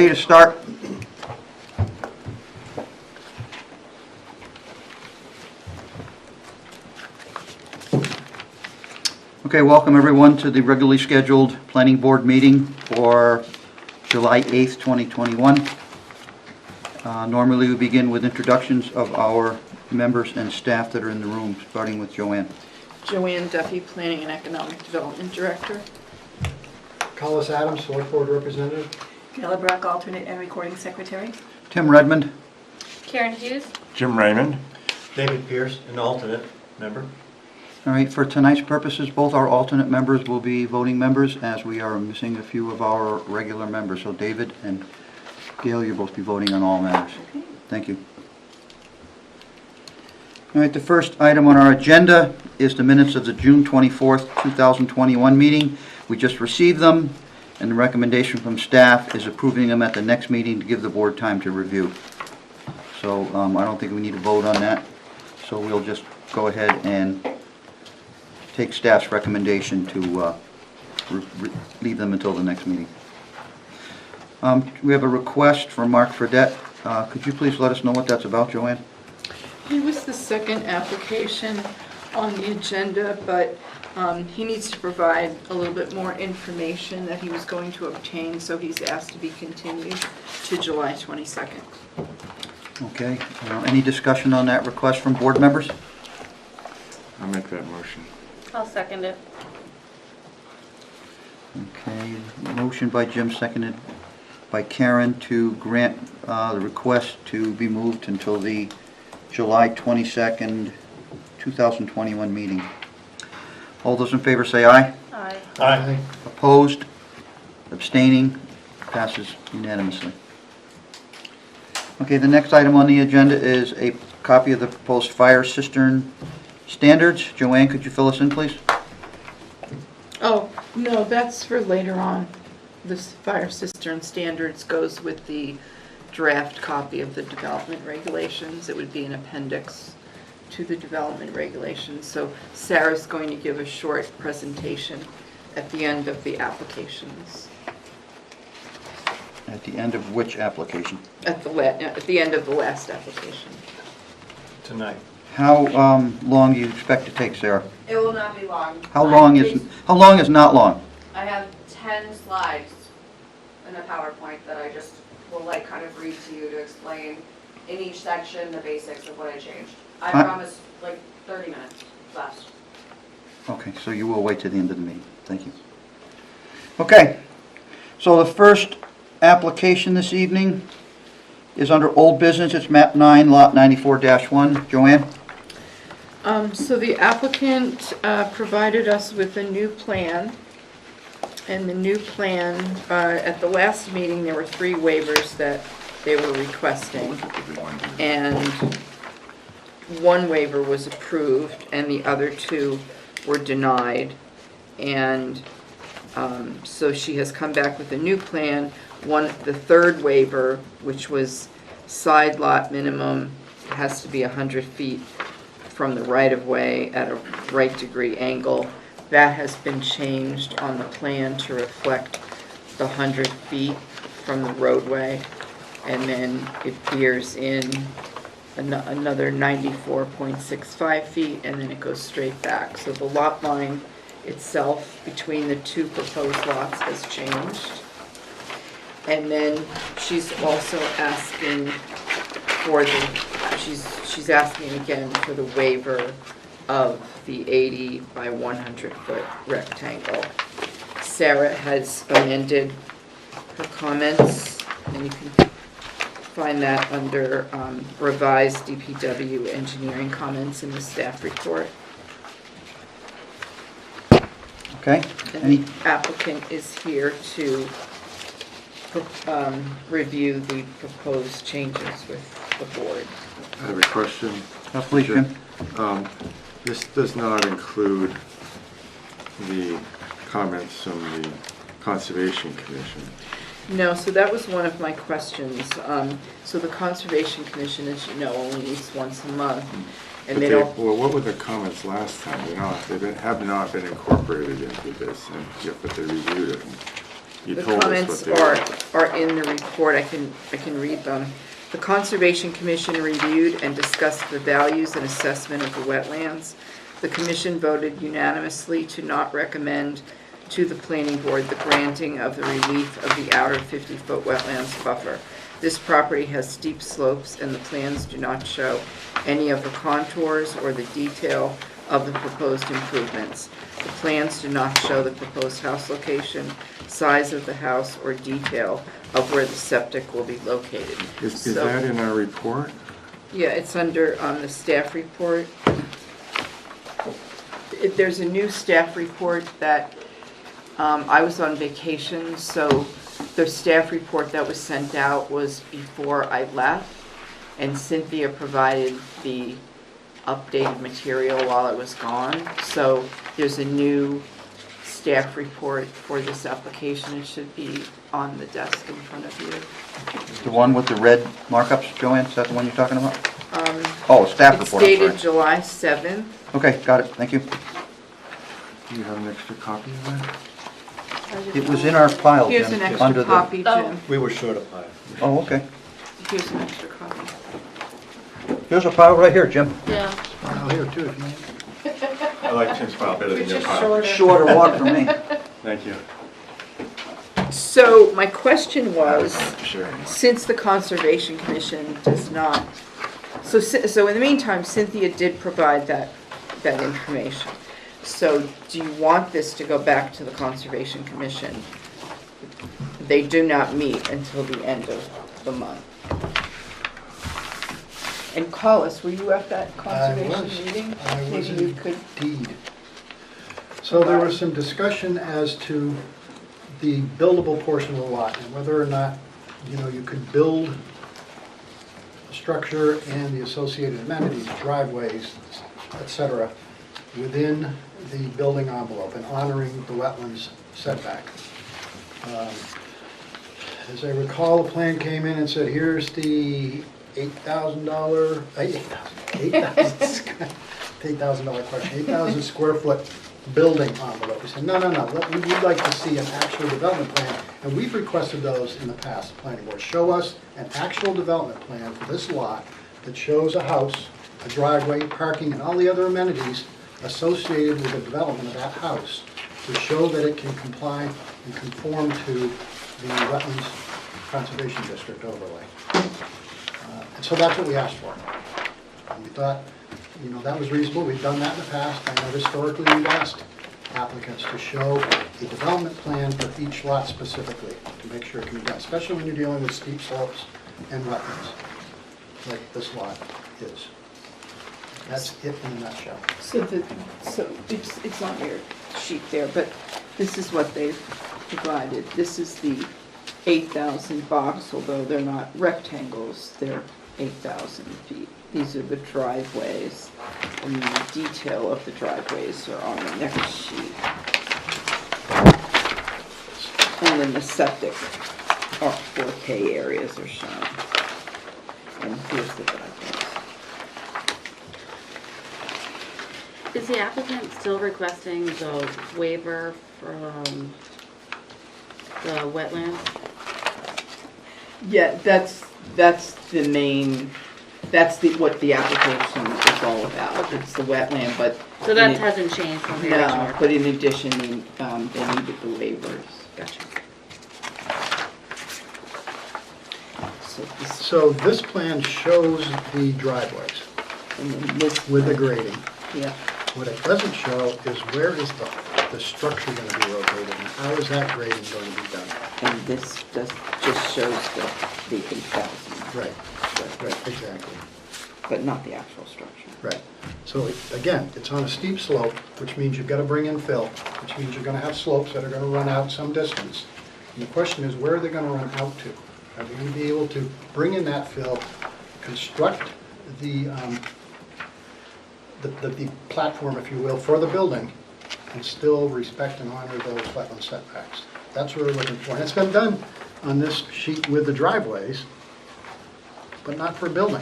Ready to start? Okay, welcome everyone to the regularly scheduled planning board meeting for July 8th, 2021. Normally we begin with introductions of our members and staff that are in the room, starting with Joanne. Joanne Duffy, Planning and Economic Development Director. Collis Adams, Select Board Representative. Gayla Brock, alternate and recording secretary. Tim Redmond. Karen Hughes. Jim Raymond. David Pierce, an alternate member. All right, for tonight's purposes, both our alternate members will be voting members, as we are missing a few of our regular members. So David and Gail, you'll both be voting on all matters. Okay. Thank you. All right, the first item on our agenda is the minutes of the June 24th, 2021 meeting. We just received them, and the recommendation from staff is approving them at the next meeting to give the board time to review. So I don't think we need to vote on that. So we'll just go ahead and take staff's recommendation to leave them until the next meeting. We have a request from Mark Fredette. Could you please let us know what that's about, Joanne? He was the second application on the agenda, but he needs to provide a little bit more information that he was going to obtain, so he's asked to be continued to July 22nd. Okay. Any discussion on that request from board members? I'll make that motion. I'll second it. Okay. Motion by Jim, seconded by Karen to grant the request to be moved until the July 22nd, 2021 meeting. All those in favor say aye. Aye. Aye. Opposed? Abstaining? Passes unanimously. Okay, the next item on the agenda is a copy of the proposed fire cistern standards. Joanne, could you fill us in, please? Oh, no, that's for later on. This fire cistern standards goes with the draft copy of the development regulations. It would be an appendix to the development regulations. So Sarah's going to give a short presentation at the end of the applications. At the end of which application? At the end of the last application. Tonight. How long do you expect to take, Sarah? It will not be long. How long is not long? I have 10 slides in a PowerPoint that I just will kind of read to you to explain in each section the basics of what I changed. I promise 30 minutes less. Okay, so you will wait to the end of the meeting. Thank you. Okay, so the first application this evening is under old business. It's map 9, lot 94-1. Joanne? So the applicant provided us with a new plan, and the new plan, at the last meeting, there were 3 waivers that they were requesting, and 1 waiver was approved, and the other 2 were denied, and so she has come back with a new plan. The third waiver, which was side lot minimum, has to be 100 feet from the right-of-way at a right degree angle. That has been changed on the plan to reflect the 100 feet from the roadway, and then it veers in another 94.65 feet, and then it goes straight back. So the lot line itself between the 2 proposed lots has changed. And then she's also asking for she's asking again for the waiver of the 80 by 100 foot rectangle. Sarah has amended her comments, and you can find that under revised DPW engineering comments in the staff report. Okay. And the applicant is here to review the proposed changes with the board. I have a question. Please, Jim. This does not include the comments from the Conservation Commission. No, so that was one of my questions. So the Conservation Commission, as you know, only meets once a month, and they don't. Well, what were the comments last time? They have not been incorporated into this, but they reviewed it. You The told us comments what they were. are in the report, I can read them. The Conservation Commission reviewed and discussed the values and assessment of the wetlands. The commission voted unanimously to not recommend to the planning board the granting of the relief of the outer 50-foot wetlands buffer. This property has steep slopes and the plans do not show any of the contours or the detail of the proposed improvements. The plans do not show the proposed house location, size of the house, or detail of where the septic will be located. Is So- that in our report? Yeah, it's under, the staff report. There's a new staff report that, I was on vacation, so the staff report that was sent out was before I left, and Cynthia provided the updated material while I was gone. So there's a new staff report for this application. It should be on the desk in front of you. The one with the red markups, Joanne, is that the one you're talking about? Oh, staff It's report, I'm dated sorry. July 7th. Okay, got it, thank you. Do you have an extra copy of that? It was in our file, Jim. Here's an under extra the- copy, Oh. Jim. We were short of time. Oh, okay. Here's an extra copy. Here's a file right here, Jim. Yeah. I'll here too, if you need. I like Tim's file better Which is shorter. Shorter walk for me. Thank you. So my question was, Sure. since the Conservation Commission does not, so in the meantime, Cynthia did provide that information. So do you want this to go back to the Conservation Commission? They do not meet until the end of the month. And Collis, were you at that conservation meeting? I was Maybe you could, indeed. So there was some discussion as to the buildable portion of the lot and whether or not, you could build a structure and the associated amenities, driveways, et cetera, within the building envelope and honoring the wetlands setback. As I recall, the plan came in and said, here's the $8,000 question, 8,000 square foot building envelope. We said, no, we'd like to see an actual development plan. And we've requested those in the past, the planning board. Show us an actual development plan for this lot that shows a house, a driveway, parking, and all the other amenities associated with the development of that house to show that it can comply and conform to the Wetlands Conservation District overlay. And so that's what we asked for. And we thought, that was reasonable. We've done that in the past. I know historically we've asked applicants to show a development plan for each lot specifically to make sure it can be done, especially when you're dealing with steep slopes and wetlands, like this lot is. That's it in a nutshell. so it's on your sheet there, but this is what they've provided. This is the 8,000 box, although they're not rectangles, they're 8,000 feet. These are the driveways, and the detail of the driveways are on the next sheet. And then the septic, or 4K areas are shown. And here's the driveways. Is the applicant still requesting the waiver from the wetlands? Yeah, that's the main, what the application is all about. It's the wetland, but. So that hasn't changed from the No, original? but in addition, they needed the waivers. Gotcha. So this, So this plan shows the driveways and then this. with the grading. Yeah, What it doesn't show is where is the structure going to be located and how is that grading going to be done? and this just shows the 8,000, Right, exactly. but not the actual structure. Right. So again, it's on a steep slope, which means you've got to bring in fill, which means you're going to have slopes that are going to run out some distance. And the question is, where are they going to run out to? Are they going to be able to bring in that fill, construct the platform, if you will, for the building, and still respect and honor those wetland setbacks? That's what we're looking for. And it's been done on this sheet with the driveways, but not for building.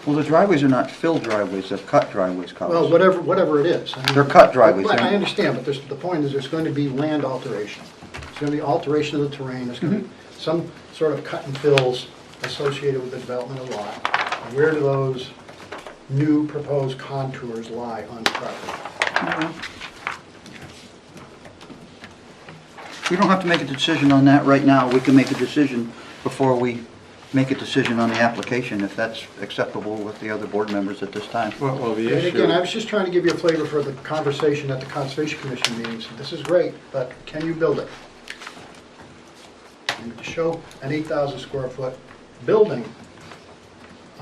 Well, the driveways are not filled driveways, they're cut driveways, Well, Collis. whatever it is. I mean- They're cut driveways, But I they're- understand, but the point is, there's going to be land alteration. There's going to be alteration of the terrain, there's going to be some sort of cut and fills associated with the development of the lot. And where do those new proposed contours lie on the property? We don't have to make a decision on that right now. We can make a decision before we make a decision on the application, if that's acceptable with the other board members at this time. Well, the And again, I issue, was just trying to give you a flavor for the conversation at the Conservation Commission meetings. This is great, but can you build it? And to show an 8,000 square foot building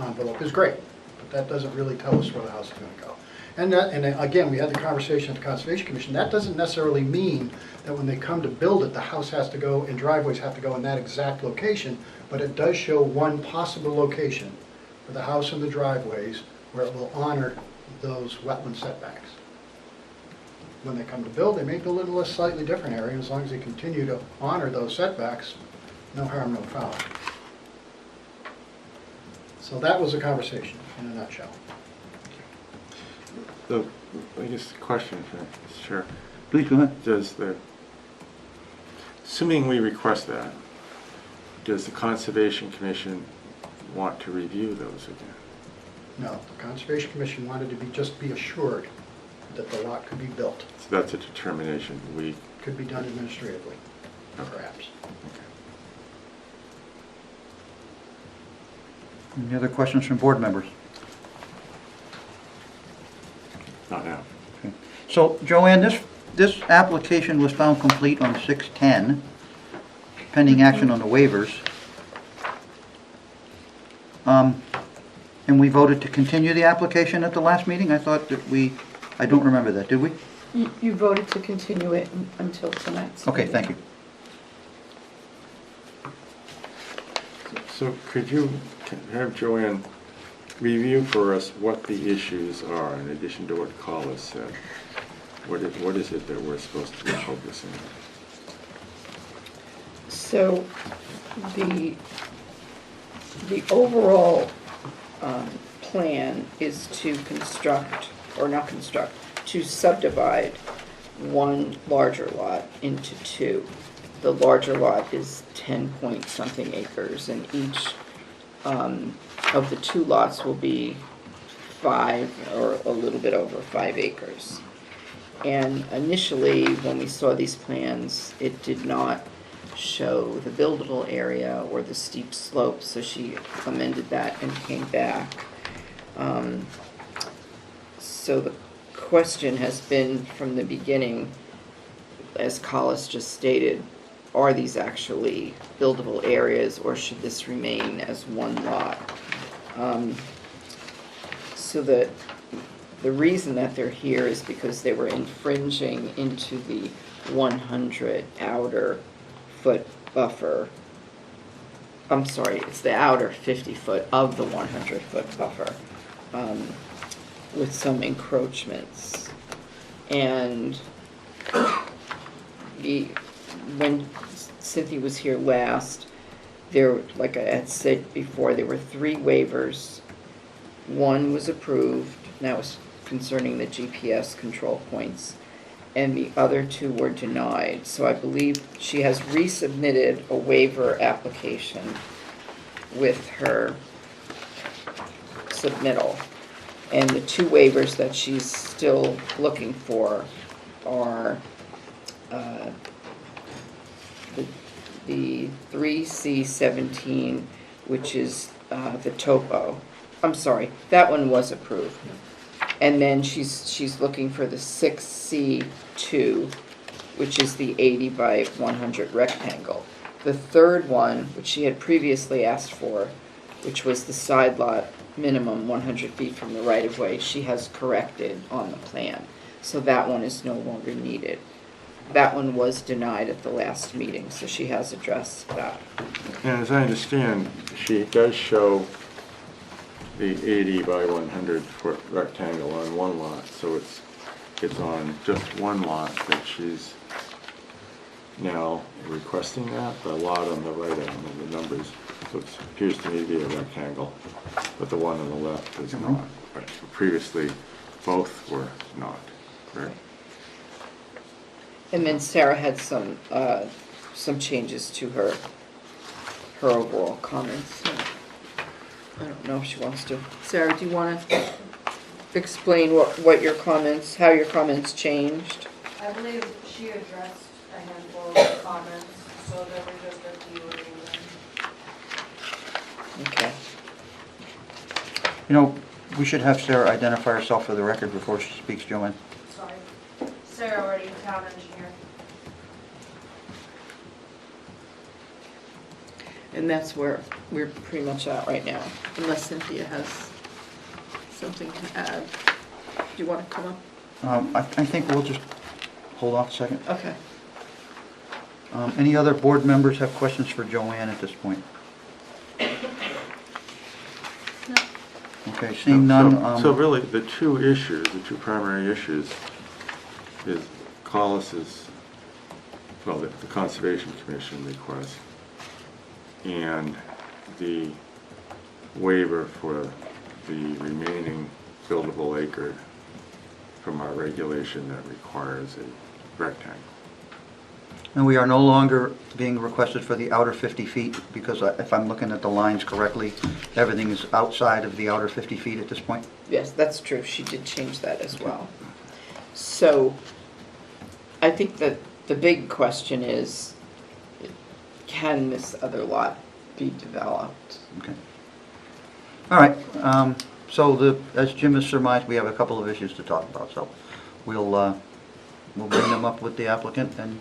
envelope is great, but that doesn't really tell us where the house is going to go. And again, we had the conversation at the Conservation Commission. That doesn't necessarily mean that when they come to build it, the house has to go and driveways have to go in that exact location, but it does show one possible location for the house and the driveways where it will honor those wetland setbacks. When they come to build, they may build it in a slightly different area, as long as they continue to honor those setbacks, no harm, no foul. So that was the conversation in a nutshell. I guess the question for Mr. Chair, Please go ahead. assuming we request that, does the Conservation Commission want to review those again? No, the Conservation Commission wanted to just be assured that the lot could be built, So that's a determination we, could be done administratively, perhaps. Any other questions from board members? not now. So, Joanne, this application was found complete on 6/10, pending action on the waivers. And we voted to continue the application at the last meeting? I thought that I don't remember that, did we? You voted to continue it until tonight's Okay, meeting. thank you. So could you have Joanne review for us what the issues are, in addition to what Collis said? What is it that we're supposed to be focusing on? So the overall plan is to construct, or not construct, to subdivide one larger lot into two. The larger lot is 10 point something acres, and each of the two lots will be 5 or a little bit over 5 acres. And initially, when we saw these plans, it did not show the buildable area or the steep slope, so she amended that and came back. So the question has been from the beginning, as Collis just stated, are these actually buildable areas, or should this remain as one lot? So the reason that they're here is because they were infringing into the 100 outer foot buffer. I'm sorry, it's the outer 50 foot of the 100 foot buffer, with some encroachments. And when Cynthia was here last, there, like I had said before, there were 3 waivers. One was approved, and that was concerning the GPS control points, and the other 2 were denied. So I believe she has resubmitted a waiver application with her submittal. And the 2 waivers that she's still looking for are the 3C17, which is the topo. I'm sorry, that one was approved. And then she's looking for the 6C2, which is the 80 by 100 rectangle. The third one, which she had previously asked for, which was the side lot minimum 100 feet from the right-of-way, she has corrected on the plan. So that one is no longer needed. That one was denied at the last meeting, so she has addressed that. And as I understand, she does show the 80 by 100 foot rectangle on one lot, so it's on just one lot that she's now requesting that, the lot on the right, I don't know the numbers, so it appears to me to be a rectangle. but the one on the left is not. But previously, both were not, correct? And then Sarah had some changes to her overall comments. I don't know if she wants to. Sarah, do you want to explain what your comments, how your comments changed? I believe she addressed a handful of comments, so there were just a few remaining. Okay. You know, we should have Sarah identify herself for the record before she speaks, Joanne. Sorry. Sarah already, town engineer. And that's where we're pretty much at right now, unless Cynthia has something to add. Do you want to come up? I think we'll just hold off a second. Okay. Any other board members have questions for Joanne at this point? Okay, seeing none. So really, the two primary issues is Collis's, well, the Conservation Commission request and the waiver for the remaining buildable acre from our regulation that requires a rectangle. And we are no longer being requested for the outer 50 feet, because if I'm looking at the lines correctly, everything is outside of the outer 50 feet at this point? Yes, that's true. She did change that as well. So I think that the big question is, can this other lot be developed? Okay. All right, so as Jim has surmised, we have a couple of issues to talk about, so we'll bring them up with the applicant and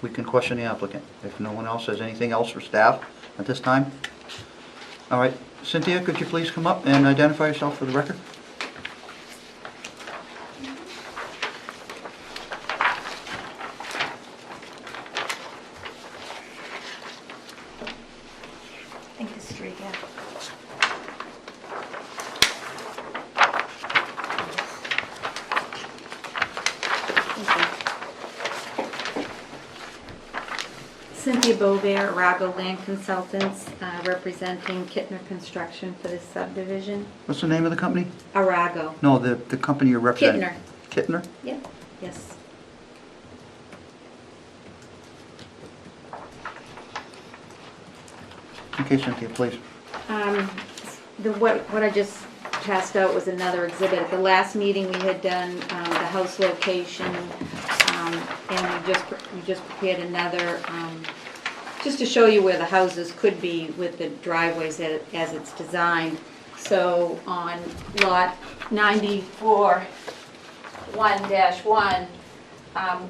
we can question the applicant. If no one else has anything else for staff at this time. All right, Cynthia, could you please come up and identify yourself for the record? I think this is right, yeah. Cynthia Bovair, Arago Land Consultants, representing Kittner Construction for this subdivision. What's the name of the company? Arago. No, the company you're representing. Kittner. Kittner? Yep, yes. Okay, Cynthia, please. What I just passed out was another exhibit. At the last meeting, we had done the house location, and we just prepared another, just to show you where the houses could be with the driveways as it's designed. So on lot 94, 1-1,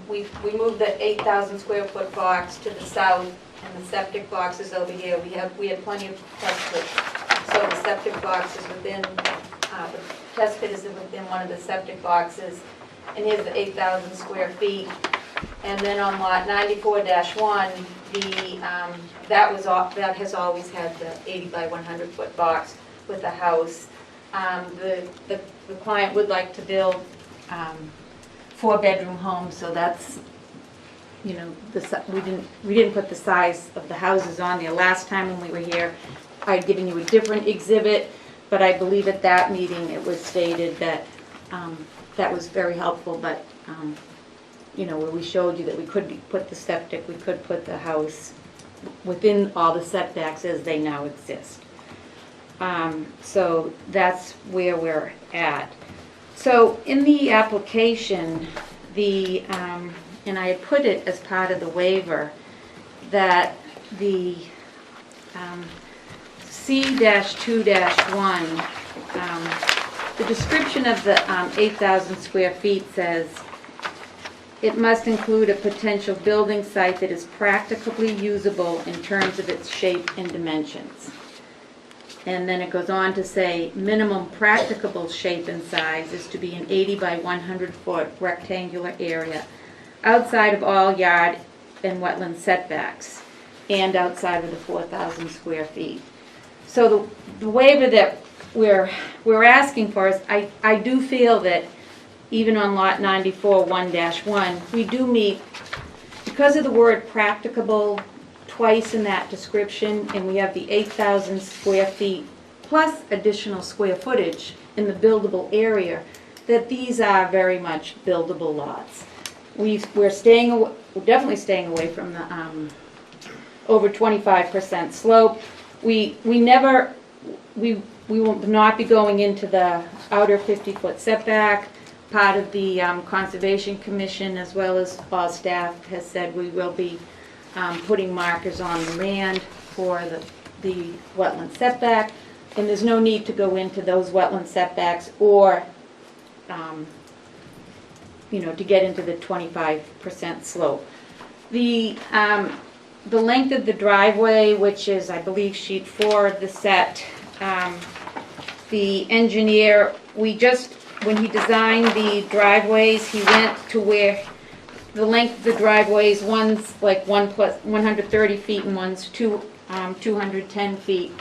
we moved the 8,000 square foot box to the south, and the septic box is over here. We had plenty of test pits. So the septic box is within, the test pit is within one of the septic boxes, and here's the 8,000 square feet. And then on lot 94-1, that has always had the 80 by 100 foot box with the house. The client would like to build 4-bedroom homes, so that's, you know, we didn't put the size of the houses on there. Last time when we were here, I'd given you a different exhibit, but I believe at that meeting it was stated that that was very helpful, but you know, where we showed you that we could put the septic, we could put the house within all the setbacks as they now exist. So that's where we're at. So in the application, and I had put it as part of the waiver, that the C-2-1, the description of the 8,000 square feet says, it must include a potential building site that is practicably usable in terms of its shape and dimensions. And then it goes on to say, minimum practicable shape and size is to be an 80 by 100 foot rectangular area outside of all yard and wetland setbacks and outside of the 4,000 square feet. So the waiver that we're asking for is, I do feel that even on lot 94, 1-1, we do meet, because of the word practicable twice in that description, and we have the 8,000 square feet plus additional square footage in the buildable area, that these are very much buildable lots. We're definitely staying away from the over 25% slope. We will not be going into the outer 50-foot setback. Part of the Conservation Commission, as well as all staff, has said we will be putting markers on the land for the wetland setback, and there's no need to go into those wetland setbacks or to get into the 25% slope. The length of the driveway, which is, I believe, sheet 4 of the set, the engineer, when he designed the driveways, he went to where the length of the driveways, one's like 130 feet and one's 210 feet.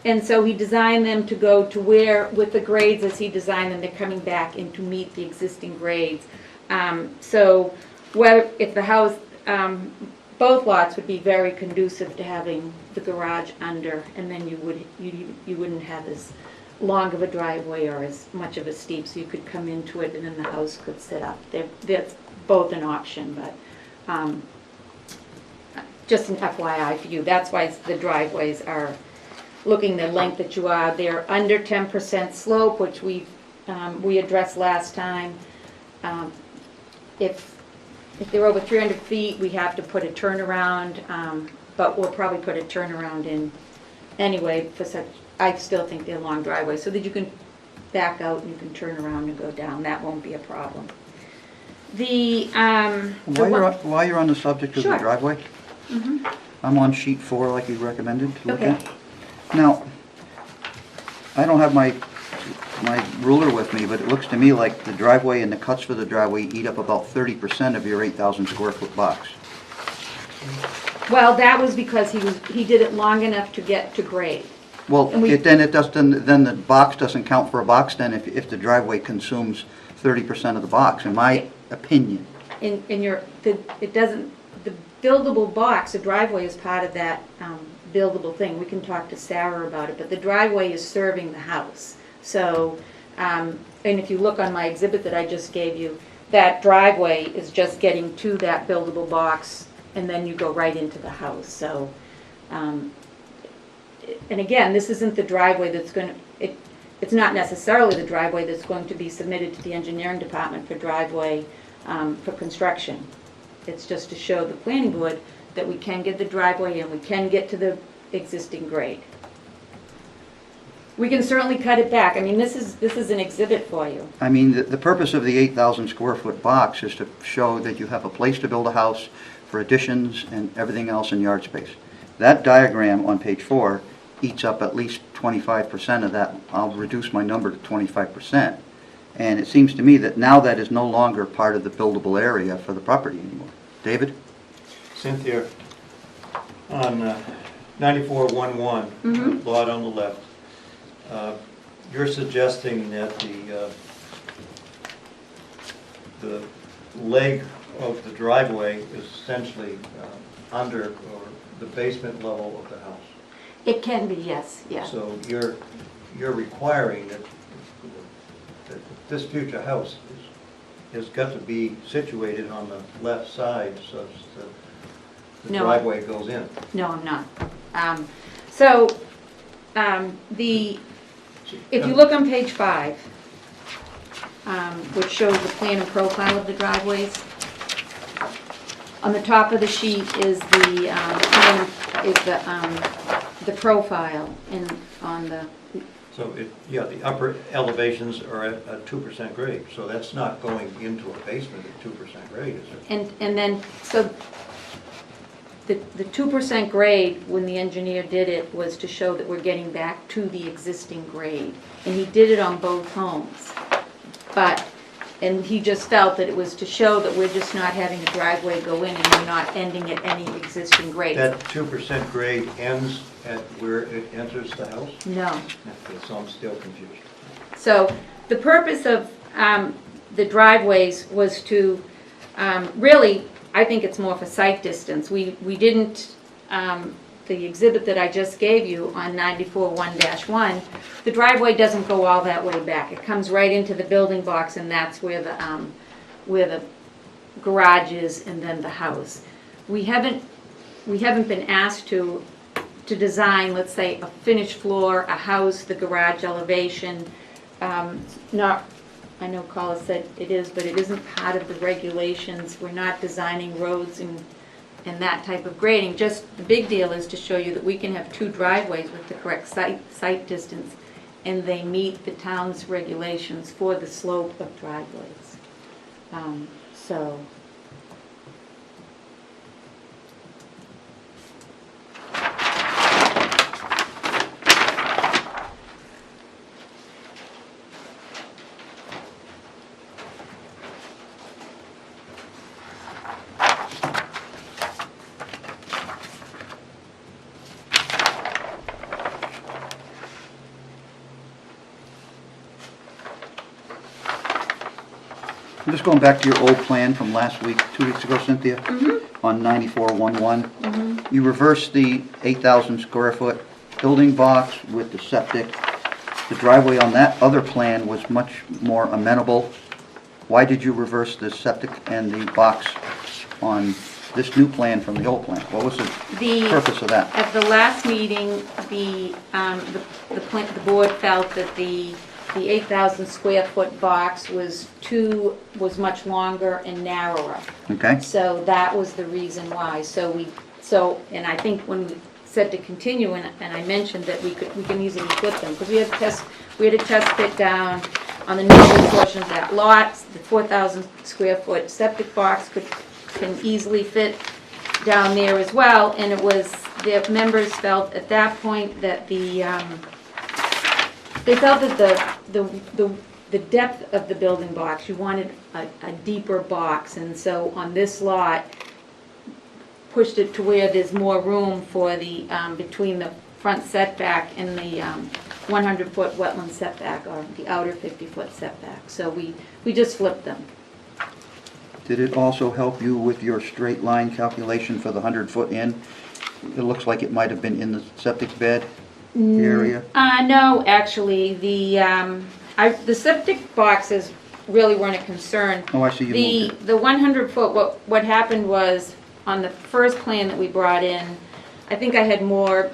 And so he designed them to go to where, with the grades as he designed them, they're coming back in to meet the existing grades. So if the house, both lots would be very conducive to having the garage under, and then you wouldn't have as long of a driveway or as much of a steep, so you could come into it and then the house could sit up. That's both an option, but just an FYI for you. That's why the driveways are looking the length that you are. They're under 10% slope, which we addressed last time. If they're over 300 feet, we have to put a turnaround, but we'll probably put a turnaround in anyway for such. I still think they're long driveways, so that you can back out and you can turn around and go down. That won't be a problem. While you're on the subject of the Sure. driveway, I'm on sheet 4 like you recommended to look Okay. at. Now, I don't have my ruler with me, but it looks to me like the driveway and the cuts for the driveway eat up about 30% of your 8,000 square foot box. Well, that was because he did it long enough to get to grade. Well, And then the box doesn't count for a box then if the driveway consumes 30% of the box, in my opinion. It doesn't, the buildable box, the driveway is part of that buildable thing. We can talk to Sarah about it, but the driveway is serving the house. So, and if you look on my exhibit that I just gave you, that driveway is just getting to that buildable box, and then you go right into the house. So, and again, this isn't the driveway that's going to, it's not necessarily the driveway that's going to be submitted to the engineering department for driveway for construction. It's just to show the planning board that we can get the driveway and we can get to the existing grade. We can certainly cut it back. I mean, this is an exhibit for you. I mean, the purpose of the 8,000 square foot box is to show that you have a place to build a house for additions and everything else in yard space. That diagram on page 4 eats up at least 25% of that. I'll reduce my number to 25%. And it seems to me that now that is no longer part of the buildable area for the property anymore. David? Cynthia, on 9411, lot on the left, you're suggesting that the leg of the driveway is essentially under or the basement level of the house. It can be, yes, yeah. So you're requiring that this future house has got to be situated on the left side such that the No. driveway goes in. No, I'm not. If you look on page 5, which shows the plan and profile of the driveways, on the top of the sheet is the profile, and on the, So the upper elevations are at 2% grade, so that's not going into a basement at 2% grade, is it? and then, so the 2% grade, when the engineer did it, was to show that we're getting back to the existing grade. And he did it on both homes. And he just felt that it was to show that we're just not having a driveway go in and we're not ending at any existing grade. That 2% grade ends at where it enters the house? No. Okay, so I'm still confused. So the purpose of the driveways was to, really, I think it's more for sight distance. We didn't the exhibit that I just gave you on 94-1-1, the driveway doesn't go all that way back. It comes right into the building box, and that's where the garage is and then the house. We haven't been asked to design, let's say, a finished floor, a house, the garage elevation. Not, I know Carla said it is, but it isn't part of the regulations. We're not designing roads and that type of grading. Just the big deal is to show you that we can have 2 driveways with the correct site distance, and they meet the town's regulations for the slope of driveways. So. I'm just going back to your old plan from last week, 2 weeks ago, Cynthia, on 94-1-1. You reversed the 8,000 square foot building box with the septic. The driveway on that other plan was much more amenable. Why did you reverse the septic and the box on this new plan from the old plan? What was the purpose of that? At the last meeting, the board felt that the 8,000 square foot box was much longer and narrower. Okay? So that was the reason why. And I think when we said to continue, and I mentioned that we can easily flip them, because we had a test pit down on the northern portion of that lot. The 4,000 square foot septic box can easily fit down there as well, and it was, the members felt at that point that they felt that the depth of the building box, you wanted a deeper box, and so on this lot, pushed it to where there's more room for the, between the front setback and the 100-foot wetland setback, or the outer 50-foot setback. So we just flipped them. Did it also help you with your straight line calculation for the 100-foot in? It looks like it might have been in the septic bed area. No, actually, the septic boxes really weren't a concern. Oh, I see you moved it. The 100-foot, what happened was, on the first plan that we brought in, I think I had more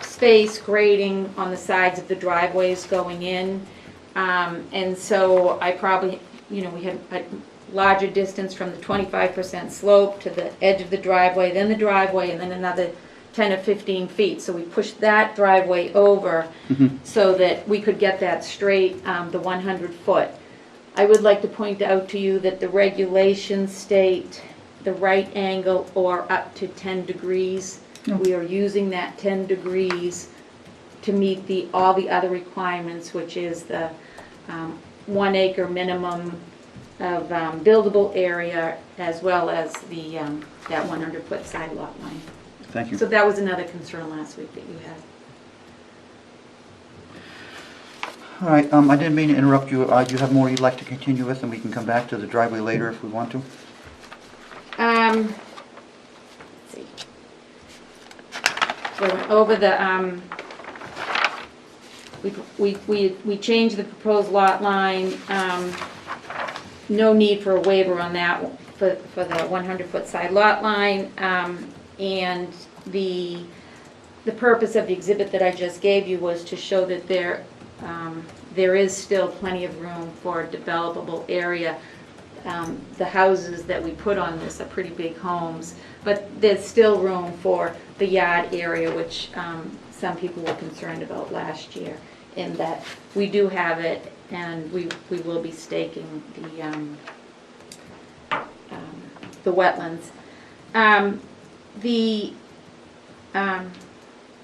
space grading on the sides of the driveways going in. And so I probably, we had a larger distance from the 25% slope to the edge of the driveway, then the driveway, and then another 10 or 15 feet. So we pushed that driveway over so that we could get that straight, the 100-foot. I would like to point out to you that the regulations state the right angle or up to 10 degrees. We are using that 10 degrees to meet all the other requirements, which is the 1 acre minimum of buildable area, as well as the that 100-foot side lot line. Thank you. So that was another concern last week that you had. All right, I didn't mean to interrupt you. Do you have more you'd like to continue with, and we can come back to the driveway later if we want to? Let's see. So we went over the, we changed the proposed lot line. No need for a waiver on that for the 100-foot side lot line. And the purpose of the exhibit that I just gave you was to show that there is still plenty of room for a developable area. The houses that we put on this are pretty big homes, but there's still room for the yard area, which some people were concerned about last year, in that we do have it, and we will be staking the wetlands.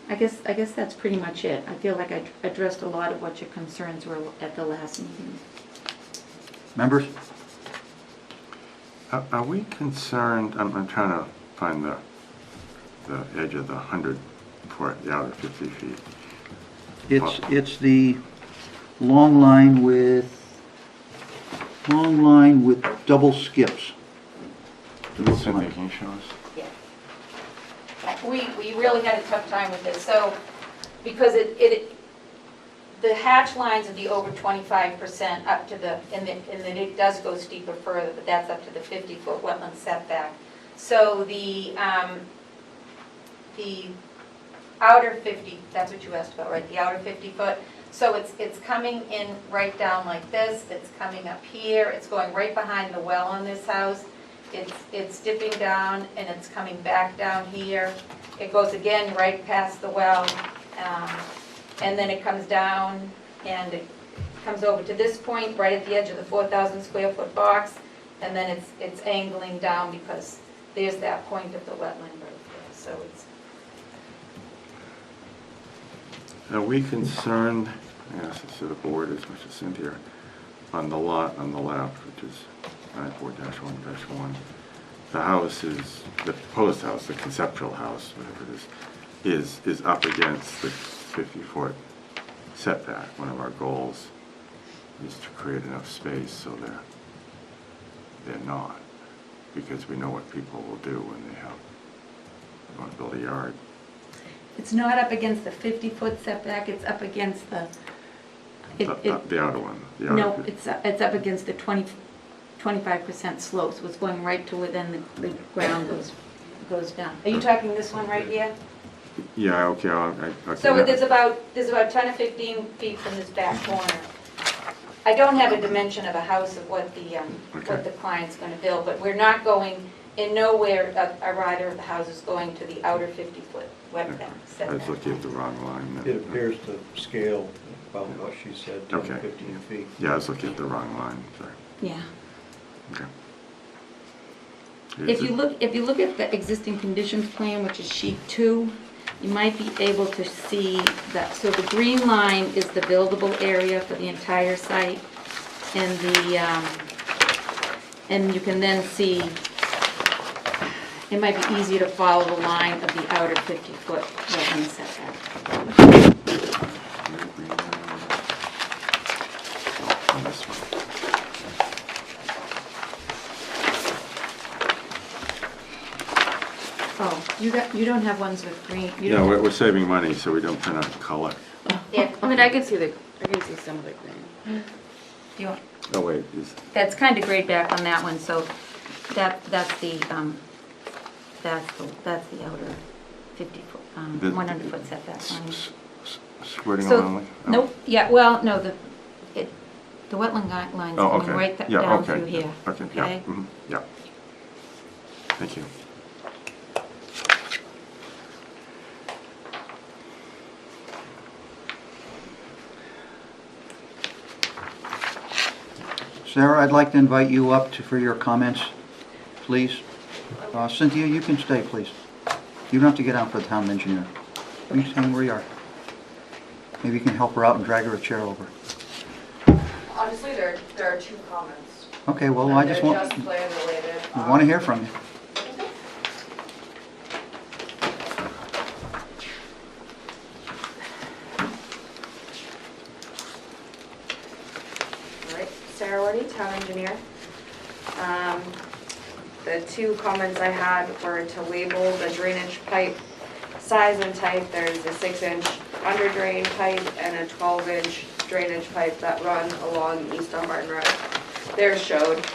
I guess that's pretty much it. I feel like I addressed a lot of what your concerns were at the last meeting. Members? Are we concerned, I'm trying to find the edge of the 100-foot, the outer 50 feet. It's the long line with double skips. It looks Cynthia, like. can you show us? Yeah. we really had a tough time with this, so, because the hatch lines would be over 25% up to the, and then it does go steeper further, but that's up to the 50-foot wetland setback. So the outer 50, that's what you asked about, right? The outer 50-foot. So it's coming in right down like this, it's coming up here, it's going right behind the well on this house. It's dipping down and it's coming back down here. It goes again right past the well, and then it comes down and it comes over to this point right at the edge of the 4,000 square foot box, and then it's angling down because there's that point of the wetland right there. So it's. Are we concerned, I ask this to the board as much as Cynthia, on the lot on the left, which is 94-1-1, the house is, the proposed house, the conceptual house, whatever it is up against the 50-foot setback. One of our goals is to create enough space so that they're not, because we know what people will do when they want to build a yard. It's not up against the 50-foot setback, it's up against the, The outer one. The outer no, bit. it's up against the 25% slope, so it's going right to within the ground goes down. Are you talking this one right here? Yeah, okay, okay. So there's about 10 or 15 feet from this back corner. I don't have a dimension of a house of what the client's going to build, but we're not going, in nowhere are either of the houses going to the outer 50-foot wetland I was setback. looking at the wrong line. It appears to scale about what she said, 10, Okay. 15 feet. Yeah, I was looking at the wrong line, sorry. Yeah. Okay. If you look at the existing conditions plan, which is sheet 2, you might be able to see that. So the green line is the buildable area for the entire site, and you can then see. It might be easier to follow the line of the outer 50-foot wetland setback. On this one. Oh, you don't have ones with green. You Yeah, don't we're saving money, so we don't print out color. Yeah, I mean, I can see some of the green. do you want- Oh, wait, That's kind of grayed back on that one, so that's the outer 50-foot, The- 100-foot setback line. squirting So, along? nope, yeah, well, no, the wetland line's Oh, coming okay. right Yeah, down okay. through here. Okay, yeah, Okay? yeah. Thank you. Sarah, I'd like to invite you up for your comments, please. Cynthia, you can stay, please. You don't have to get out for the town engineer. You can stand where you are. Maybe you can help her out and drag her a chair over. Honestly, there are two comments. Okay, well, I just They're want, just plan related. we want to hear from you. All right, Sarah Woody, town engineer. The two comments I had were to label the drainage pipe size and type. There's a 6-inch under drain pipe and a 12-inch drainage pipe that run along East Dunbarton Road. They're showed.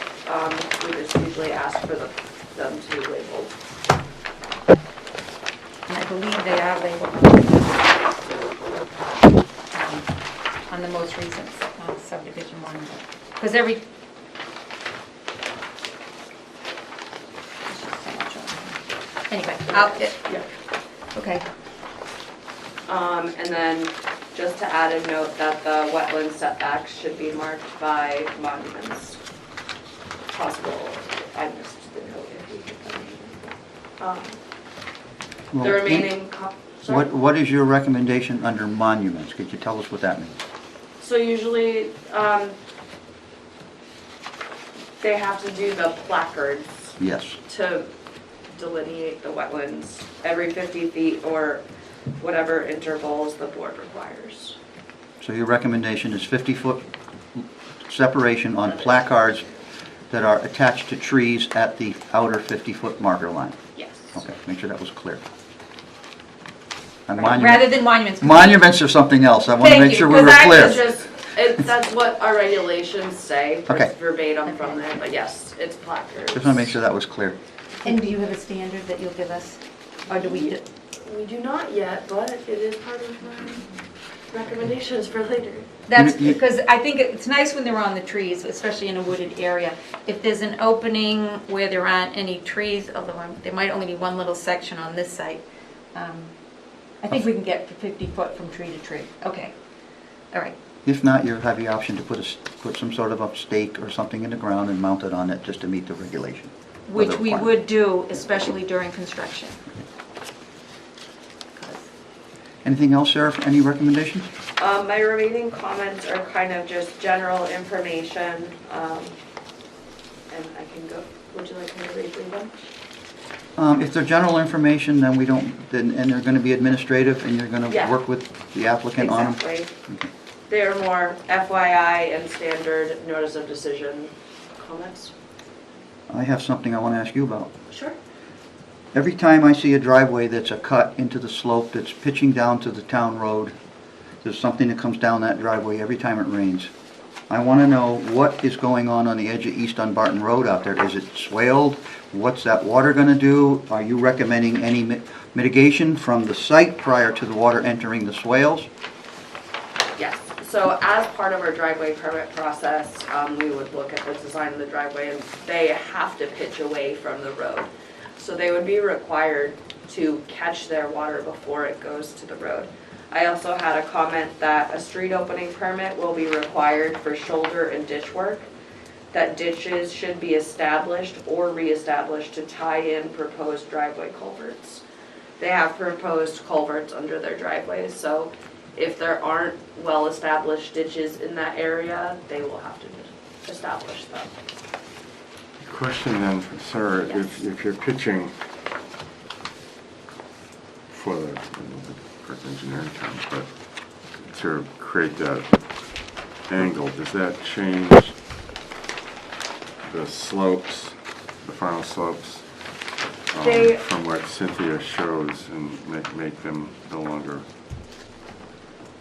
We just usually ask for them to be labeled. And I believe they are labeled on the most recent subdivision one. Because every... Anyway, okay. And then just to add a note that the wetland setbacks should be marked by monuments. Possible, I missed the note if you could put it in. The Well, remaining, sorry? What is your recommendation under monuments? Could you tell us what that means? So usually, they have to do the placards Yes. to delineate the wetlands every 50 feet or whatever intervals the board requires. So your recommendation is 50-foot separation on placards that are attached to trees at the outer 50-foot marker line? Yes. Okay, make sure that was clear. Rather than monuments. Monuments are something else. I want to Thank make you, sure we were 'cause I clear. was It's just, that's what our regulations say, Okay. verbatim from there, but yes, it's placards. Just want to make sure that was clear. And do you have a standard that you'll give us? Or do we, We do not yet, but it is part of my recommendations for later. that's You- because I think it's nice when they're on the trees, especially in a wooded area. If there's an opening where there aren't any trees, although there might only be one little section on this site, I think we can get 50 foot from tree to tree. Okay, all right. If not, you have the option to put some sort of a stake or something in the ground and mount it on it just to meet the regulation. or the Which we requirement. would do, especially during construction. Anything else, Sheriff? Any recommendations? My remaining comments are kind of just general information, and I can go, would you like me to read through them? If they're general information, then we don't, and they're going to be administrative, and you're going to Yeah. work with the applicant on them? Exactly. They are more FYI and standard notice of decision comments. I have something I want to ask you about. Sure. Every time I see a driveway that's a cut into the slope that's pitching down to the town road, there's something that comes down that driveway every time it rains. I want to know what is going on the edge of East Dunbarton Road out there. Is it swaled? What's that water going to do? Are you recommending any mitigation from the site prior to the water entering the swales? Yes, so as part of our driveway permit process, we would look at the design of the driveway, and they have to pitch away from the road. So they would be required to catch their water before it goes to the road. I also had a comment that a street opening permit will be required for shoulder and ditch work, that ditches should be established or reestablished to tie in proposed driveway culverts. They have proposed culverts under their driveways, so if there aren't well-established ditches in that area, they will have to establish them. Question then, Sarah, Yes. if you're pitching for the correct engineering terms, but to create that angle, does that change the slopes, the final slopes, They- from what Cynthia shows and make them no longer?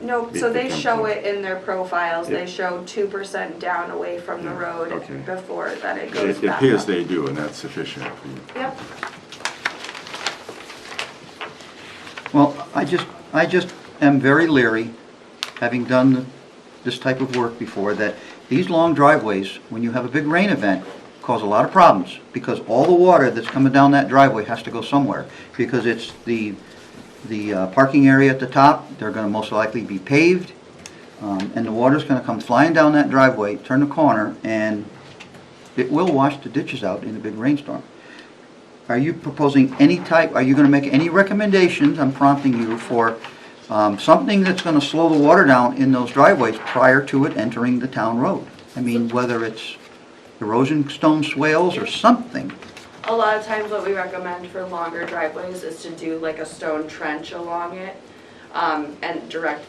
No, It so they becomes show a- it in their profiles, Yeah. they show 2% down away from the Yeah, road okay. before that it goes It back appears up. they do, and that's sufficient for you. Yep, Well, I just am very leery, having done this type of work before, that these long driveways, when you have a big rain event, cause a lot of problems, because all the water that's coming down that driveway has to go somewhere, because it's the parking area at the top, they're gonna most likely be paved, and the water's gonna come flying down that driveway, turn the corner, and it will wash the ditches out in a big rainstorm. Are you proposing any type, are you gonna make any recommendations, I'm prompting you, for something that's gonna slow the water down in those driveways prior to it entering the town road? I mean, whether it's erosion stone swales or something. a lot of times what we recommend for longer driveways is to do like a stone trench along it, and direct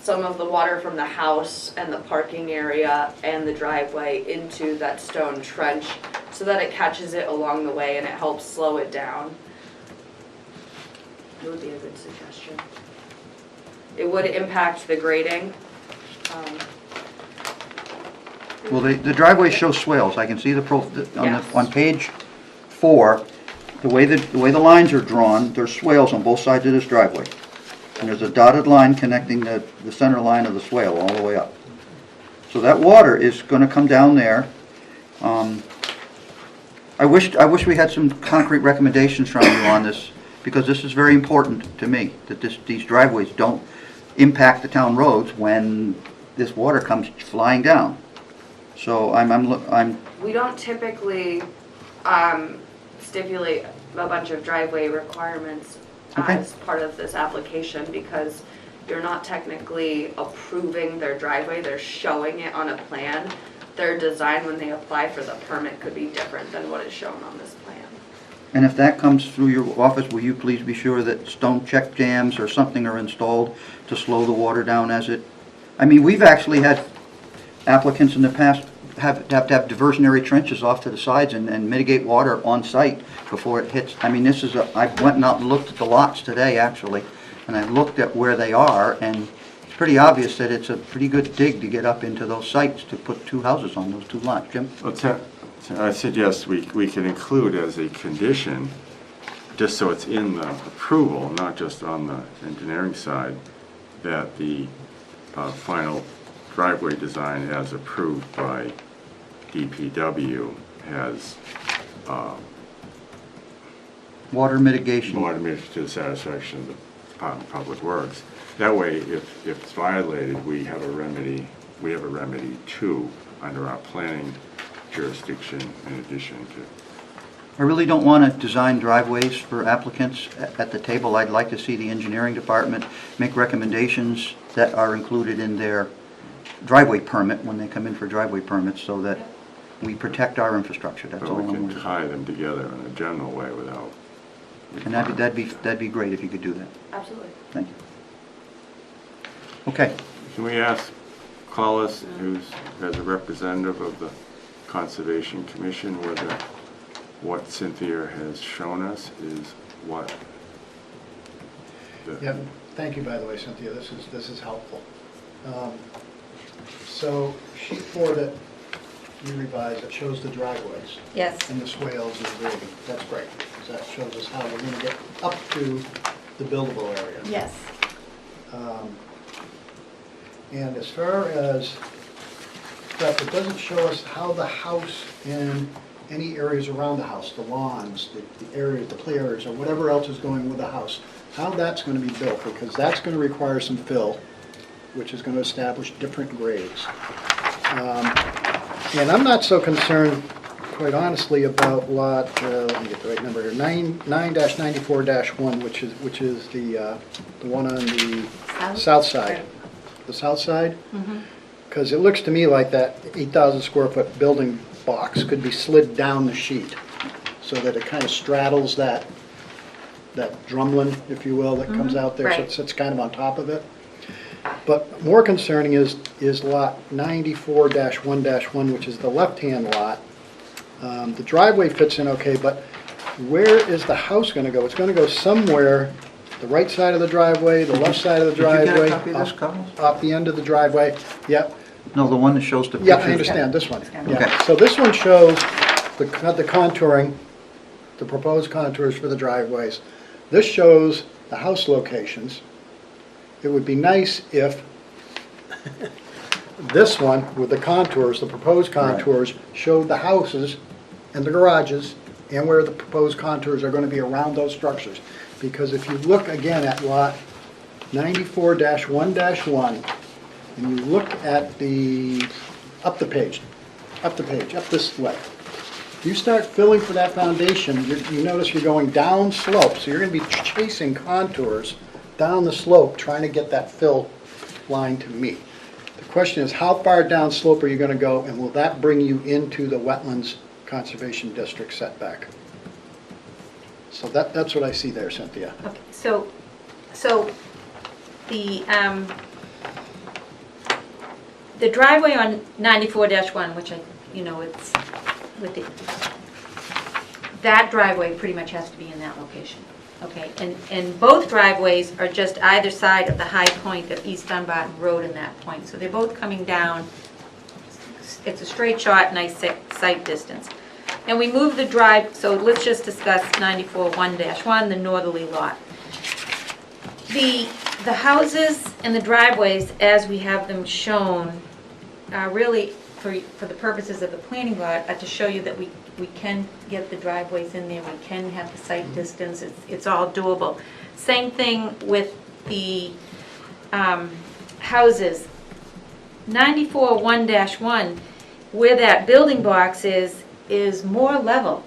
some of the water from the house and the parking area and the driveway into that stone trench so that it catches it along the way and it helps slow it down. It would be a good suggestion. It would impact the grading. Well, the driveway shows swales, I can see Yes. on page 4, the way the lines are drawn, there's swales on both sides of this driveway. And there's a dotted line connecting the center line of the swale all the way up. So that water is gonna come down there. I wish we had some concrete recommendations from you on this, because this is very important to me, that these driveways don't impact the town roads when this water comes flying down. So I'm We don't typically stipulate a bunch of driveway requirements Okay. as part of this application because you're not technically approving their driveway, they're showing it on a plan. Their design when they apply for the permit could be different than what is shown on this plan. And if that comes through your office, will you please be sure that stone check dams or something are installed to slow the water down as it... I mean, we've actually had applicants in the past have to have diversionary trenches off to the sides and mitigate water on site before it hits. I mean, this is I went out and looked at the lots today, actually, and I looked at where they are, and it's pretty obvious that it's a pretty good dig to get up into those sites to put two houses on those two lots. Jim? I suggest we can include as a condition, just so it's in the approval, not just on the engineering side, that the final driveway design as approved by DPW has Water mitigation. water mitigation to the satisfaction of the Department of Public Works. That way, if it's violated, we have a remedy too under our planning jurisdiction in addition to. I really don't want to design driveways for applicants at the table. I'd like to see the engineering department make recommendations that are included in their driveway permit when they come in for driveway permits so that we protect our infrastructure. That's all But I'm we can worried about. tie them together in a general way without. And that'd be great if you could do that. Absolutely. Thank you. Okay. Can we ask Collis, who's as a representative of the Conservation Commission, whether what Cynthia has shown us is what the... Yeah, thank you, by the way, Cynthia, this is helpful. So sheet 4 that you revised, it shows the driveways Yes. and the swales and the grading. That's great, because that shows us how we're going to get up to the buildable area. Yes. And as far as stuff, it doesn't show us how the house and any areas around the house, the lawns, the areas, the play areas, or whatever else is going with the house, how that's going to be built, because that's going to require some fill, which is going to establish different grades. And I'm not so concerned, quite honestly, about lot, let me get the right number here, 9-94-1, which is the one on the south side. The south side? Because it looks to me like that 8,000 square foot building box could be slid down the sheet so that it kind of straddles that drumlin, if you will, that comes out there, so Right. it sits kind of on top of it. But more concerning is lot 94-1-1, which is the left-hand lot. The driveway fits in okay, but where is the house going to go? It's going to go somewhere, the right side of the driveway, the left side of the Did you driveway. get a copy of this, Carlos? Off the end of the driveway, yep. No, the one that shows the pictures. Yeah, I understand, this one. Okay. Yeah. So this one shows the contouring, the proposed contours for the driveways. This shows the house locations. It would be nice if this one with the contours, the proposed contours, showed the houses and the garages and where the proposed contours are going to be around those structures. Because if you look again at lot 94-1-1, and you look at the, up this way. You start filling for that foundation, you notice you're going down slope, so you're going to be chasing contours down the slope, trying to get that fill line to meet. The question is, how far down slope are you going to go, and will that bring you into the Wetlands Conservation District setback? So that's what I see there, Cynthia. Okay, so the driveway on 94-1, which it's with that driveway pretty much has to be in that location, okay? And both driveways are just either side of the high point of East Dunbarton Road in that point, so they're both coming down. It's a straight shot, nice sight distance. And we move the drive, so let's just discuss 94-1-1, the northerly lot. The houses and the driveways, as we have them shown, are really, for the purposes of the planning board, are to show you that we can get the driveways in there, we can have the site distance, it's all doable. Same thing with the houses. 94-1-1, where that building box is more level.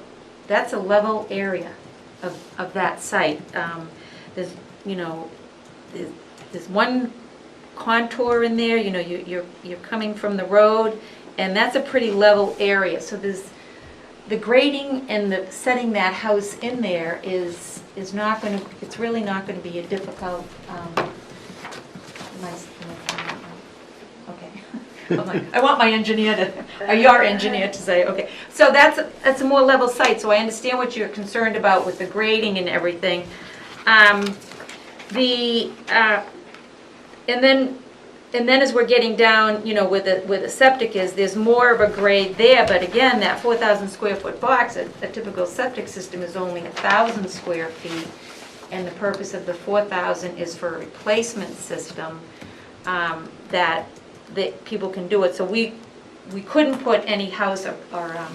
That's a level area of that site. There's one contour in there, you're coming from the road, and that's a pretty level area. So there's the grading and the setting that house in there is not going to, it's really not going to be a difficult, okay. I'm like, I want my engineer to, or your engineer to say, okay. So that's a more level site, so I understand what you're concerned about with the grading and everything. And then as we're getting down, you know, where the septic is, there's more of a grade there, but again, that 4,000 square foot box, a typical septic system is only 1,000 square feet, and the purpose of the 4,000 is for a replacement system, that people can do it. So we couldn't put any house or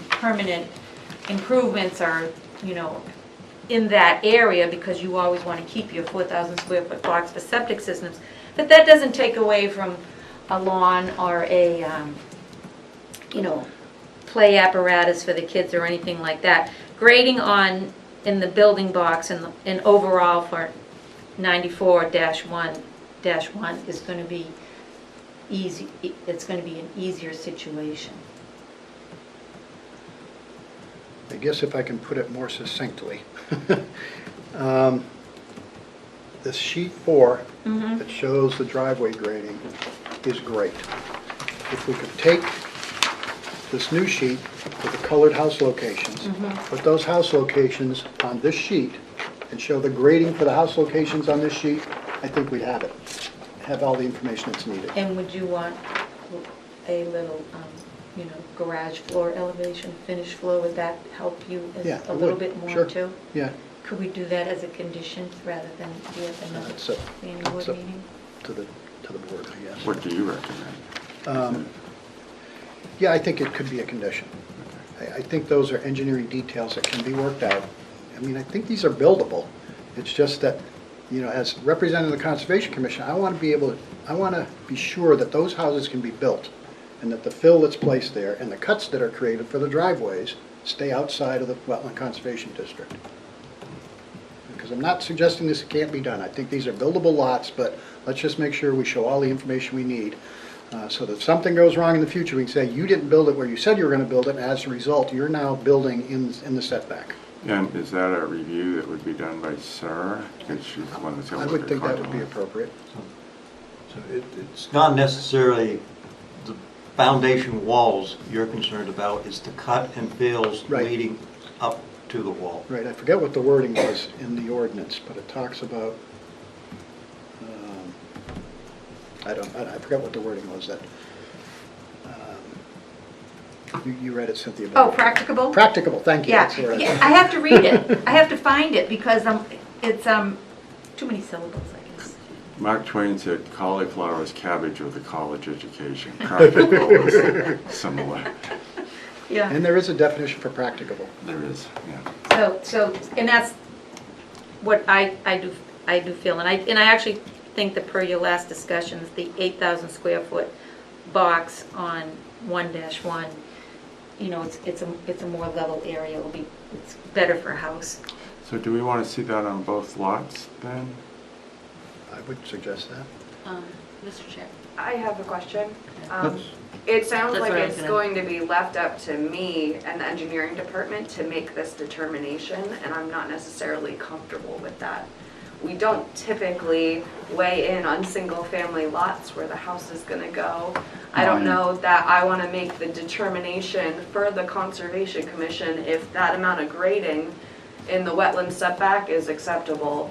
permanent improvements or, you know, in that area, because you always want to keep your 4,000 square foot box for septic systems. But that doesn't take away from a lawn or a, you know, play apparatus for the kids or anything like that. Grading in the building box and overall for 94-1 is going to be easy. It's going to be an easier situation. I guess if I can put it more succinctly. This sheet 4 that shows the driveway grading is great. If we could take this new sheet with the colored house locations, put those house locations on this sheet, and show the grading for the house locations on this sheet, I think we'd have it. Have all the information that's needed. And would you want a little, you know, garage floor elevation, finished floor? Would that help you Yeah, a it little would. bit more Sure. too? Yeah, Could we do that as a condition rather than do it another That's up- planning board that's up. meeting? to the board, I guess. What do you recommend? Yeah, I think it could be a condition. I think those are engineering details that can be worked out. I mean, I think these are buildable. It's just that, you know, as representing the Conservation Commission, I want to be sure that those houses can be built, and that the fill that's placed there and the cuts that are created for the driveways stay outside of the Wetland Conservation District. Because I'm not suggesting this can't be done. I think these are buildable lots, but let's just make sure we show all the information we need, so that if something goes wrong in the future, we can say, you didn't build it where you said you were going to build it, and as a result, you're now building in the setback. And is that a review that would be done by Sarah? Because she's the one that's going I to would look at think that would be content. appropriate. So it's not necessarily the foundation walls you're concerned about, it's the cut and fills Right. leading up to the wall. Right, I forget what the wording was in the ordinance, but it talks about, I forget what the wording was that, you read it, Cynthia. but- Oh, practicable? Practicable, thank you. Yeah, That's the word. yeah, I have to read it. I have to find it because it's too many syllables, I guess. Mark Twain said cauliflower is cabbage with a college education. Practical is similar. Yeah. And there is a definition for practicable. There is, yeah. So, and that's what I do feel, and I actually think that per your last discussions, the 8,000 square foot box on 1-1, you know, it's a more level area. It's better for a house. So do we want to see that on both lots then? I would suggest that. Mr. Chair. I have a question. Let's- It sounds That's like what I was it's gonna- going to be left up to me and the engineering department to make this determination, and I'm not necessarily comfortable with that. We don't typically weigh in on single-family lots where the house is gonna go. I don't know that I wanna make the determination for the Conservation Commission if that amount of grading in the wetland setback is acceptable.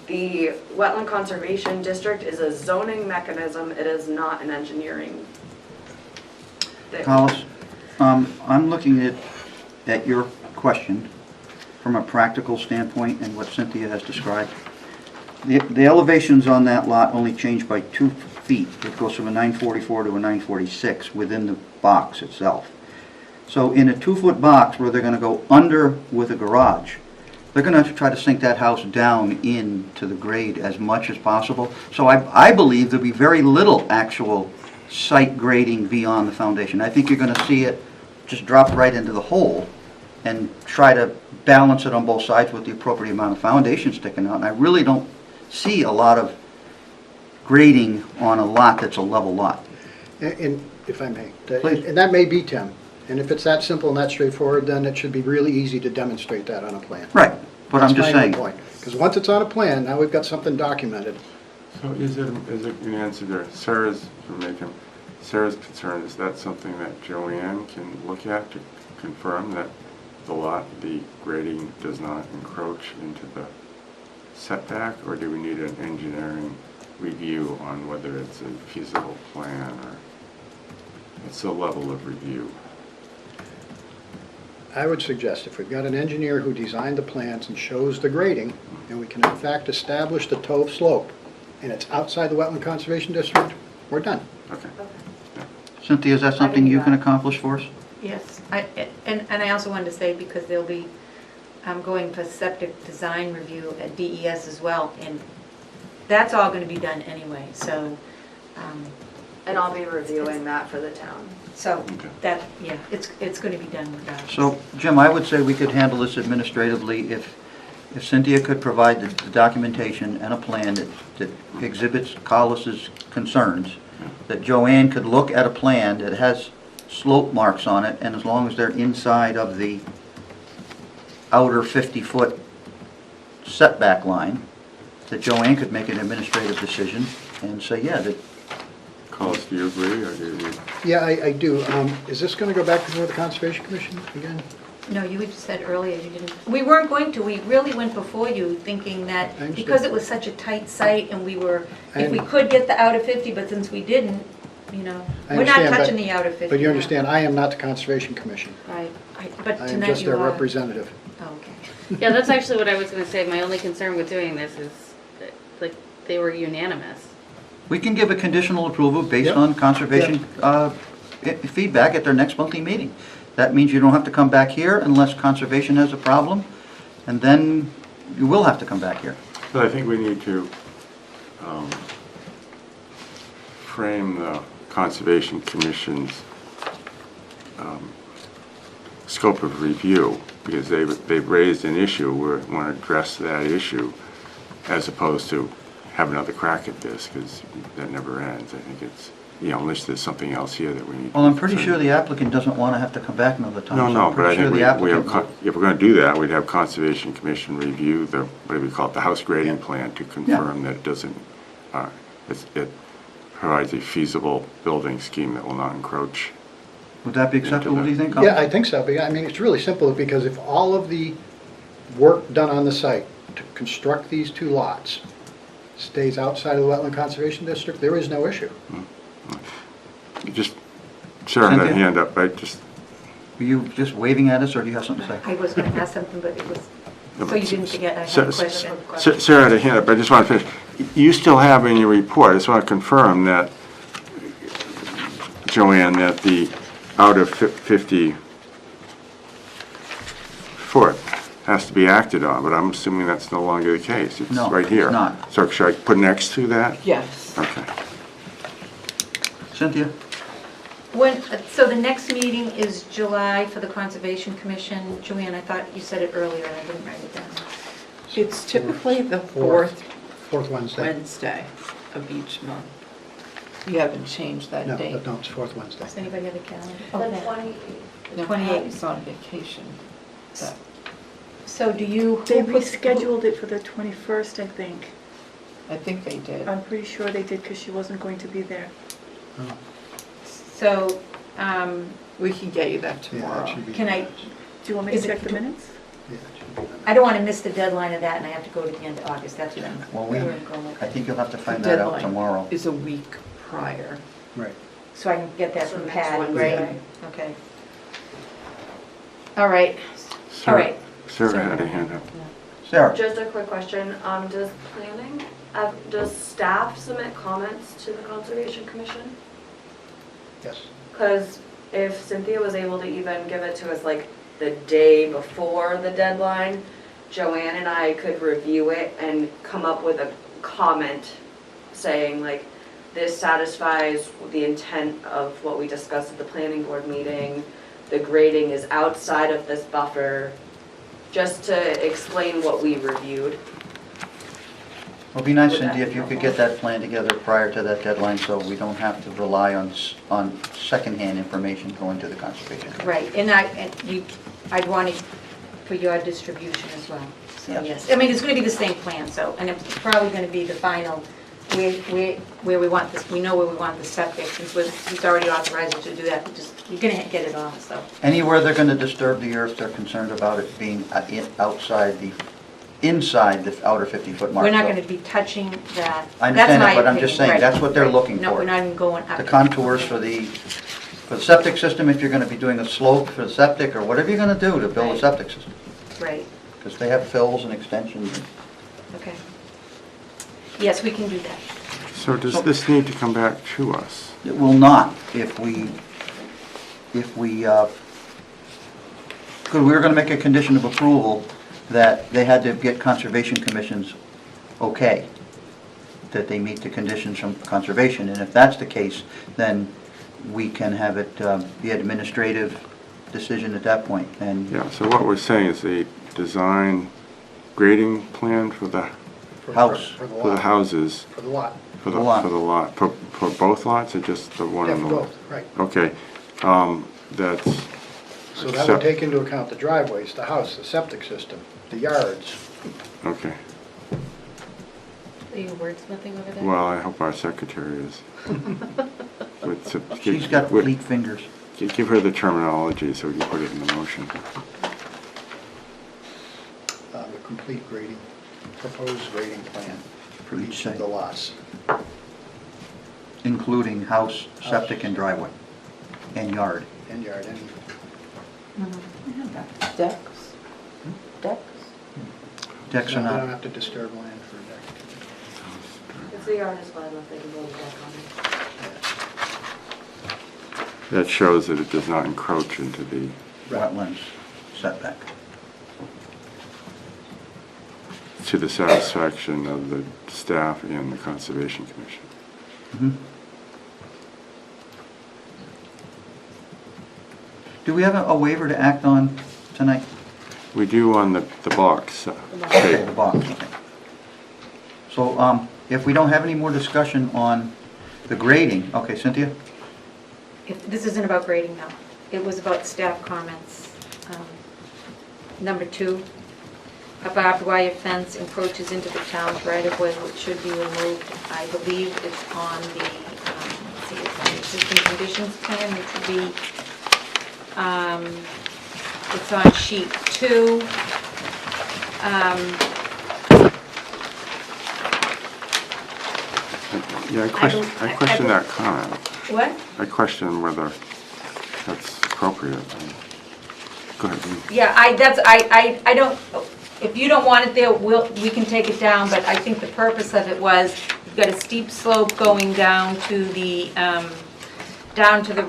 The Wetland Conservation District is a zoning mechanism, it is not an engineering thing. Hollis, I'm looking at your question from a practical standpoint and what Cynthia has described. The elevations on that lot only change by 2 feet. It goes from a 944 to a 946 within the box itself. So in a 2-foot box where they're going to go under with a garage, they're going to try to sink that house down into the grade as much as possible. So I believe there'll be very little actual site grading beyond the foundation. I think you're going to see it just drop right into the hole and try to balance it on both sides with the appropriate amount of foundation sticking out. And I really don't see a lot of grading on a lot that's a level lot. And if I may, Please. and that may be, Tim, and if it's that simple and that straightforward, then it should be really easy to demonstrate that on a plan. Right, but I'm just saying. Because once it's on a plan, now we've got something documented. So is it an answer there? Sarah's making, Sarah's concern, is that something that Joanne can look at to confirm that the grading does not encroach into the setback, or do we need an engineering review on whether it's a feasible plan, or what's the level of review? I would suggest if we've got an engineer who designed the plans and shows the grading, and we can in fact establish the toe slope, and it's outside the Wetland Conservation District, we're done. Okay. Cynthia, is that something you can accomplish for us? Yes, and I also wanted to say, because they'll be going for septic design review at DES as well, and that's all going to be done anyway, so. And I'll be reviewing that for the town. So Okay. that, yeah, it's going to be done regardless. So, Jim, I would say we could handle this administratively if Cynthia could provide the documentation and a plan that exhibits Collis's concerns, that Joanne could look at a plan that has slope marks on it, and as long as they're inside of the outer 50-foot setback line, that Joanne could make an administrative decision and say, yeah, that, Collis, do you agree, or do you? Yeah, I do. Is this going to go back before the Conservation Commission again? No, you had said earlier you didn't, we weren't going to, we really went before you thinking that understand. because it was such a tight site and we were, if we And- could get the outer 50, but since we didn't, you know, I we're not understand, touching but- the outer 50. But you now. understand, I am not the Conservation Commission. Right, but I am tonight just you their are. representative. Oh, okay. Yeah, that's actually what I was gonna say. My only concern with doing this is, that, like, they were unanimous. we can give a conditional approval based Yep. on conservation feedback at their next monthly meeting. That means you don't have to come back here unless conservation has a problem, and then you will have to come back here. But I think we need to frame the Conservation Commission's scope of review, because they've raised an issue, we want to address that issue, as opposed to have another crack at this, because that never ends. I think it's, you know, unless there's something else here that we need. Well, I'm pretty sure the applicant doesn't want to have to come back another time. No, so no, I'm but I pretty sure think the we have, applicant if we're going to do that, we'd have Conservation Commission review the, what do we call it, the house grading plan to confirm that it doesn't, it provides a feasible building scheme that will not encroach. Would that be acceptable, do you think? Yeah, I think so. I mean, it's really simple, because if all of the work done on the site to construct these two lots stays outside of the Wetland Conservation District, there is no issue. You just, Sarah had a Cynthia? hand up, right, just. Were you just waving at us, or do you have something to say? I was going to ask something, but it was, so you didn't forget I had a question. Sarah had a hand up, I just want to finish. You still have in your report, I just want to confirm that, Joanne, that the out of 50 foot has to be acted on, but I'm assuming that's no longer the case. It's No, right here. it's not. So should I put next to that? Yes. Okay. Cynthia? So the next meeting is July for the Conservation Commission. Joanne, I thought you said it earlier and I didn't write it down. It's typically the fourth Fourth Wednesday. Wednesday of each month. You haven't changed that No, date. no, it's fourth Wednesday. Does anybody have a calendar? The Okay. 28th. No, 28th. Patty's on vacation. So- So do you? They who puts- rescheduled it for the 21st, I think. I think they did. I'm pretty sure they did, because she wasn't going to be there. So, We can get you that Yeah, tomorrow. that should be. Can I- Do you want me Is to it- check the minutes? Yeah, it should be. I don't want to miss the deadline of that and I have to go to the end of August. That's what I'm. Well, where I'm going with I it. think you'll have to The find that out deadline tomorrow. is a week prior. Right. So I can get that So from next Patty, Wednesday. right? Okay. All right. All Sarah- right. Sarah had a hand up. Sarah? Just a quick question, does planning, does staff submit comments to the Conservation Commission? Yes. Because if Cynthia was able to even give it to us like the day before the deadline, Joanne and I could review it and come up with a comment saying like, this satisfies the intent of what we discussed at the planning board meeting, the grading is outside of this buffer, just to explain what we reviewed. It'd be nice, Would that Cynthia, if be you could helpful? get that plan together prior to that deadline, so we don't have to rely on secondhand information going to the Conservation Commission. Right, and I'd want it for your distribution as well. So, Yes. yes. I mean, it's going to be the same plan, so, and it's probably going to be the final where we want this, we know where we want the septic, since he's already authorized us to do that, you're gonna get it on, so. Anywhere they're gonna disturb the earth, they're concerned about it being inside the outer 50-foot mark. We're not So gonna be touching that. I understand That's that, my but I'm just opinion, saying, right, that's what they're right. looking No, for. we're not even going up. The contours for the septic system, if you're gonna be doing a slope for the septic, or whatever you're gonna do to build a Right. septic system. Right, Because they have fills and extensions. okay. Yes, we can do that. So does this need to come back to us? It will not if we, because we were gonna make a condition of approval that they had to get Conservation Commission's okay, that they meet the conditions from Conservation, and if that's the case, then we can have it, the administrative decision at that point, and Yeah, so what we're saying is the design grading plan for the House. For the for the lot. houses, For the lot. for the The lot. for the lot, for both lots or just the one Yeah, on for the lot? both, right. Okay, that's, So that would take into account the driveways, the house, the septic system, the yards. okay. Are you wordsmithing over there? Well, I hope our secretary is. she's got fleet fingers. Give her the terminology so we can put it in the motion. The complete grading, proposed grading plan For each of site. the lots. Including house, septic, and driveway, and yard. And yard, and Decks? Decks? Decks no, are they don't not, have to disturb land for a deck. If the yard is fine, if they can build a deck on it. That shows that it does not encroach into the, wetlands setback. to the satisfaction of the staff and the Conservation Commission. Mhm. Do we have a waiver to act on tonight? We do on the box Okay, shape. the box, okay. So, if we don't have any more discussion on the grading, okay, Cynthia? This isn't about grading now. It was about staff comments. Number 2, a barbed wire fence encroaches into the town's right-of-way, which should be removed. I believe it's on the, let's see, it's on the existing conditions plan, which would be, it's on sheet 2. Yeah, I question that comment. What? I question whether that's appropriate. Go ahead. Yeah, I don't, if you don't want it there, we can take it down, but I think the purpose of it was, you've got a steep slope going down to the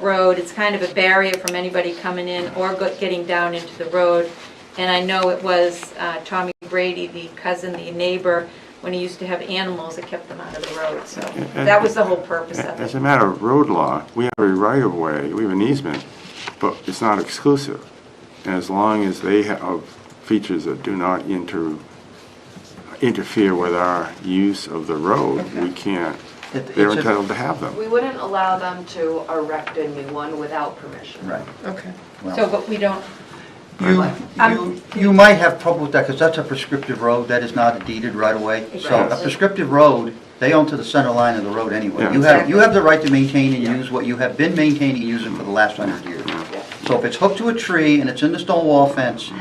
road. It's kind of a barrier from anybody coming in or getting down into the road. And I know it was Tommy Brady, the cousin, the neighbor, when he used to have animals, that kept them out of the road, so that was the whole purpose of As it. a matter of road law, we have a right-of-way, we have an easement, but it's not exclusive. And as long as they have features that do not interfere with our use of the road, we can't, they're entitled to have them. We wouldn't allow them to erect a new one without permission. Right. Okay. Well, So, but we don't, You might have trouble with that, because that's a prescriptive road, that is not a deeded right-of-way. So a Right. prescriptive road, they own to the center line of the road anyway. Yeah. You have the right to maintain and use what you have been maintaining and using for the last 100 years. So if it's hooked to a tree and it's in the stone wall fence,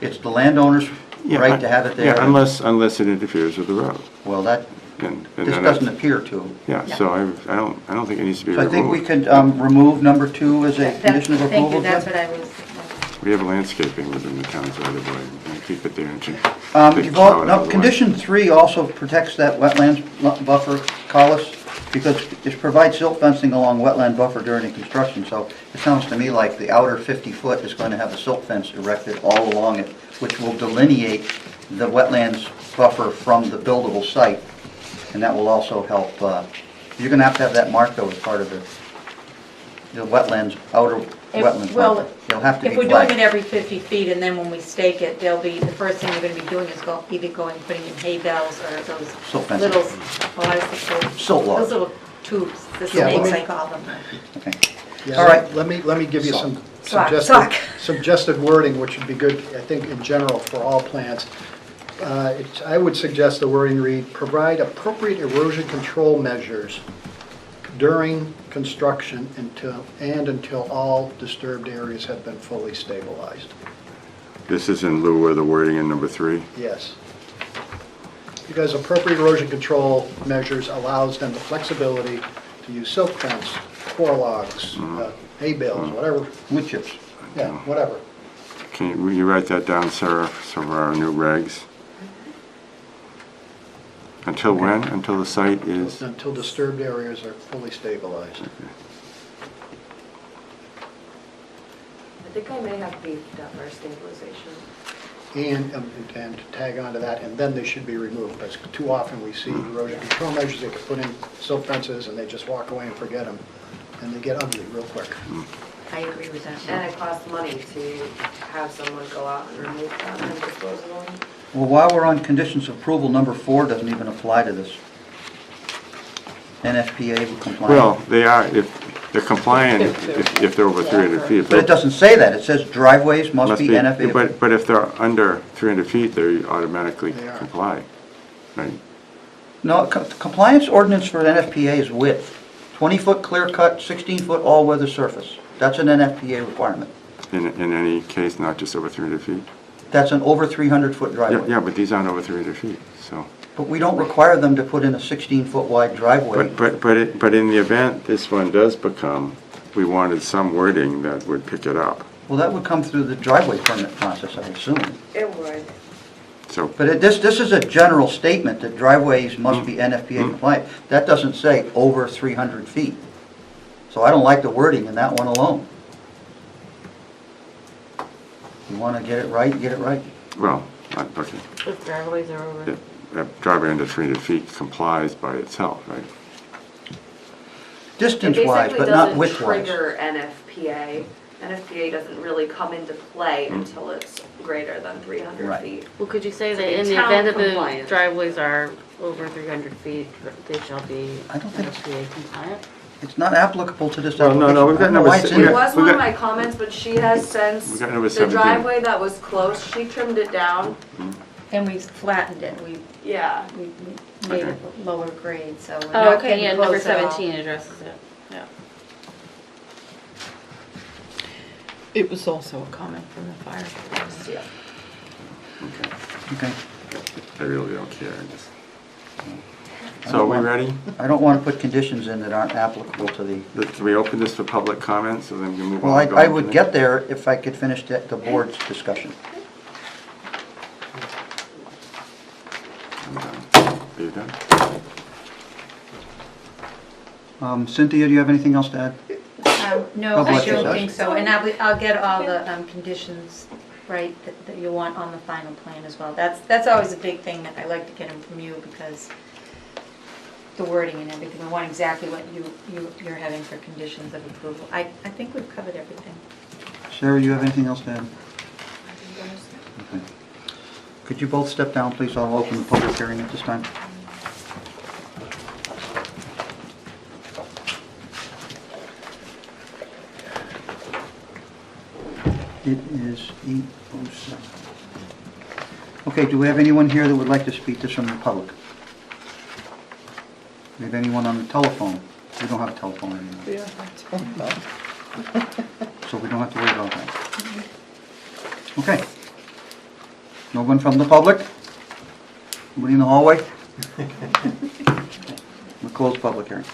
it's the landowner's Yeah, right to have it there. Yeah, unless it interferes with the road. Well, that, And this then doesn't that's- appear to. Yeah, so I don't think it needs to be So I removed. think we could remove number 2 as a condition of thank approval. you, that's Jim? what I was, We have landscaping within the town's right of way, and keep it there until. Condition 3 also protects that wetlands buffer, Collis, because it provides silt fencing along wetland buffer during the construction. So it sounds to me like the outer 50 foot is going to have a silt fence erected all along it, which will delineate the wetlands buffer from the buildable site. And that will also help, you're going to have that marked though as part of the wetlands, outer wetlands well, mark. They'll have to if be we're doing it flagged. every 50 feet, and then when we stake it, they'll be, the first thing you're gonna be doing is either going, putting in hay bales or those Silt fencing. little, what is it called? Silt logs. Those little tubes, the Yeah, snakes, let me- I call them. Okay. Yeah, All right. Let me give you some Sock. suggested wording, which would be good, I think, in general for all plans. I would suggest the wording read, provide appropriate erosion control measures during construction until all disturbed areas have been fully stabilized. This is in lieu of the wording in number 3. Yes. Because appropriate erosion control measures allows them the flexibility to use silk fence, core logs, hay bales, whatever, Wood chips. yeah, whatever. Will you write that down, Sarah, so for our new regs? Until when? Until the site is? Until disturbed areas are fully stabilized. I think I may have beefed up our stabilization. And to tag on to that, and then they should be removed, because too often we see erosion control measures, they could put in silt fences, and they just walk away and forget them, and they get ugly real quick. I agree with that. And it costs money to have someone go out and remove them and dispose of them. Well, while we're on conditions of approval, number 4 doesn't even apply to this. NFPA compliant. Well, they are, if they're compliant, if they're over 300 feet. But it doesn't say that. It says driveways must be NFPA. But if they're under 300 feet, they automatically They are. comply. Right? No, compliance ordinance for NFPA is width. 20-foot clear cut, 16-foot all-weather surface. That's an NFPA requirement. In any case, not just over 300 feet? That's an over 300-foot driveway. Yeah, but these aren't over 300 feet, so. But we don't require them to put in a 16-foot wide driveway. But in the event this one does become, we wanted some wording that would pick it up. Well, that would come through the driveway permit process, I assume. It would. So, But this is a general statement that driveways must be NFPA compliant. That doesn't say over 300 feet. So I don't like the wording in that one alone. You want to get it right, get it right. well, okay. If driveways are over. A driveway under 300 feet complies by itself, right? Distance-wise, but not width-wise. It basically doesn't trigger NFPA. NFPA doesn't really come into play until it's greater than 300 Right. feet. Well, could you say So that the in the town event that the compliant. driveways are over 300 feet, they shall be I don't think- NFPA compliant? It's not applicable to this Well, no, application. no, we've got I don't know number why it's six- in It there. was we one of got- my comments, but she has since, We got number the 17. driveway that was close, she trimmed it down. And we flattened it, we Yeah. made it lower grade, so we're Oh, not okay, getting yeah, number close at all. 17 addresses it, yeah. It was also a comment from the fire department. Yeah. Okay. I really don't care, I just. So are we ready? I don't want to put conditions in that aren't applicable to the, Can we open this for public comment, so then we can move on? well, and go I into would the- get there if I could finish the board's discussion. I'm done. Are you done? Cynthia, do you have anything else to add? No, God I bless you, don't Sasha. think so, and I'll get all the conditions, right, that you want on the final plan as well. That's always a big thing that I like to get them from you, because the wording and everything, we want exactly what you're having for conditions of approval. I think we've covered everything. Sarah, you have anything else to add? Okay. Could you both step down, please? I'll open the public hearing at this time. It is 8:07. Okay, do we have anyone here that would like to speak to us from the public? Do we have anyone on the telephone? We don't have a telephone anymore, so we don't have to worry about that. Okay. No one from the public? Nobody in the hallway? We'll close public hearing.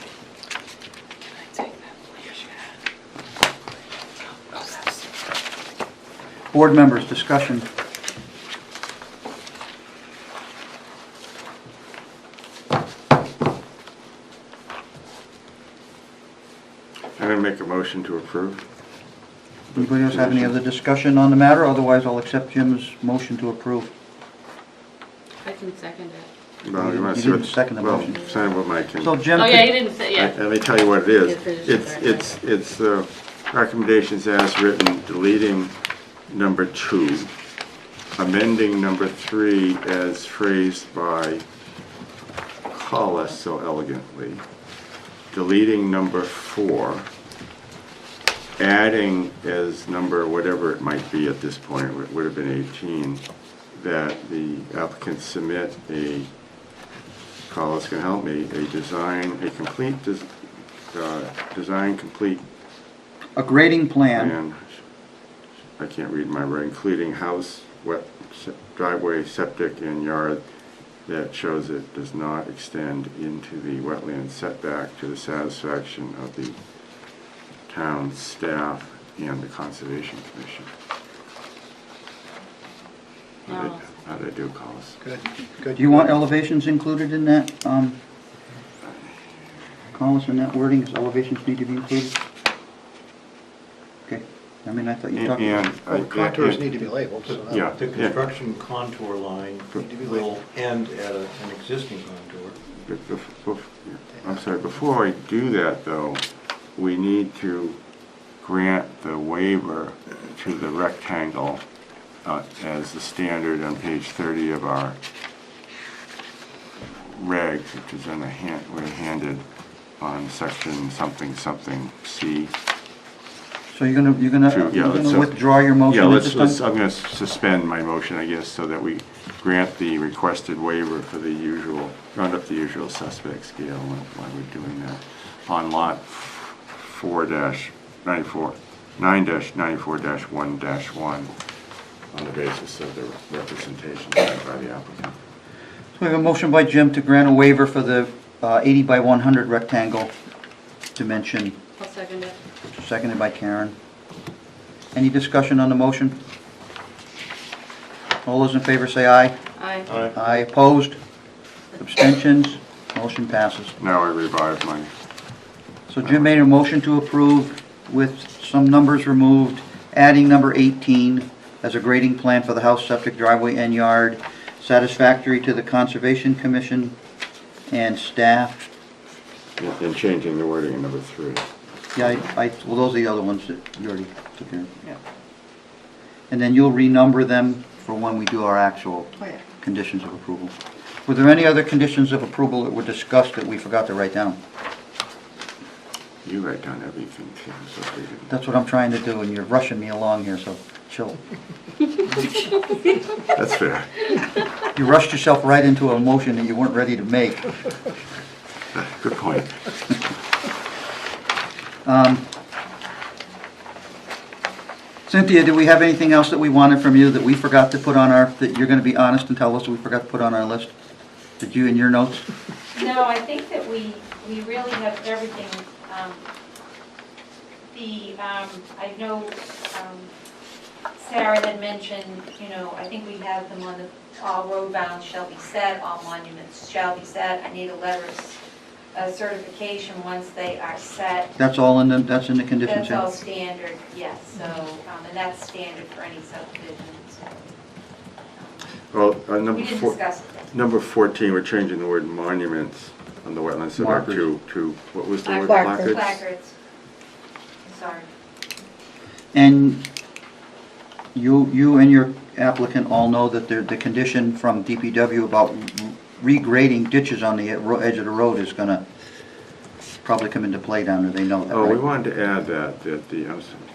Board members, discussion. I'm going to make a motion to approve. Anybody else have any other discussion on the matter? Otherwise, I'll accept Jim's motion to approve. I can second it. Well, You wanna see didn't what- second the motion. Well, sign what Mike can. So Jim, Oh, yeah, you could- didn't say, yeah. Let me tell you what it is. You finished it, right. It's the recommendations as written, deleting number 2, amending number 3 as phrased by Collis so elegantly, deleting number 4, adding as number whatever it might be at this point, it would have been 18, that the applicant submit a, Carlos can help me, a complete design complete A grading plan, plan. I can't read my writing, including house, driveway, septic, and yard that shows it does not extend into the wetland setback to the satisfaction of the town staff and the Conservation Commission. How did I do, Carlos? Good, good. do you want elevations included in that, Collis, in that wording, does elevations need to be included? Okay, I mean, I thought you talked about. Well, contours need to be labeled, so. Yeah. The construction contour line will end at an existing contour. I'm sorry, before I do that though, we need to grant the waiver to the rectangle as the standard on page 30 of our regs, which is in the we're handed on section something C. So you're gonna withdraw your motion Yeah, at this time? I'm gonna suspend my motion, I guess, so that we grant the requested waiver for the usual, round up the usual suspect scale while we're doing that on lot 9-94-1-1 on the basis of the representation made by the applicant. So we have a motion by Jim to grant a waiver for the 80 by 100 rectangle dimension, I'll second it. seconded by Karen. Any discussion on the motion? All those in favor say aye. Aye. Aye, opposed? Abstentions? Motion passes. Now I revive my, So Jim made a motion to approve with some numbers removed, adding number 18 as a grading plan for the house, septic, driveway, and yard, satisfactory to the Conservation Commission and staff. and changing the wording in number 3. Yeah, well, those are the other ones that you already took care of. Yeah. And then you'll renumber them for when we do our actual Oh, yeah. conditions of approval. Were there any other conditions of approval that were discussed that we forgot to write down? You write down everything too, so we didn't. That's what I'm trying to do, and you're rushing me along here, so chill. That's fair. You rushed yourself right into a motion that you weren't ready to make. Good point. Cynthia, do we have anything else that we wanted from you that we forgot to put on our, that you're going to be honest and tell us we forgot to put on our list? Did you in your notes? No, I think that we really have everything. I know Sarah had mentioned, I think we have them on the, all road bounds shall be set, all monuments shall be set. I need a letter of certification once they are set. That's all in the, that's in the conditions? That's all standard, yes, so, and that's standard for any subdivision. Well, We didn't discuss it. number 14, we're changing the word monuments on the wetland setback Markers. to, what was the word? Placards. Placards. Sorry. And you and your applicant all know that the condition from DPW about regrading ditches on the edge of the road is going to probably come into play down there, they know that, Oh, we right? wanted to add that the,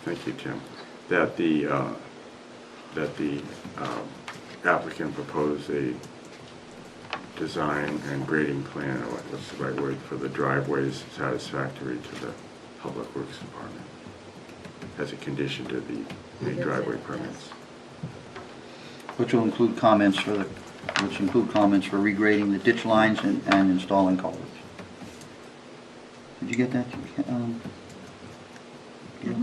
thank you, Tim, that the applicant propose a design and grading plan, or what's the right word, for the driveways satisfactory to the Public Works Department as a condition to the driveway permits. Which will include comments for regrading the ditch lines and installing culverts. Did you get that? Yeah.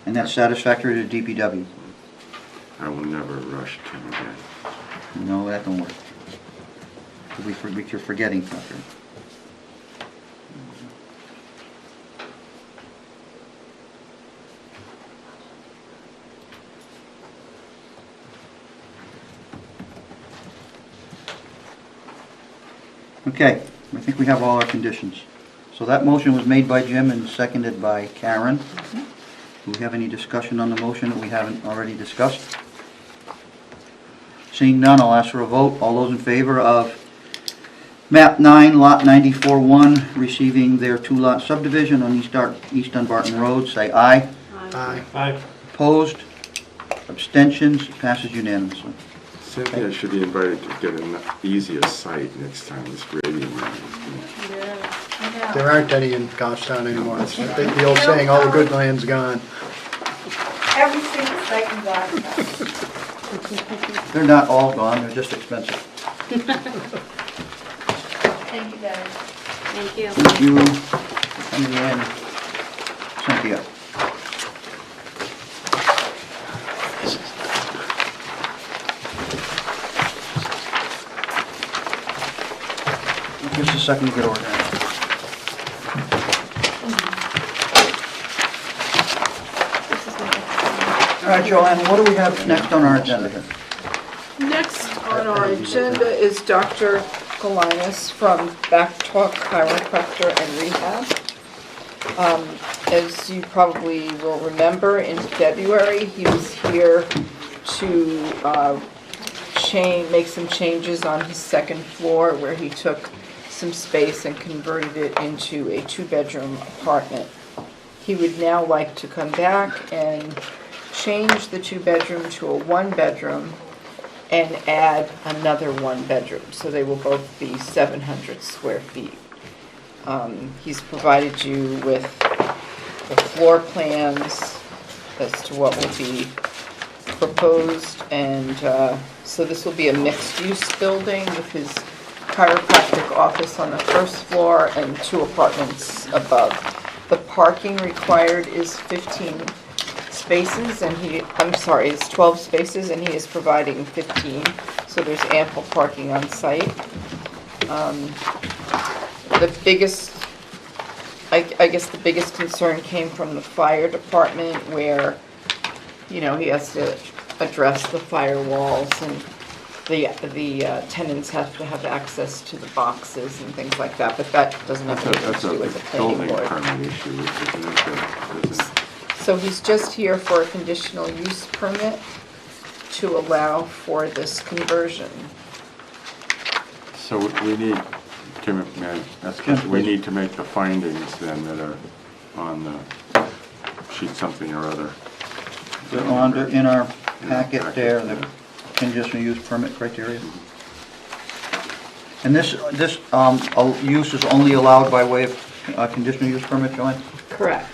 And that's satisfactory to DPW? I will never rush Tim again. No, that don't work. You're forgetting Tucker. Okay, I think we have all our conditions. So that motion was made by Jim and seconded by Karen. Do we have any discussion on the motion that we haven't already discussed? Seeing none, I'll ask for a vote. All those in favor of map 9, lot 94-1, receiving their 2-lot subdivision on East Dunbarton Road, say aye. Aye. Aye. Opposed? Abstentions? Passes unanimously. Cynthia should be invited to get an easier site next time, this grading. There aren't any in Goffstown anymore. It's the old saying, all the good land's gone. Every single site in Goffstown. They're not all gone, they're just expensive. Thank you, guys. Thank you. Thank you for coming in. Cynthia. Give us a second to get organized. All right, Joanne, what do we have next on our agenda here? Next on our agenda is Dr. Galinas from Back Talk Chiropractor and Rehab. As you probably will remember, in February, he was here to make some changes on his second floor where he took some space and converted it into a 2-bedroom apartment. He would now like to come back and change the 2-bedroom to a 1-bedroom and add another 1-bedroom, so they will both be 700 square feet. He's provided you with the floor plans as to what will be proposed, and so this will be a mixed-use building with his chiropractic office on the first floor and 2 apartments above. The parking required is 15 spaces, and it's 12 spaces, and he is providing 15, so there's ample parking on site. The biggest, I guess the biggest concern came from the fire department where, he has to address the firewalls, and the tenants have to have access to the boxes and things like that, but that doesn't have anything That's to do with the a planning building board. permit issue, isn't it? So he's just here for a conditional use permit to allow for this conversion. So we need to, we need to make the findings then that are on the sheet something or other. In our packet there, the conditional use permit criteria. And this use is only allowed by way of conditional use permit, Joanne? Correct.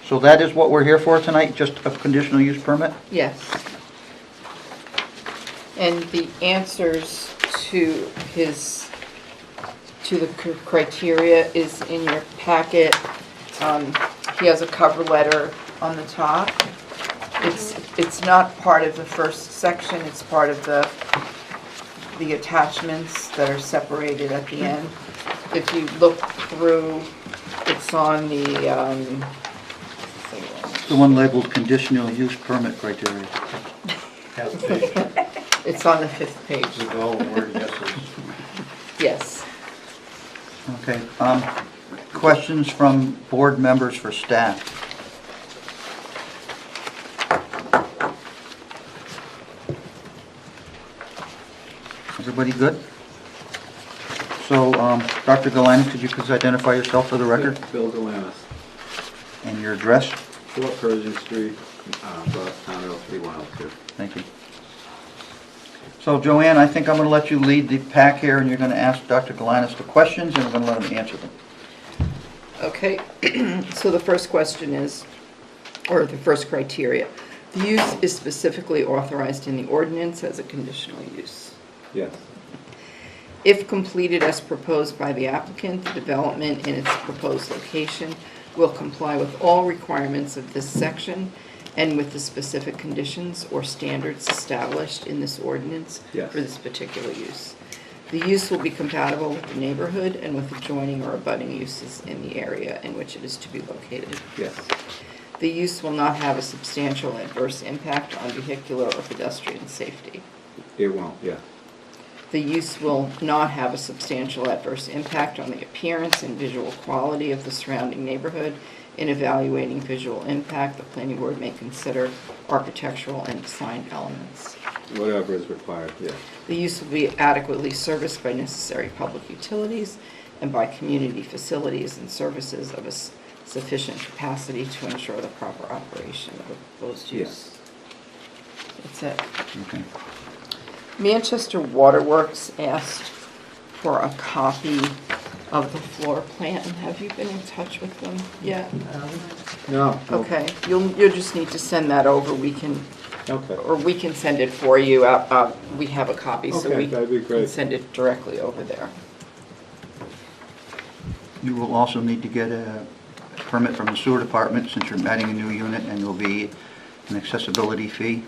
So that is what we're here for tonight, just a conditional use permit? Yes. And the answers to the criteria is in your packet. He has a cover letter on the top. It's not part of the first section, it's part of the attachments that are separated at the end. If you look through, it's on the one labeled conditional use permit criteria. Half page, it's on the 5th page. with all word yeses. Yes. Okay, questions from board members for staff? Everybody good? So, Dr. Galinas, could you please identify yourself for the record Bill Galanis, and your address? 4 Pershing Street, Goffstown, 03102. Thank you. So Joanne, I think I'm going to let you lead the pack here, and you're going to ask Dr. Galinas the questions, and we're going to let him answer them. Okay, so the first question is, or the first criteria, the use is specifically authorized in the ordinance as a conditional use. Yes. If completed as proposed by the applicant, the development in its proposed location will comply with all requirements of this section and with the specific conditions or standards established in this ordinance Yes. for this particular use. The use will be compatible with the neighborhood and with adjoining or abutting uses in the area in which it is to be located. Yes. The use will not have a substantial adverse impact on vehicular or pedestrian safety. It won't, yeah. The use will not have a substantial adverse impact on the appearance and visual quality of the surrounding neighborhood. In evaluating visual impact, the planning board may consider architectural and design elements. Whatever is required, yeah. The use will be adequately serviced by necessary public utilities and by community facilities and services of a sufficient capacity to ensure the proper operation of the proposed use. That's it. Okay. Manchester Waterworks asked for a copy of the floor plan. Have you been in touch with them yet? No. Okay, you'll just need to send that over. We can, Okay. or we can send it for you. We have a copy, so Okay, we that'd be can great. send it directly over there. You will also need to get a permit from the sewer department since you're adding a new unit, and there'll be an accessibility fee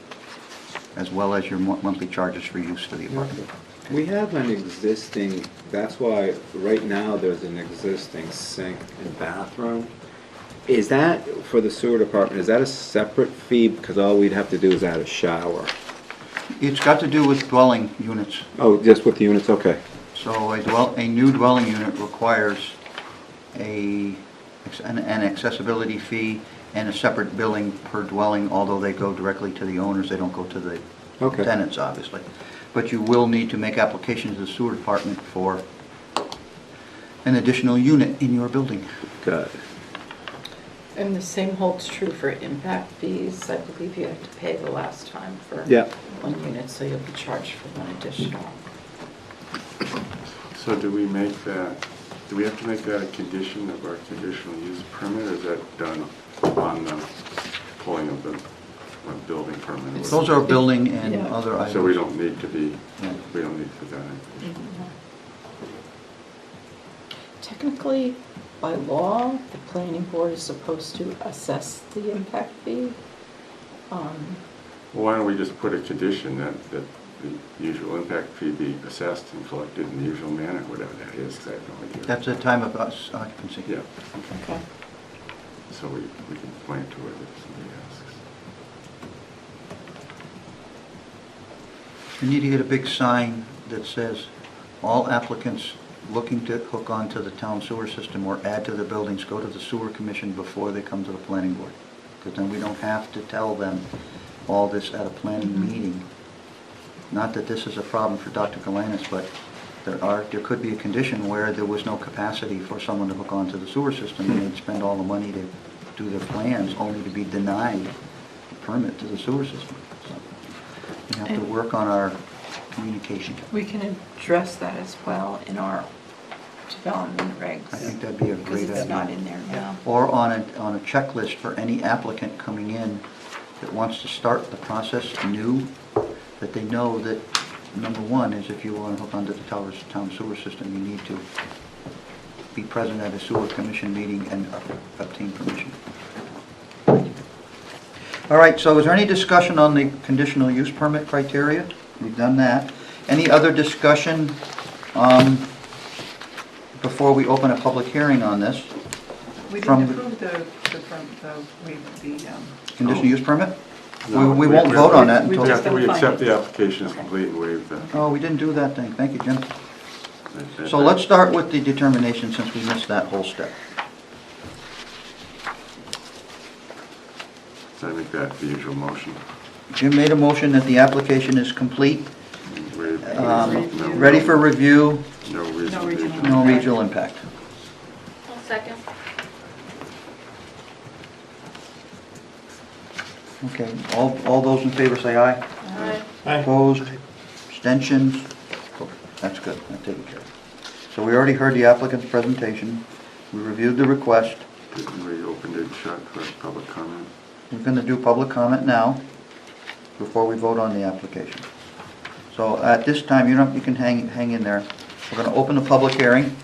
as well as your monthly charges for use for the apartment. We have an existing, that's why, right now, there's an existing sink and bathroom. Is that, for the sewer department, is that a separate fee? Because all we'd have to do is add a shower. It's got to do with dwelling units. Oh, just with the units, okay. So a new dwelling unit requires an accessibility fee and a separate billing per dwelling, although they go directly to the owners, they don't go to the Okay. tenants, obviously. But you will need to make application to the sewer department for an additional unit in your building. Good. And the same holds true for impact fees. I believe you had to pay the last time for Yeah. one unit, so you'll be charged for one additional. So do we have to make that a condition of our conditional use permit, or is that done on the pulling of the building permit? Those are building and Yeah. other items. So we don't need to be, Yeah. we don't need to put that in. Technically, by law, the planning board is supposed to assess the impact fee. Well, why don't we just put a condition that the usual impact fee be assessed and collected in the usual manner, whatever that is, 'cause I have no idea. That's the time of occupancy. Yeah, Okay. so we can point to it if somebody asks. You need to get a big sign that says, all applicants looking to hook onto the town sewer system or add to the buildings, go to the sewer commission before they come to the planning board. Because then we don't have to tell them all this at a planning meeting. Not that this is a problem for Dr. Galanis, but there could be a condition where there was no capacity for someone to hook onto the sewer system, and they'd spend all the money to do their plans, only to be denied a permit to the sewer system. So we have to work on our communication. We can address that as well in our development regs. I think that'd be a great Because it's not idea. in there now. Or on a checklist for any applicant coming in that wants to start the process new, that they know that, number one, is if you want to hook onto the town sewer system, you need to be present at a sewer commission meeting and obtain permission. All right, so is there any discussion on the conditional use permit criteria? We've done that. Any other discussion before we open a public hearing on this? We From didn't the- approve the Conditional use permit? No, We won't vote on that We until... just- We accept the application as complete and waive the. Oh, we didn't do that thing. Thank you, Jim. So let's start with the determination since we missed that whole step. So I make that the usual motion. Jim made a motion that the application is complete, Waive- no- ready for review, No regional reason. no regional impact. I'll second. Okay, all those in favor say aye. Opposed? Abstentions? That's good, that's taken care of. So we already heard the applicant's presentation, we reviewed the request, Didn't we open it shut for public comment? we're going to do public comment now, before we vote on the application. So at this time, you can hang in there. We're going to open the public hearing.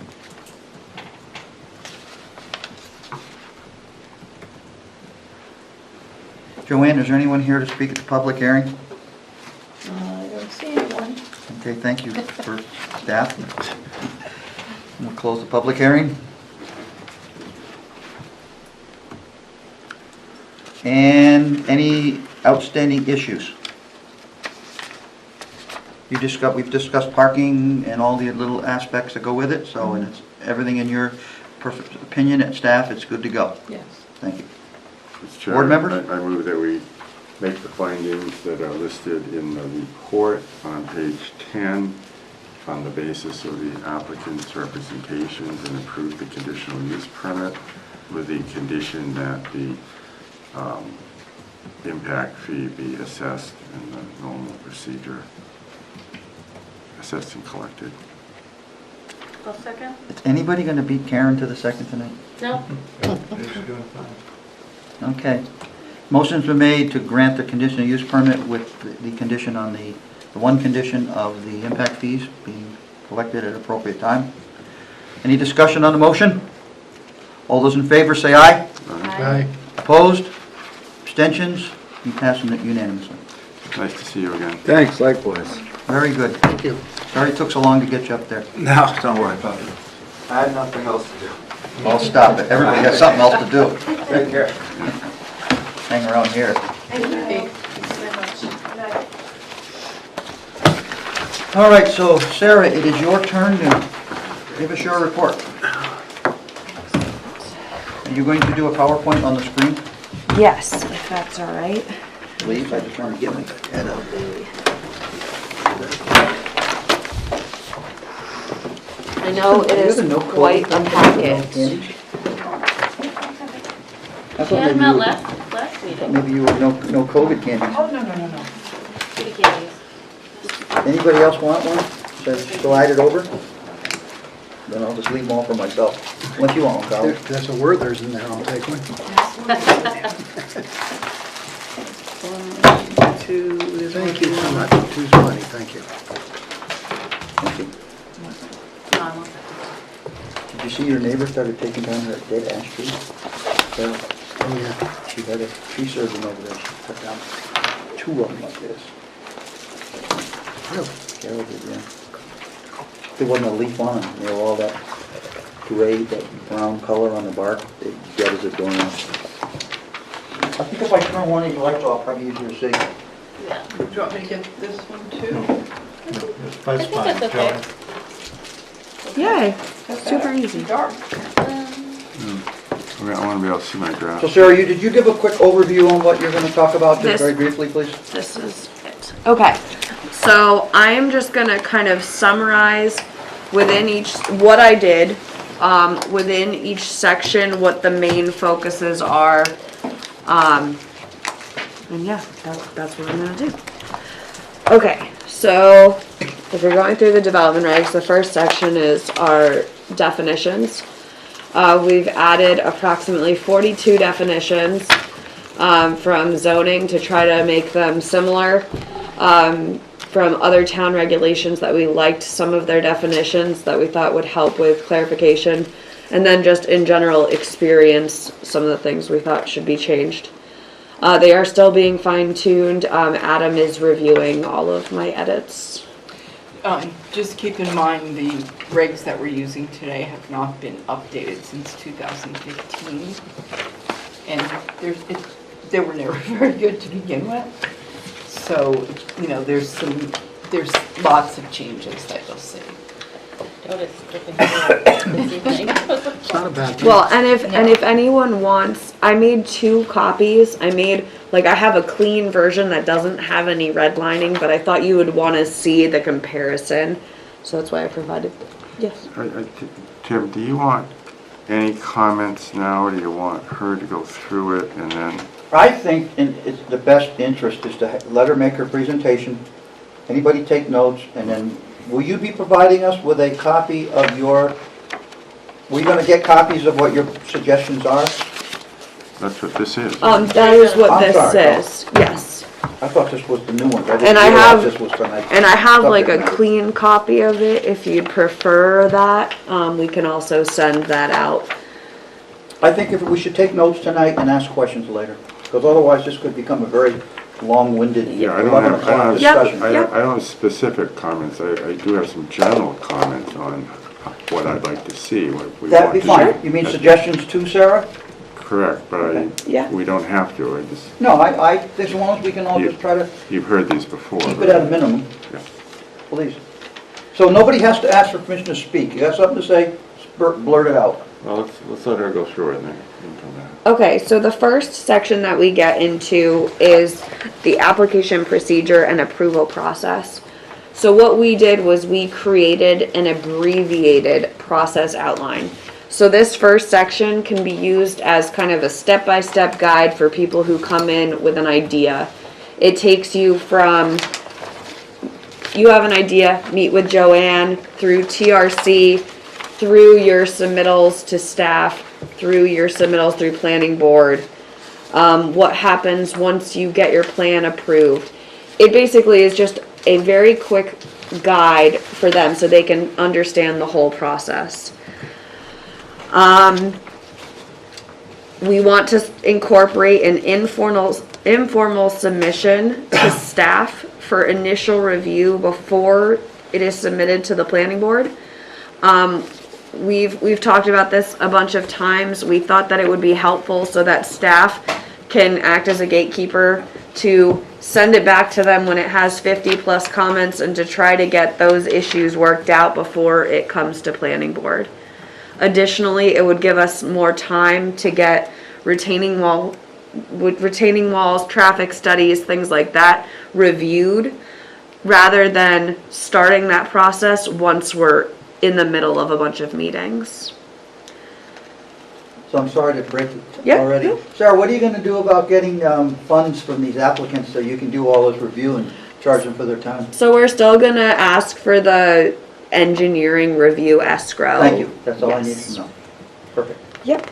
Joanne, is there anyone here to speak at the public hearing? I don't see anyone. Okay, thank you for staff. We'll close the public hearing. And any outstanding issues? We've discussed parking and all the little aspects that go with it, so and it's everything in your perfect opinion at staff, it's good to go. Yes. Thank you. Mr. Chair, Board members? I move that we make the findings that are listed in the report on page 10 on the basis of the applicant's representations and approve the conditional use permit with the condition that the impact fee be assessed in the normal procedure, assessed and collected. I'll second. Is anybody going to beat Karen to the second tonight? No. She's doing fine. Okay. Motion's been made to grant the conditional use permit with the condition on the one condition of the impact fees being collected at appropriate time. Any discussion on the motion? All those in favor say aye. Aye. Opposed? Abstentions? You pass it unanimously. Nice to see you again. Thanks, likewise. Very good. Thank you. Sorry it took so long to get you up there. No, don't worry about it. I had nothing else to do. I'll stop it. Everybody has something else to do. Take care. Hang around here. All right, so Sarah, it is your turn to give us your report. Are you going to do a PowerPoint on the screen? Yes, if that's all right. Please, I just want to get my head up. I know it is quite a packet. She had them out last meeting. Maybe you would no COVID candies. Oh, no. Kitty candies. Anybody else want one? Should I slide it over? Then I'll just leave them all for myself. Unless you want one, Carl. There's a Werther's in there, I'll take one. Thank you so much. 220, thank you. Thank you. No, I won't. Did you see your neighbor started taking down her dead ash tree? Sarah, Oh, yeah. she had a tree surgeon over there. She cut down 2 of them like this. Really? Carol did, yeah. There wasn't a leaf on them. They were all that gray, that brown color on the bark. They dead as a doornail. I think if I turn one of these lights off, probably easier to see. Yeah. Do you want me to get this one too? That's I think fine, that's Joe. okay. Yay, super easy. Dark. I want to be able to see my graph. So Sarah, did you give a quick overview on what you're going to talk about, just This- very briefly, please? This is it. Okay, so I'm just gonna kind of summarize within each, what I did, within each section, what the main focuses are. And yeah, that's what I'm gonna do. Okay, so if we're going through the development regs, the first section is our definitions. We've added approximately 42 definitions from zoning to try to make them similar. From other town regulations that we liked some of their definitions that we thought would help with clarification. And then just in general experience, some of the things we thought should be changed. They are still being fine-tuned. Adam is reviewing all of my edits. Just keep in mind the regs that we're using today have not been updated since 2015. And they were never very good to begin with. So, there's lots of changes that you'll see. Notice dripping this evening. It's not a bad thing. Well, and if anyone wants, I made 2 copies. I have a clean version that doesn't have any redlining, but I thought you would want to see the comparison. So that's why I provided, yes. Tim, do you want any comments now, or do you want her to go through it and then? I think it's the best interest is to let her make her presentation. Anybody take notes, and then will you be providing us with a copy of your, we're going to get copies of what your suggestions are? That's what this is. That is what I'm this sorry. is, yes. I thought this was the new one. didn't And I realize have- this was tonight. And I have like a Subject matter. clean copy of it, if you'd prefer that. We can also send that out. I think if we should take notes tonight and ask questions later, because otherwise this could become a very long-winded Yeah, I 11 don't o'clock have, discussion. I don't have specific comments. I do have some general comments on what I'd like to see, what we want to see. That'd be fine. You mean suggestions too, Sarah? Correct, but Yeah. we don't have to. I just, No, as long as we can all just try to you've heard these before. keep it at a minimum, Yeah. please. So nobody has to ask for permission to speak. You got something to say, blurt it out. Well, let's let her go through it and then we can come back. Okay, so the first section that we get into is the application procedure and approval process. So what we did was we created an abbreviated process outline. So this first section can be used as kind of a step-by-step guide for people who come in with an idea. It takes you from, you have an idea, meet with Joanne, through TRC, through your submittals to staff, through your submittals through planning board. What happens once you get your plan approved. It basically is just a very quick guide for them so they can understand the whole process. We want to incorporate an informal submission to staff for initial review before it is submitted to the planning board. We've talked about this a bunch of times. We thought that it would be helpful so that staff can act as a gatekeeper to send it back to them when it has 50+ comments and to try to get those issues worked out before it comes to planning board. Additionally, it would give us more time to get retaining walls, traffic studies, things like that reviewed, rather than starting that process once we're in the middle of a bunch of meetings. So I'm sorry to break it Yeah, already. no. Sarah, what are you gonna do about getting funds from these applicants so you can do all this review and charge them for their time? So we're still gonna ask for the engineering review escrow. Thank you, that's all I need Yes. to know. Perfect. Yep.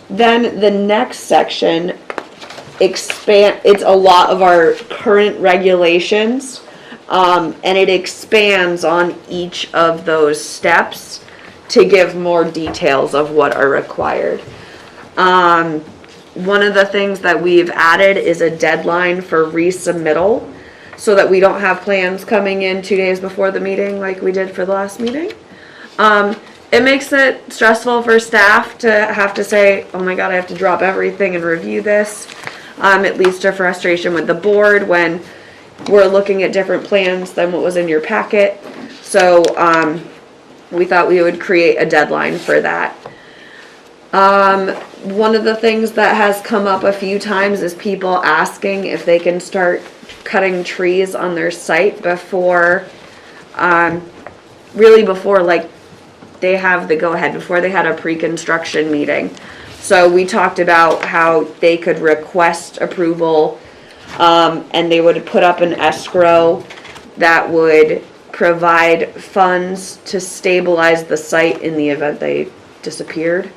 Then the next section it's a lot of our current regulations, and it expands on each of those steps to give more details of what are required. One of the things that we've added is a deadline for resubmittal, so that we don't have plans coming in 2 days before the meeting like we did for the last meeting. It makes it stressful for staff to have to say, oh my God, I have to drop everything and review this. It leads to frustration with the board when we're looking at different plans than what was in your packet. So we thought we would create a deadline for that. One of the things that has come up a few times is people asking if they can start cutting trees on their site before, really before like they have the go-ahead, before they had a pre-construction meeting. So we talked about how they could request approval, and they would put up an escrow that would provide funds to stabilize the site in the event they disappeared,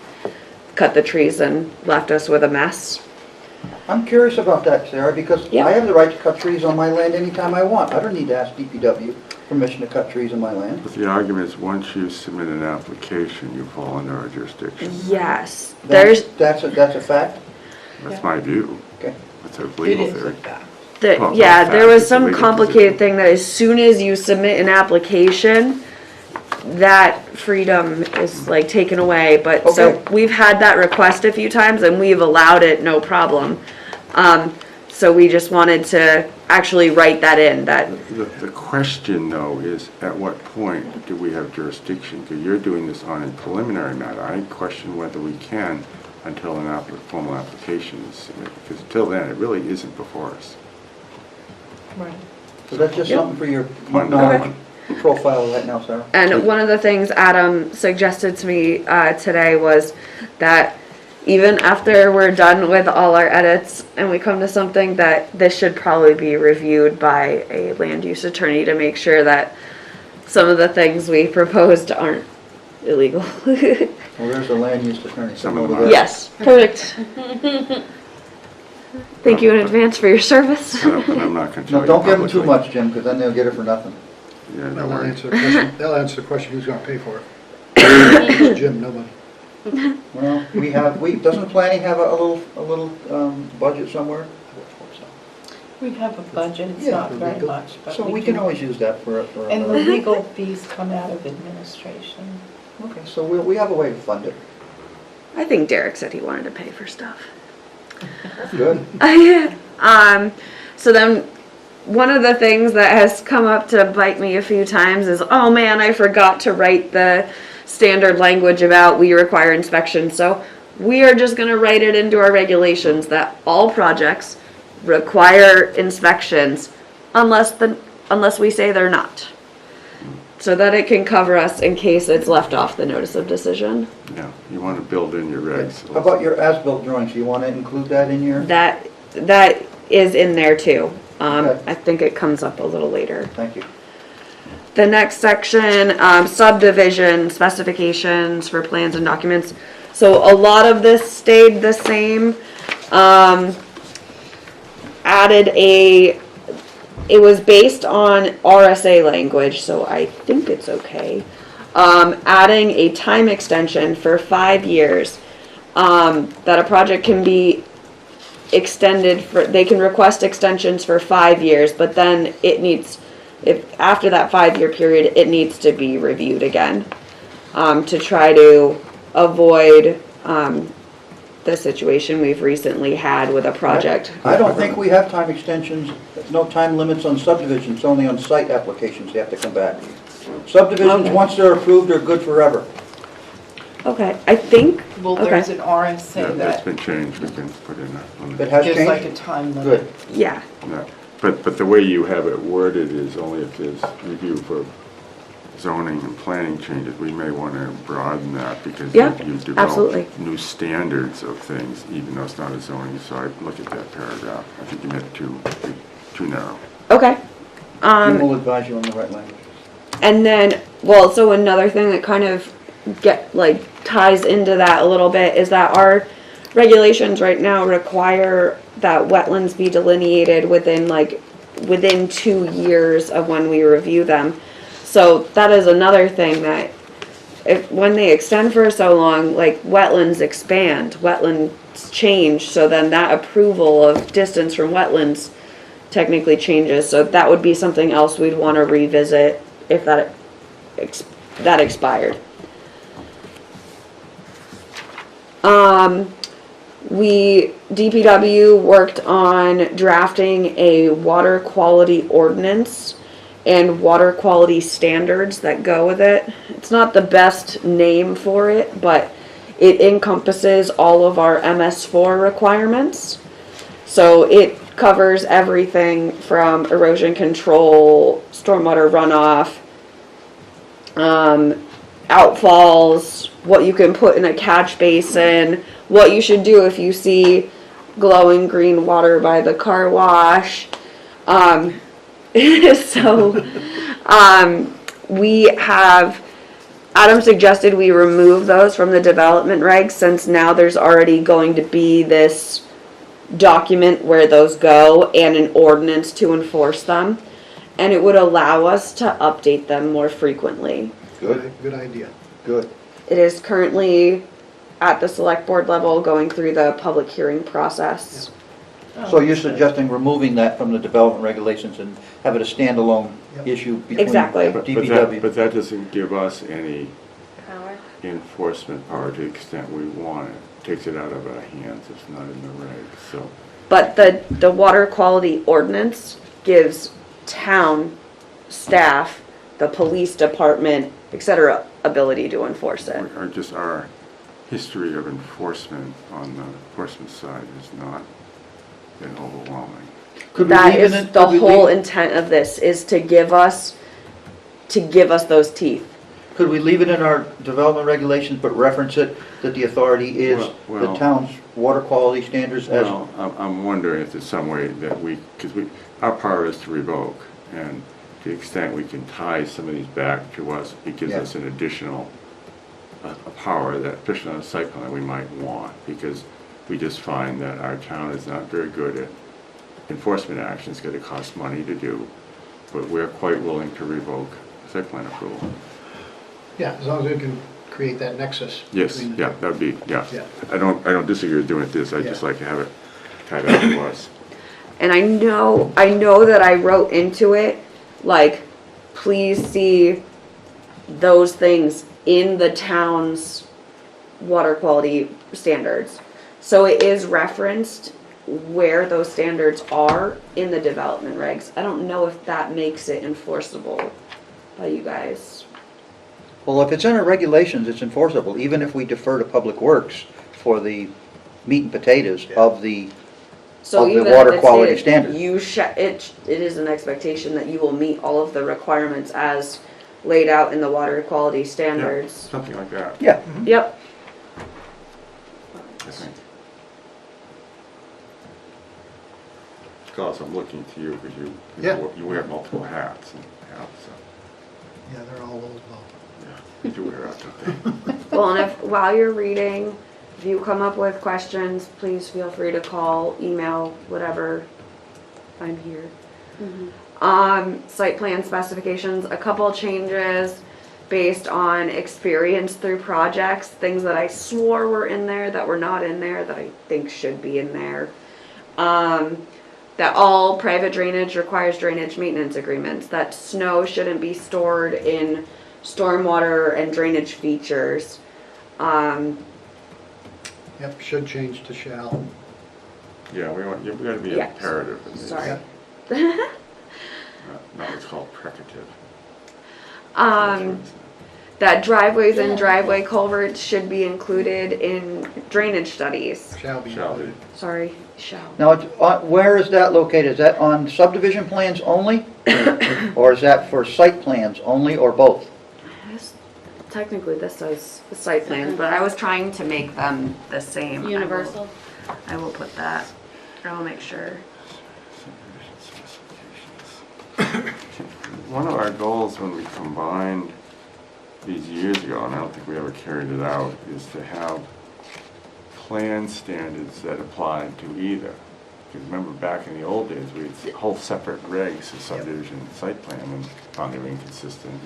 cut the trees and left us with a mess. I'm curious about that, Sarah, because Yeah. I have the right to cut trees on my land anytime I want. I don't need to ask DPW permission to cut trees on my land. But the argument is, once you submit an application, you fall under our jurisdiction. Yes, there's, That's a fact? That's my view. Okay. That's a legal theory. Well, yeah, it's not there was fact, it's a some legal complicated position. thing that as soon as you submit an application, that freedom is like taken away, but so Okay. we've had that request a few times and we've allowed it, no problem. So we just wanted to actually write that in, that, The question, though, is at what point do we have jurisdiction? Because you're doing this on a preliminary matter. I question whether we can until an formal application is submitted. Because until then, it really isn't before us. So that's just Yep. something for your Okay. profile right now, Sarah. and one of the things Adam suggested to me today was that even after we're done with all our edits and we come to something, that this should probably be reviewed by a land use attorney to make sure that some of the things we proposed aren't illegal. Well, there's a land use attorney Some of over them there. are. Yes, perfect. Thank you in advance for your service. And I'm not going to tell No, you don't give them too publicly. much, Jim, because then they'll get it for nothing. Yeah, no They'll worries. answer the question, they'll answer the question, who's gonna pay for it? Jim, nobody. Well, doesn't planning have a little budget somewhere? We have a budget, it's Yeah, not for very legal. much, but So we we can do. always use that for And the another. legal fees come out of administration. Okay, so we have a way to fund it. I think Derek said he wanted to pay for stuff. Good. So then one of the things that has come up to bite me a few times is, oh man, I forgot to write the standard language about we require inspections. So we are just going to write it into our regulations that all projects require inspections unless we say they're not. So that it can cover us in case it's left off the notice of decision. Yeah, you want to build in your regs. How about your as-built drawings? Do you want to include that in your? That is in there too. Okay. I think it comes up a little later. Thank you. The next section, subdivision specifications for plans and documents. So a lot of this stayed the same. It was based on RSA language, so I think it's okay. Adding a time extension for 5 years, that a project can be extended they can request extensions for 5 years, but then after that 5-year period, it needs to be reviewed again, to try to avoid, the situation we've recently had with a project. I don't think we have time extensions, no time limits on subdivisions, only on site applications they have to come back. Subdivisions, Okay. once they're approved, are good forever. Okay, I think, Well, Okay. there's an Yeah, RSA that's that been changed, we can put in that. It has gives like changed? a time limit. Good. yeah, Yeah, but the way you have it worded is only if there's review for zoning and planning changes. We may want to broaden that because Yeah, you absolutely. develop new standards of things, even though it's not a zoning. So I look at that paragraph. I think you made it too narrow. okay. Jim will advise you on the right language. And then, well, so another thing that kind of ties into that a little bit is that our regulations right now require that wetlands be delineated within 2 years of when we review them. So that is another thing that when they extend for so long, wetlands expand, wetlands change, so then that approval of distance from wetlands technically changes. So that would be something else we'd want to revisit if that expired. DPW worked on drafting a water quality ordinance and water quality standards that go with it. It's not the best name for it, but it encompasses all of our MS4 requirements. So it covers everything from erosion control, stormwater runoff, outfalls, what you can put in a catch basin, what you should do if you see glowing green water by the car wash. Adam suggested we remove those from the development regs since now there's already going to be this document where those go and an ordinance to enforce them. And it would allow us to update them more frequently. Good. Good idea. Good. It is currently at the select board level going through the public hearing process. So you're suggesting removing that from the development regulations and have it a standalone Yep. issue between Exactly. DPW? But that doesn't give us any Power. enforcement power to the extent we want it. Takes it out of our hands. It's not in the regs, so. But the water quality ordinance gives town staff, the police department, etc., ability to enforce it. Or just our history of enforcement on the enforcement side has not been overwhelming. Could we That leave is it in- the could we whole leave- intent of this, is to give us those teeth. Could we leave it in our development regulations, but reference it that the authority is the Well- town's water quality standards as? Well, I'm wondering if there's some way that our power is to revoke, and to the extent we can tie some of these back to us, it gives Yeah. us an additional a power that, especially on a site plan, we might want, because we just find that our town is not very good at enforcement actions, because it costs money to do, but we're quite willing to revoke site plan approval. Yeah, as long as we can create that nexus. Yes, between the yeah, two. that'd be, yeah. Yeah. I don't disagree with doing it this, I'd just Yeah. like to have it tied up to us. And I know that I wrote into it, please see those things in the town's water quality standards. So it is referenced where those standards are in the development regs. I don't know if that makes it enforceable by you guys. Well, if it's in our regulations, it's enforceable, even if we defer to Public Works for the meat and potatoes of the So of the even if water it's quality stated, standard. it is an expectation that you will meet all of the requirements as laid out in the water quality Yeah, standards. something like that, Yeah, Yep. I think. Because I'm looking to you, because Yeah. you wear multiple hats and hats, so, Yeah, they're all old though. yeah, you do wear out, don't they? Well, and if, while you're reading, if you come up with questions, please feel free to call, email, whatever. I'm here. Site plan specifications, a couple changes based on experience through projects, things that I swore were in there that were not in there that I think should be in there. That all private drainage requires drainage maintenance agreements, that snow shouldn't be stored in stormwater and drainage features. Yep, should change to shall. Yeah, we gotta be Yeah. imperative. in these, Sorry. Not what's called precative. That driveways and driveway culverts should be included in drainage studies. Shall be. Shall be. Sorry, shall. now, where is that located? Is that on subdivision plans only? Or is that for site plans only, or both? Technically, this says the site plans, but I was trying to make them the same. Universal. I will put that. I will make sure. One of our goals when we combined these years ago, and I don't think we ever carried it out, is to have plan standards that applied to either. Because remember back in the old days, we had whole separate regs for subdivision and site plan, and found they were inconsistent.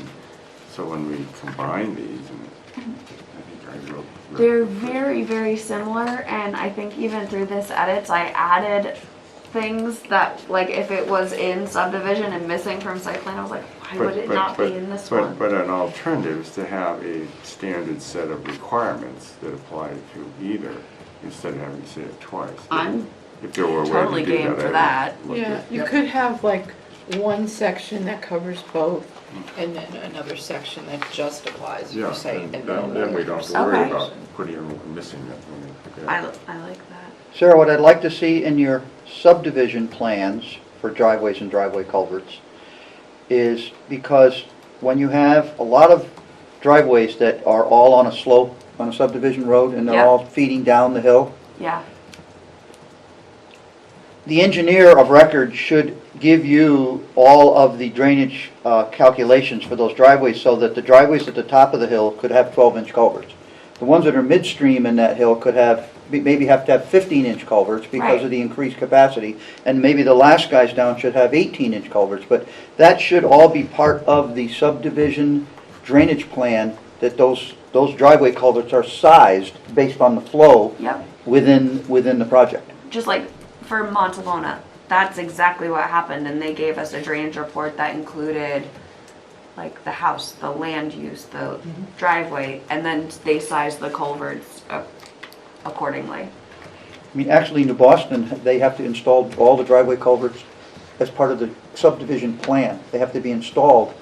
So when we combined these, and I think I wrote. They're very, very similar, and I think even through this edits, I added things that, like, if it was in subdivision and missing from site plan, I was like, why would it not be in this one? But an alternative is to have a standard set of requirements that apply to either, instead of having to say it twice. I'm If there were a way to totally do game that, for I that. would look Yeah, at- you could have like one section that covers both, and then another section that just applies Yeah, for site, and then then then we another don't for have to worry Okay. about putting and missing that when we pick it I up. like that. Sarah, what I'd like to see in your subdivision plans for driveways and driveway culverts is, because when you have a lot of driveways that are all on a slope, on a subdivision road, and they're Yep. all feeding down the hill, Yeah. the engineer of record should give you all of the drainage calculations for those driveways, so that the driveways at the top of the hill could have 12-inch culverts. The ones that are midstream in that hill could have, maybe have to have 15-inch culverts because Right. of the increased capacity, and maybe the last guys down should have 18-inch culverts, but that should all be part of the subdivision drainage plan, that those driveway culverts are sized based on the flow Yep. within the project. Just like for Montalona, that's exactly what happened, and they gave us a drainage report that included like the house, the land use, the driveway, and then they sized the culverts accordingly. I mean, actually, New Boston, they have to install all the driveway culverts as part of the subdivision plan. They have to be installed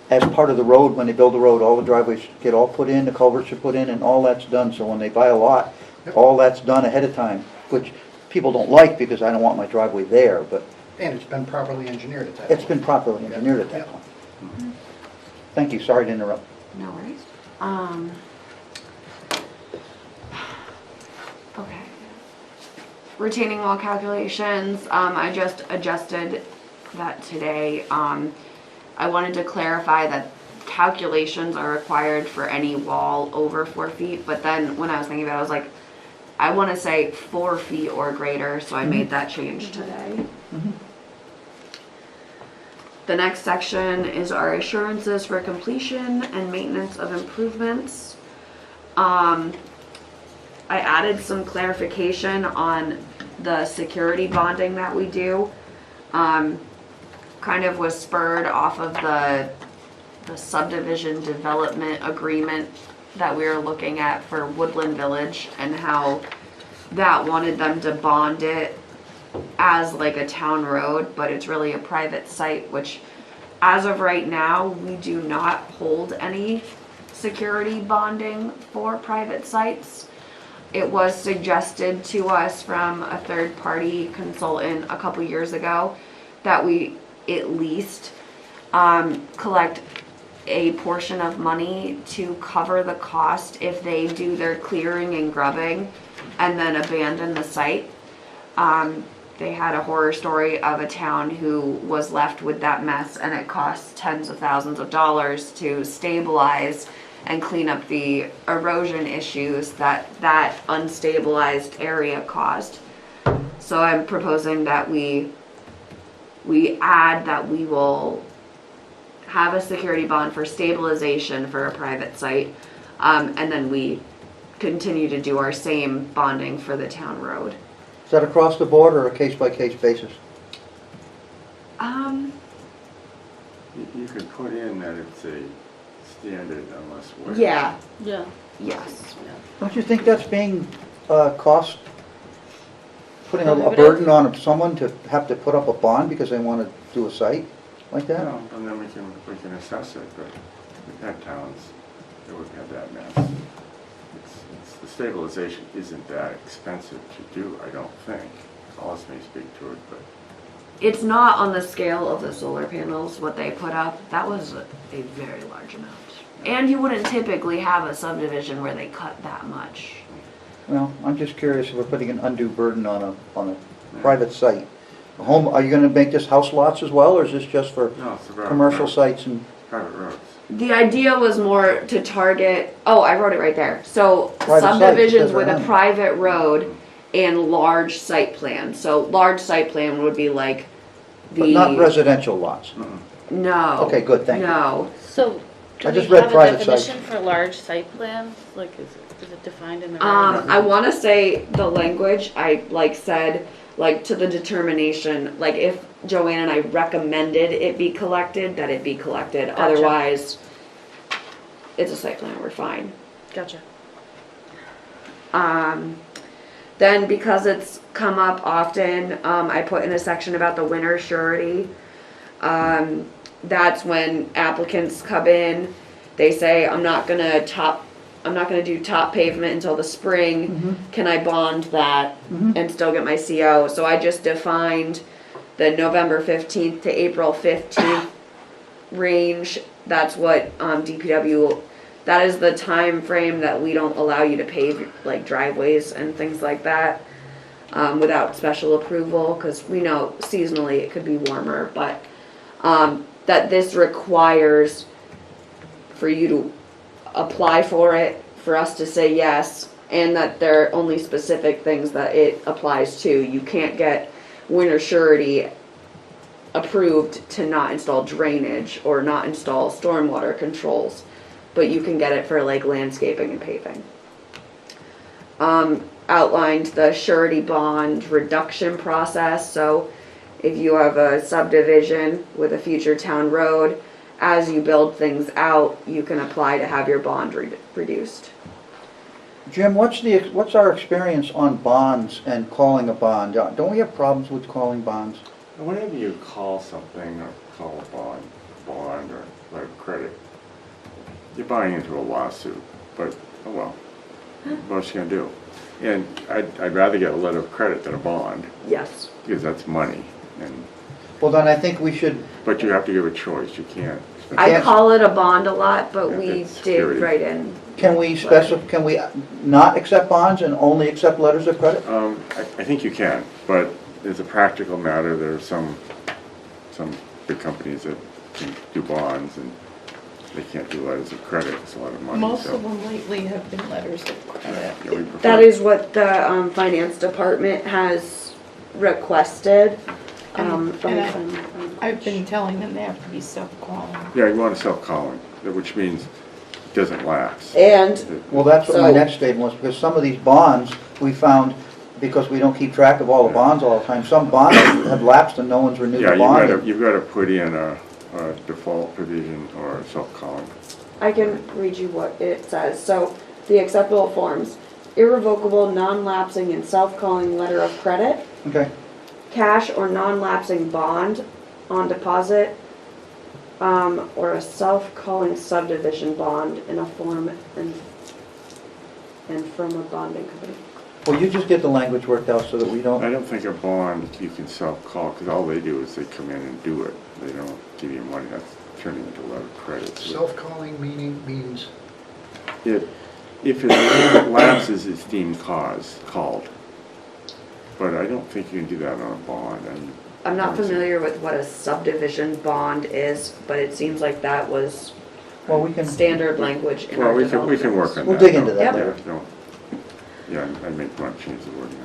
as part of the road. When they build the road, all the driveways get all put in, the culverts are put in, and all that's done. So when they buy a lot, all that's done ahead of time, which people don't like because I don't want my driveway there, but And it's been properly engineered at that point. it's been properly engineered at that point. Thank you, sorry to interrupt. No worries. Okay. Retaining wall calculations, I just adjusted that today. I wanted to clarify that calculations are required for any wall over 4 feet, but then when I was thinking about it, I was like, I want to say 4 feet or greater, so I made that change today. The next section is our assurances for completion and maintenance of improvements. I added some clarification on the security bonding that we do. Kind of was spurred off of the subdivision development agreement that we were looking at for Woodland Village, and how that wanted them to bond it as like a town road, but it's really a private site, which as of right now, we do not hold any security bonding for private sites. it was suggested to us from a third-party consultant a couple years ago that we at least collect a portion of money to cover the cost if they do their clearing and grubbing and then abandon the site. They had a horror story of a town who was left with that mess, and it costs tens of thousands of dollars to stabilize and clean up the erosion issues that unstabilized area caused. So I'm proposing that we add that we will have a security bond for stabilization for a private site, and then we continue to do our same bonding for the town road. Is that across the board or a case-by-case basis? You could put in that it's a standard unless waived. Yeah, Yeah. yes. Don't you think that's being putting a burden on someone to have to put up a bond because they want to do a site like that? No, and then we can assess it, but we've had towns that would have that mess. The stabilization isn't that expensive to do, I don't think. Alice may speak to it, but It's not on the scale of the solar panels, what they put up. That was a very large amount. And you wouldn't typically have a subdivision where they cut that much. Well, I'm just curious if we're putting an undue burden on a private site. A home, are you gonna make this house lots as well, or is this just for no, it's about commercial sites and? private roads. The idea was more to target, oh, I wrote it right there. So Private sites, subdivisions says with right a on it. private road and large site plan. So large site plan would be like But the. not residential lots? No. Okay, good, thank you. No. So, I do just we read have a private sites. definition for large site plans? Like, is it defined in the? I wanna say the language, I said, to the determination, if Joanne and I recommended it be collected, that it be collected. Gotcha. Otherwise, it's a site plan, we're fine. Gotcha. Then because it's come up often, I put in a section about the winter surety. That's when applicants come in, they say, I'm not gonna do top pavement until the spring. Can I bond that and still get my CO? So I just defined the November 15th to April 15th range. That's what DPW, that is the time frame that we don't allow you to pave driveways and things like that without special approval, because we know seasonally it could be warmer, but that this requires for you to apply for it, for us to say yes, and that there are only specific things that it applies to. You can't get winter surety approved to not install drainage or not install stormwater controls, but you can get it for landscaping and paving. Outlined the surety bond reduction process. So if you have a subdivision with a future town road, as you build things out, you can apply to have your bond reduced. Jim, what's our experience on bonds and calling a bond? Don't we have problems with calling bonds? Whenever you call something or call a bond or letter of credit, you're buying into a lawsuit, but oh well, what's you gonna do? And I'd rather get a letter of credit than a bond, Yes. because that's money, and, Well, then I think we should, but you have to give a choice, you can't. I call it a bond a lot, but Yeah, we it's did security. write in. can we not accept bonds and only accept letters of credit? I think you can, but as a practical matter, there are some big companies that can do bonds, and they can't do letters of credit, it's a lot of money, Most so. of them lately have been letters of credit. Yeah, we prefer- That is what the finance department has requested. And from I've been telling them they have to be self-calling. Yeah, you want to self-calling, which means it doesn't lapse. And Well, that's what my So- next statement was, because some of these bonds, we found, because we don't keep track of all the bonds all the time, some bonds have lapsed and no one's renewed Yeah, the bond. you've got to put in a default provision or self-calling. I can read you what it says. So the acceptable forms: irrevocable, non-lapsing, and self-calling letter of credit, Okay, cash or non-lapsing bond on deposit, or a self-calling subdivision bond in a form and and Firmwood Bonding Company. Well, you just get the language worked out so that we I don't, don't think a bond you can self-call, because all they do is they come in and do it. They don't give you money, that's turning into a lot of credits. Self-calling means, If it lapses, it's deemed called. But I don't think you can do that on a bond. I'm not familiar with what a subdivision bond is, but it seems like that was well, we can, standard language in Well, our we development. can work on that. We'll dig into that Yeah, later. no. Yeah, I may want to change the wording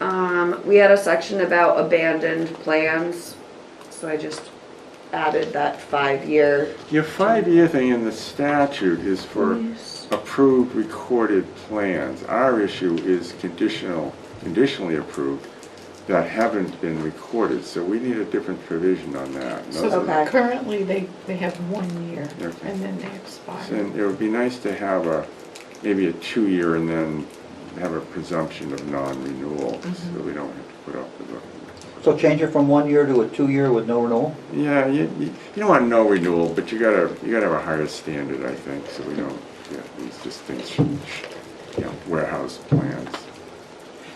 on that. We had a section about abandoned plans, so I just added that 5-year. Your 5-year thing in the statute is for approved recorded plans. Our issue is conditionally approved that haven't been recorded, so we need a different provision on that. And those So are- Okay. currently, they have 1 year, Okay. and then they expire. And it would be nice to have maybe a 2-year and then have a presumption of non-renewal, so we don't have to put up with it. so change it from 1 year to a 2 year with no renewal? Yeah, you don't want no renewal, but you gotta have a higher standard, I think, so we don't get these just things, warehouse plans.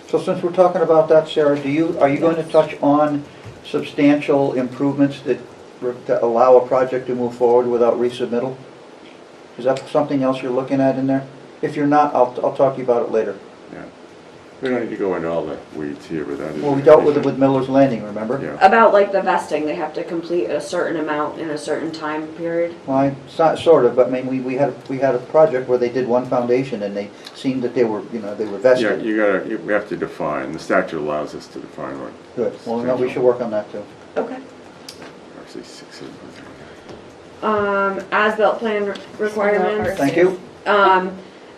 So since we're talking about that, Sarah, are you going to touch on substantial improvements that allow a project to move forward without resubmittal? Is that something else you're looking at in there? If you're not, I'll talk to you about it later. Yeah, we don't need to go into all the weeds here, but that is. Well, we dealt with it with Miller's Landing, remember? Yeah, About like the vesting, they have to complete a certain amount in a certain time period. Well, sort of, but I mean, we had a project where they did one foundation and they seemed that they were yeah, vested. we have to define, the statute allows us to define what. Good, well, no, we should work on that too. Okay. Actually, 6 of As-built plan requirements. Thank you.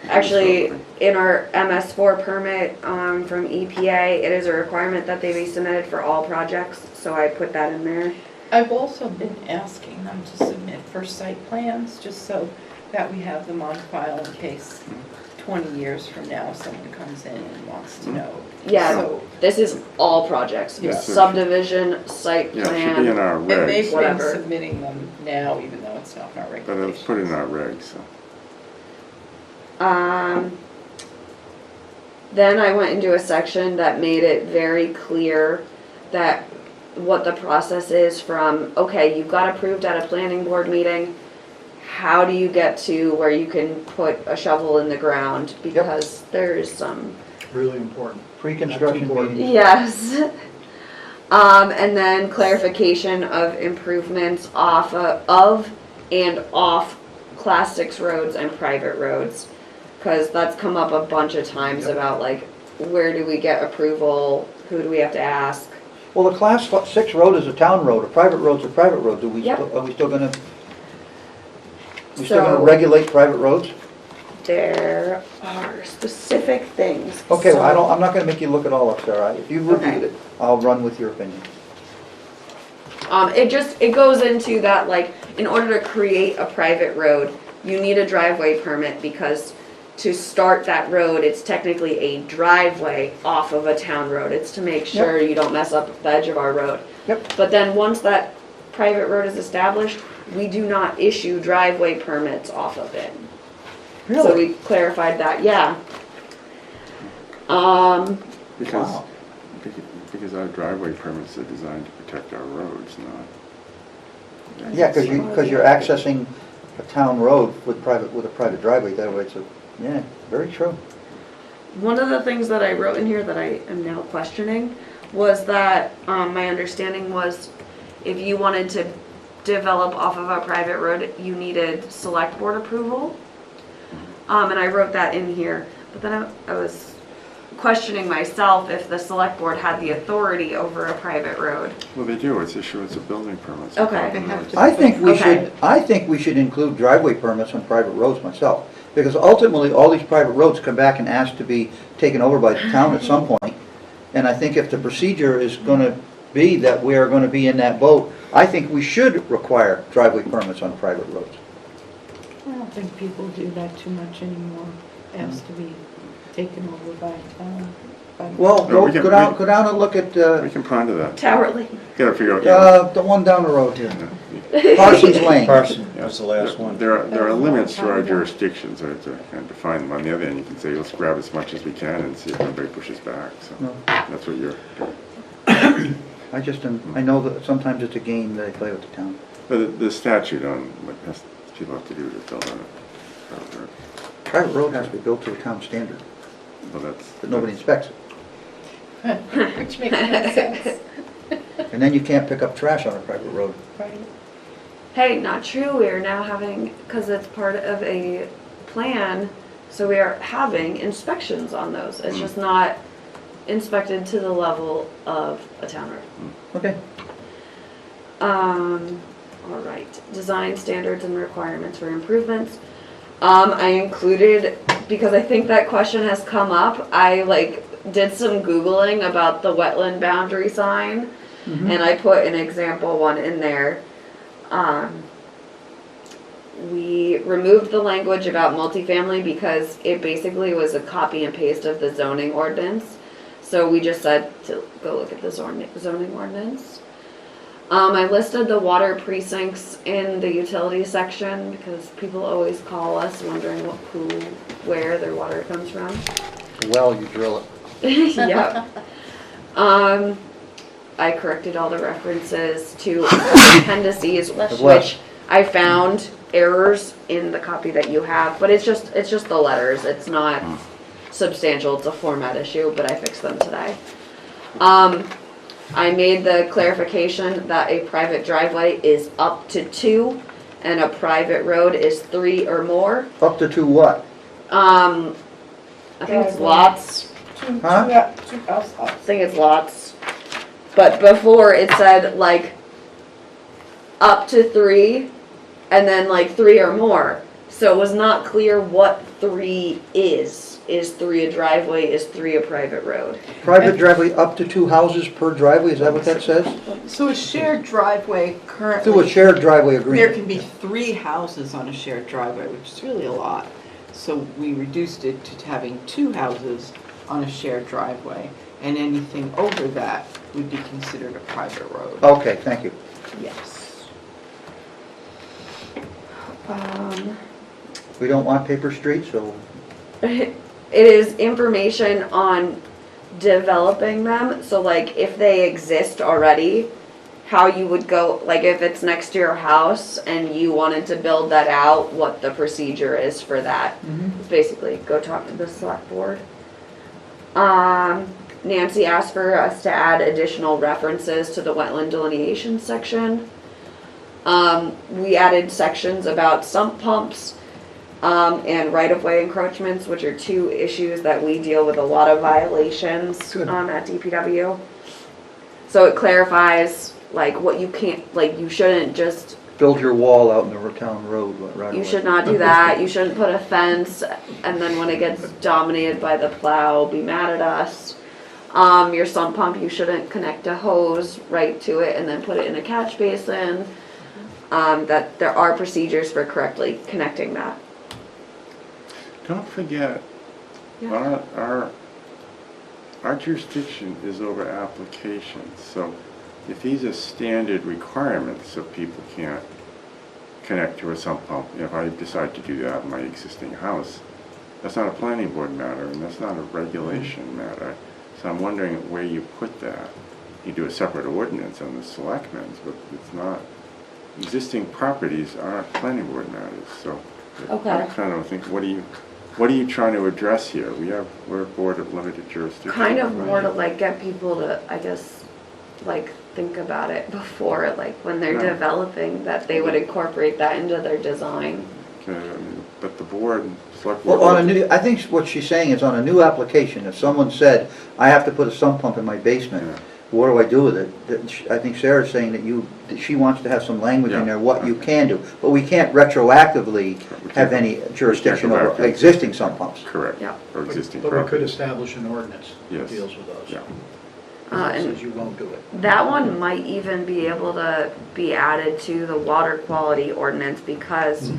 Actually, in our MS4 permit from EPA, it is a requirement that they be submitted for all projects, so I put that in there. I've also been asking them to submit for site plans, just so that we have them on file in case 20 years from now, someone comes in and wants to know. Yeah, So- this is all projects, Yes. subdivision, site Yeah, it should be in plan. our And they've regs, been Whatever. submitting them now, even though it's not in our but it's regulations. put in our regs, so. Then I went into a section that made it very clear that what the process is from, okay, you got approved at a planning board meeting, how do you get to where you can put a shovel in the ground? Because there is some, really important. Pre-construction That's important. meetings. yes. And then clarification of improvements of and off Class 6 roads and private roads. Because that's come up a bunch of times about like, where do we get approval? Who do we have to ask? Well, the Class 6 road is a town road, a private road's a private road. Yep. Are we still gonna So- regulate private roads? There are specific things. Okay, well, So- I'm not gonna make you look it all up, Sarah. If you've reviewed Okay. it, I'll run with your opinion. It goes into that, like, in order to create a private road, you need a driveway permit because to start that road, it's technically a driveway off of a town road. It's to make sure you don't mess up the edge of our road. Yep. But then once that private road is established, we do not issue driveway permits off of it. So we clarified that, yeah. Because, Wow. because our driveway permits are designed to protect our roads, not. Yeah, because you're accessing a town road with a private driveway, that way yeah, very true. One of the things that I wrote in here that I am now questioning was that, my understanding was if you wanted to develop off of a private road, you needed select board approval. And I wrote that in here, but then I was questioning myself if the select board had the authority over a private road. Well, they do, it's issuance of building permits. Okay. They have to- I think Okay. we should include driveway permits on private roads myself. Because ultimately, all these private roads come back and ask to be taken over by the town at some point. And I think if the procedure is gonna be that we are gonna be in that boat, I think we should require driveway permits on private roads. I don't think people do that too much anymore. It has to be taken over by. Well, No, we can- go down and look at, We can ponder that. Tower Lane. Gotta figure out, the one down the road here. Parsons Lane. Parson was the last one. There are limits to our jurisdictions, right, to kind of define them. On the other hand, you can say, let's grab as much as we can and see if anybody pushes back, so No. that's what you're doing. I know that sometimes it's a game that I play with the town. But the statute on what people have to do to build on it, Private road has to be built to a town standard, well, that's. but nobody inspects it. Which makes no sense. And then you can't pick up trash on a private road. Right. Hey, not true. We are now having, because it's part of a plan, so we are having inspections on those. It's just not inspected to the level of a town road. Okay. All right, design standards and requirements for improvements. I included, because I think that question has come up, I did some Googling about the wetland boundary sign, and I put an example one in there. We removed the language about multifamily because it basically was a copy and paste of the zoning ordinance. So we just said to go look at the zoning ordinance. I listed the water precincts in the utility section because people always call us wondering where their water comes from. Well, you drill it. Yep. I corrected all the references to appendices, which I found errors in the copy that you have, but it's just the letters. It's not substantial. It's a format issue, but I fixed them today. I made the clarification that a private driveway is up to 2 and a private road is 3 or more. Up to what? I think it's lots. Huh? Two house lots. I think it's lots. But before it said up to 3 and then 3 or more. So it was not clear what 3 is. Is 3 a driveway? Is 3 a private road? Private driveway up to 2 houses per driveway, is that what that says? So a shared driveway Through a currently, shared driveway there agreement. can be 3 houses on a shared driveway, which is really a lot. So we reduced it to having 2 houses on a shared driveway, and anything over that would be considered a private road. Okay, thank you. Yes. We don't want paper streets, so It is information on developing them. So if they exist already, how you would go, if it's next to your house and you wanted to build that out, what the procedure is for that. Basically, go talk to the select board. Nancy asked for us to add additional references to the wetland delineation section. We added sections about sump pumps, and right-of-way encroachments, which are 2 issues that we deal with a lot of violations at DPW. So it clarifies what you can't, you shouldn't just, build your wall out in the town road right away. you should not do that. You shouldn't put a fence and then when it gets dominated by the plow, be mad at us. Your sump pump, you shouldn't connect a hose right to it and then put it in a catch basin. That there are procedures for correctly connecting that. Don't forget, Yeah. our jurisdiction is over applications, so if these are standard requirements so people can't connect to a sump pump, if I decide to do that in my existing house, that's not a planning board matter and that's not a regulation matter. So I'm wondering where you put that. You do a separate ordinance on the selectmen's, but it's not, existing properties aren't planning board matters, so. Okay. I'm trying to think, what are you trying to address here? We're a board of limited jurisdiction. Kind of more to get people to, I guess, think about it before, when they're Yeah. developing, that they would incorporate that into their design. Okay, but the board, select board. Well, I think what she's saying is on a new application, if someone said, I have to put a sump pump in my basement, Yeah. what do I do with it? I think Sarah's saying that she wants to have some language in Yeah. there, what you can do. But we can't retroactively have any jurisdiction go back over to- existing sump pumps. Correct, Yeah. or existing But we could property. establish an ordinance that Yes. deals with those. Yeah. That And says you won't do it. that one might even be able to be added to the water quality ordinance because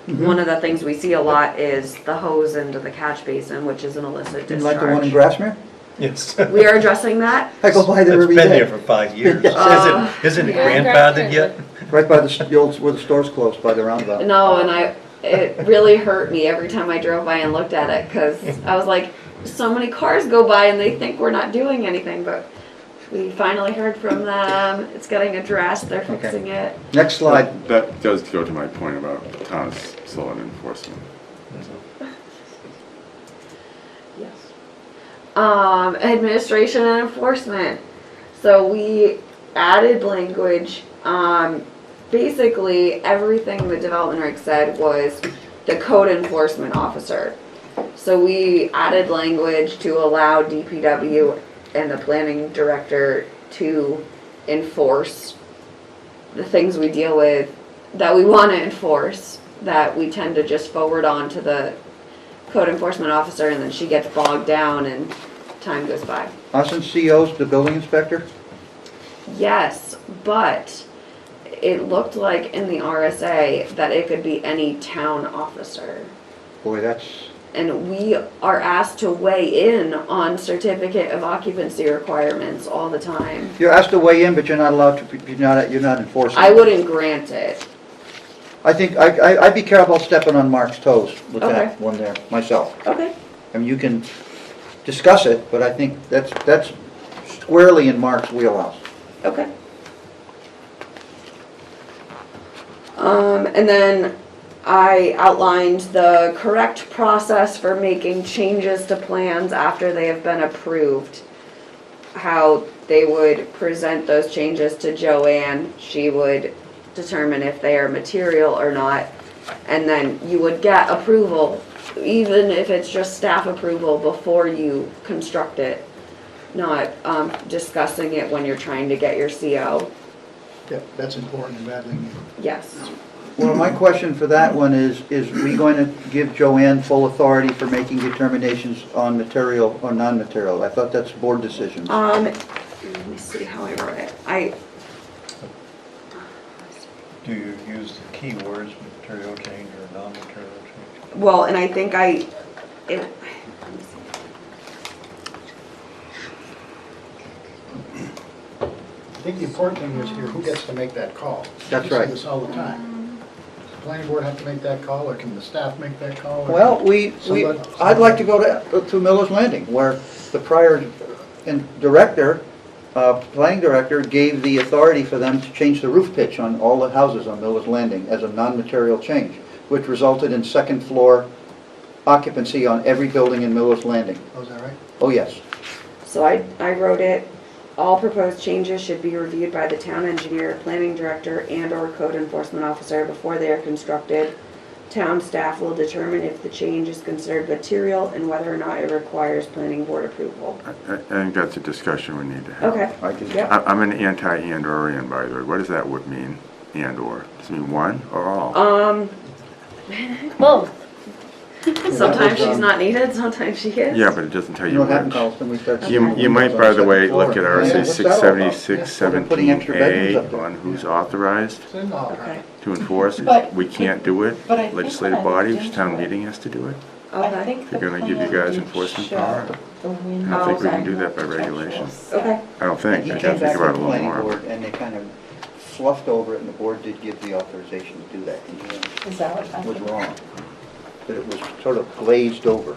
one of the things we see a lot is the hose into the catch basin, which is an illicit Didn't like the one in discharge. Grassmere? Yes. We are addressing that. I go by there It's every been day. there for 5 years. Uh, Isn't it Yeah, grandfathered grandfathered. yet? Right by the old, where the store's closed, by the roundabout. No, and it really hurt me every time I drove by and looked at it, because I was like, so many cars go by and they think we're not doing anything, but we finally heard from them. It's getting addressed. They're fixing it. Next slide. That does go to my point about the town is slow in enforcement. Yes. Administration and enforcement. So we added language. Basically, everything the development reg said was the code enforcement officer. So we added language to allow DPW and the planning director to enforce the things we deal with that we want to enforce, that we tend to just forward on to the code enforcement officer, and then she gets bogged down and time goes by. Us and CO's the building inspector? Yes, but it looked like in the RSA that it could be any town officer. Boy, that's, And we are asked to weigh in on certificate of occupancy requirements all the time. you're asked to weigh in, but you're not allowed to, you're not enforcing. I wouldn't grant it. I think, I'd be careful stepping on Mark's toes with Okay. that one there, myself. Okay. I mean, you can discuss it, but I think that's squarely in Mark's wheelhouse. Okay. And then I outlined the correct process for making changes to plans after they have been approved. How they would present those changes to Joanne. She would determine if they are material or not. And then you would get approval, even if it's just staff approval, before you construct it. Not discussing it when you're trying to get your CO. Yep, that's important in battling. Yes. Well, my question for that one is we going to give Joanne full authority for making determinations on material or non-material? I thought that's board decisions. Let me see how I wrote it. Do you use the key words, material change or non-material change? Well, and I think let me see. I think the important thing is here, who gets to make that call? That's We say right. this all the time. Does the planning board have to make that call, or can the staff make that call? or- Well, I'd like to go to Miller's Landing, where the prior planning director gave the authority for them to change the roof pitch on all the houses on Miller's Landing as a non-material change, which resulted in second floor occupancy on every building in Miller's Landing. Oh, is that right? Oh, yes. So I wrote it, all proposed changes should be reviewed by the town engineer, planning director, and/or code enforcement officer before they are constructed. Town staff will determine if the change is considered material and whether or not it requires planning board approval. I think that's a discussion we need to have. Okay. I do. Yep. I'm an anti-and/orian, by the way. What does that would mean, and/or? Does it mean one or all? Both. Sometimes she's not needed, sometimes she is. Yeah, but it doesn't tell You you know what happened, which. Carlton? We started. You might, by the way, look at Yeah, RSA what's that all about? 676, Yeah, we're putting extra bedrooms up 17A there. on who's authorized It's in all Okay. to enforce. But- We can't do it. but I think Legislative when I body, looked which into town it- meeting has to do it. I Okay. think They're the gonna give you plan guys did enforcement show power. the I don't think we can do that by potential regulation. site. Okay. I don't And think. he I came gotta back think to about the it a little planning more. board, and they kind of fluffed over it, and the board did give the authorization to do that. And Is that what it happened? was wrong. That it was sort of glazed over.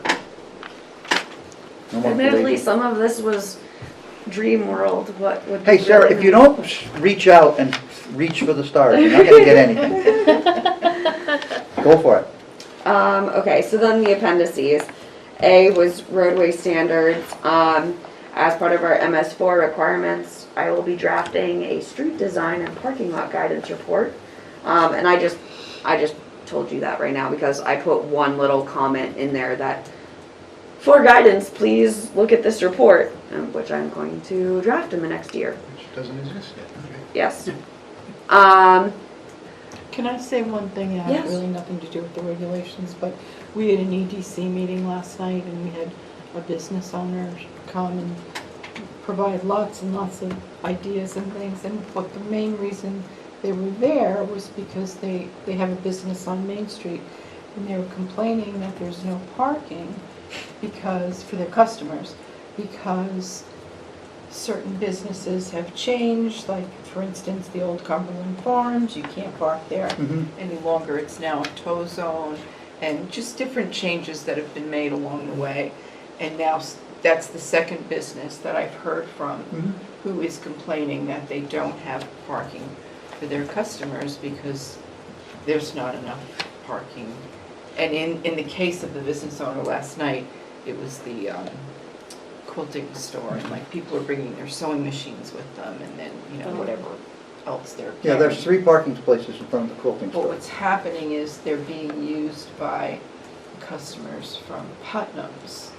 No more Admittedly, glazing. some of this was dream world, what would. Hey, Sarah, if you don't reach out and reach for the stars, you're not gonna get anything. Go for it. Okay, so then the appendices. A was roadway standards. As part of our MS4 requirements, I will be drafting a street design and parking lot guidance report. And I just told you that right now because I put one little comment in there that, for guidance, please look at this report, which I'm going to draft in the next year. Which doesn't exist yet, okay. Yes. Can I say one thing that Yes. has really nothing to do with the regulations, but we had an EDC meeting last night and we had a business owner come and provide lots and lots of ideas and things, and what the main reason they were there was because they have a business on Main Street and they were complaining that there's no parking because, for their customers, because certain businesses have changed, like, for instance, the old Cumberland Farms, you can't park there Mhm. any longer, it's now a tow zone, and just different changes that have been made along the way. And now that's the second business that I've heard from who is complaining that they don't have parking for their customers because there's not enough parking. And in the case of the business owner last night, it was the quilting store, and like people are bringing their sewing machines with them, and then, you know, whatever else they're Yeah, carrying. there's 3 parking places in front of the quilting But store. what's happening is they're being used by customers from Putnam's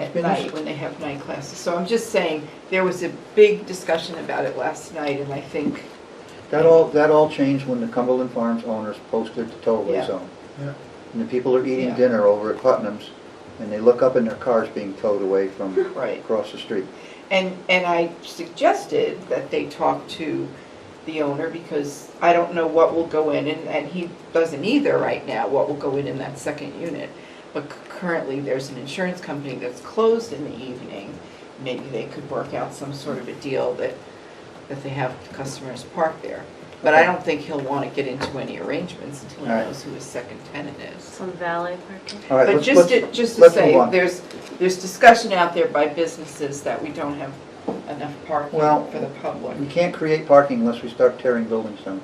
at Been night used. when they have night classes. So I'm just saying, there was a big discussion about it last night, and I think, That all changed when the Cumberland Farms owners posted the tow-away Yeah. zone. Yeah. And the people are eating Yeah. dinner over at Putnam's, and they look up and their car's being towed away from right. across the street. And I suggested that they talk to the owner, because I don't know what will go in, and he doesn't either right now, what will go in that second unit. But currently, there's an insurance company that's closed in the evening. Maybe they could work out some sort of a deal that they have customers park there. But I don't think he'll want to get into any arrangements until he All right. knows who his second tenant is. Some valet parking. All right, But let's- just let's- to let's say, move on. there's discussion out there by businesses that we don't have enough parking Well, for the public. We can't create parking unless we start tearing buildings down.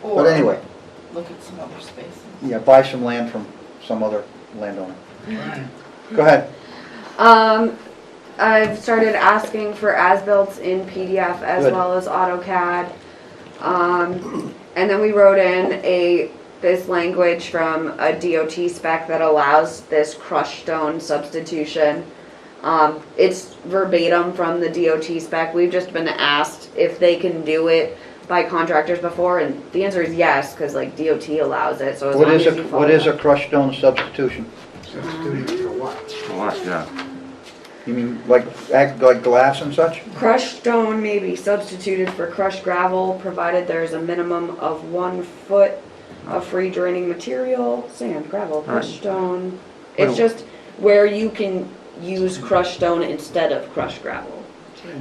But Or anyway, look at some other spaces. yeah, buy some land from some other landowner. Go ahead. I've started asking for as-built in PDF as Good. well as AutoCAD. And then we wrote in this language from a DOT spec that allows this crushed stone substitution. It's verbatim from the DOT spec. We've just been asked if they can do it by contractors before, and the answer is yes, because like DOT allows it, so as What long is as a, you what follow is a that. crushed stone substitution? Substituting for what? What, yeah. You mean like glass and such? Crushed stone may be substituted for crushed gravel, provided there is a minimum of 1 foot of free draining material, sand, gravel, crushed stone. It's just where you can use crushed stone instead of crushed gravel.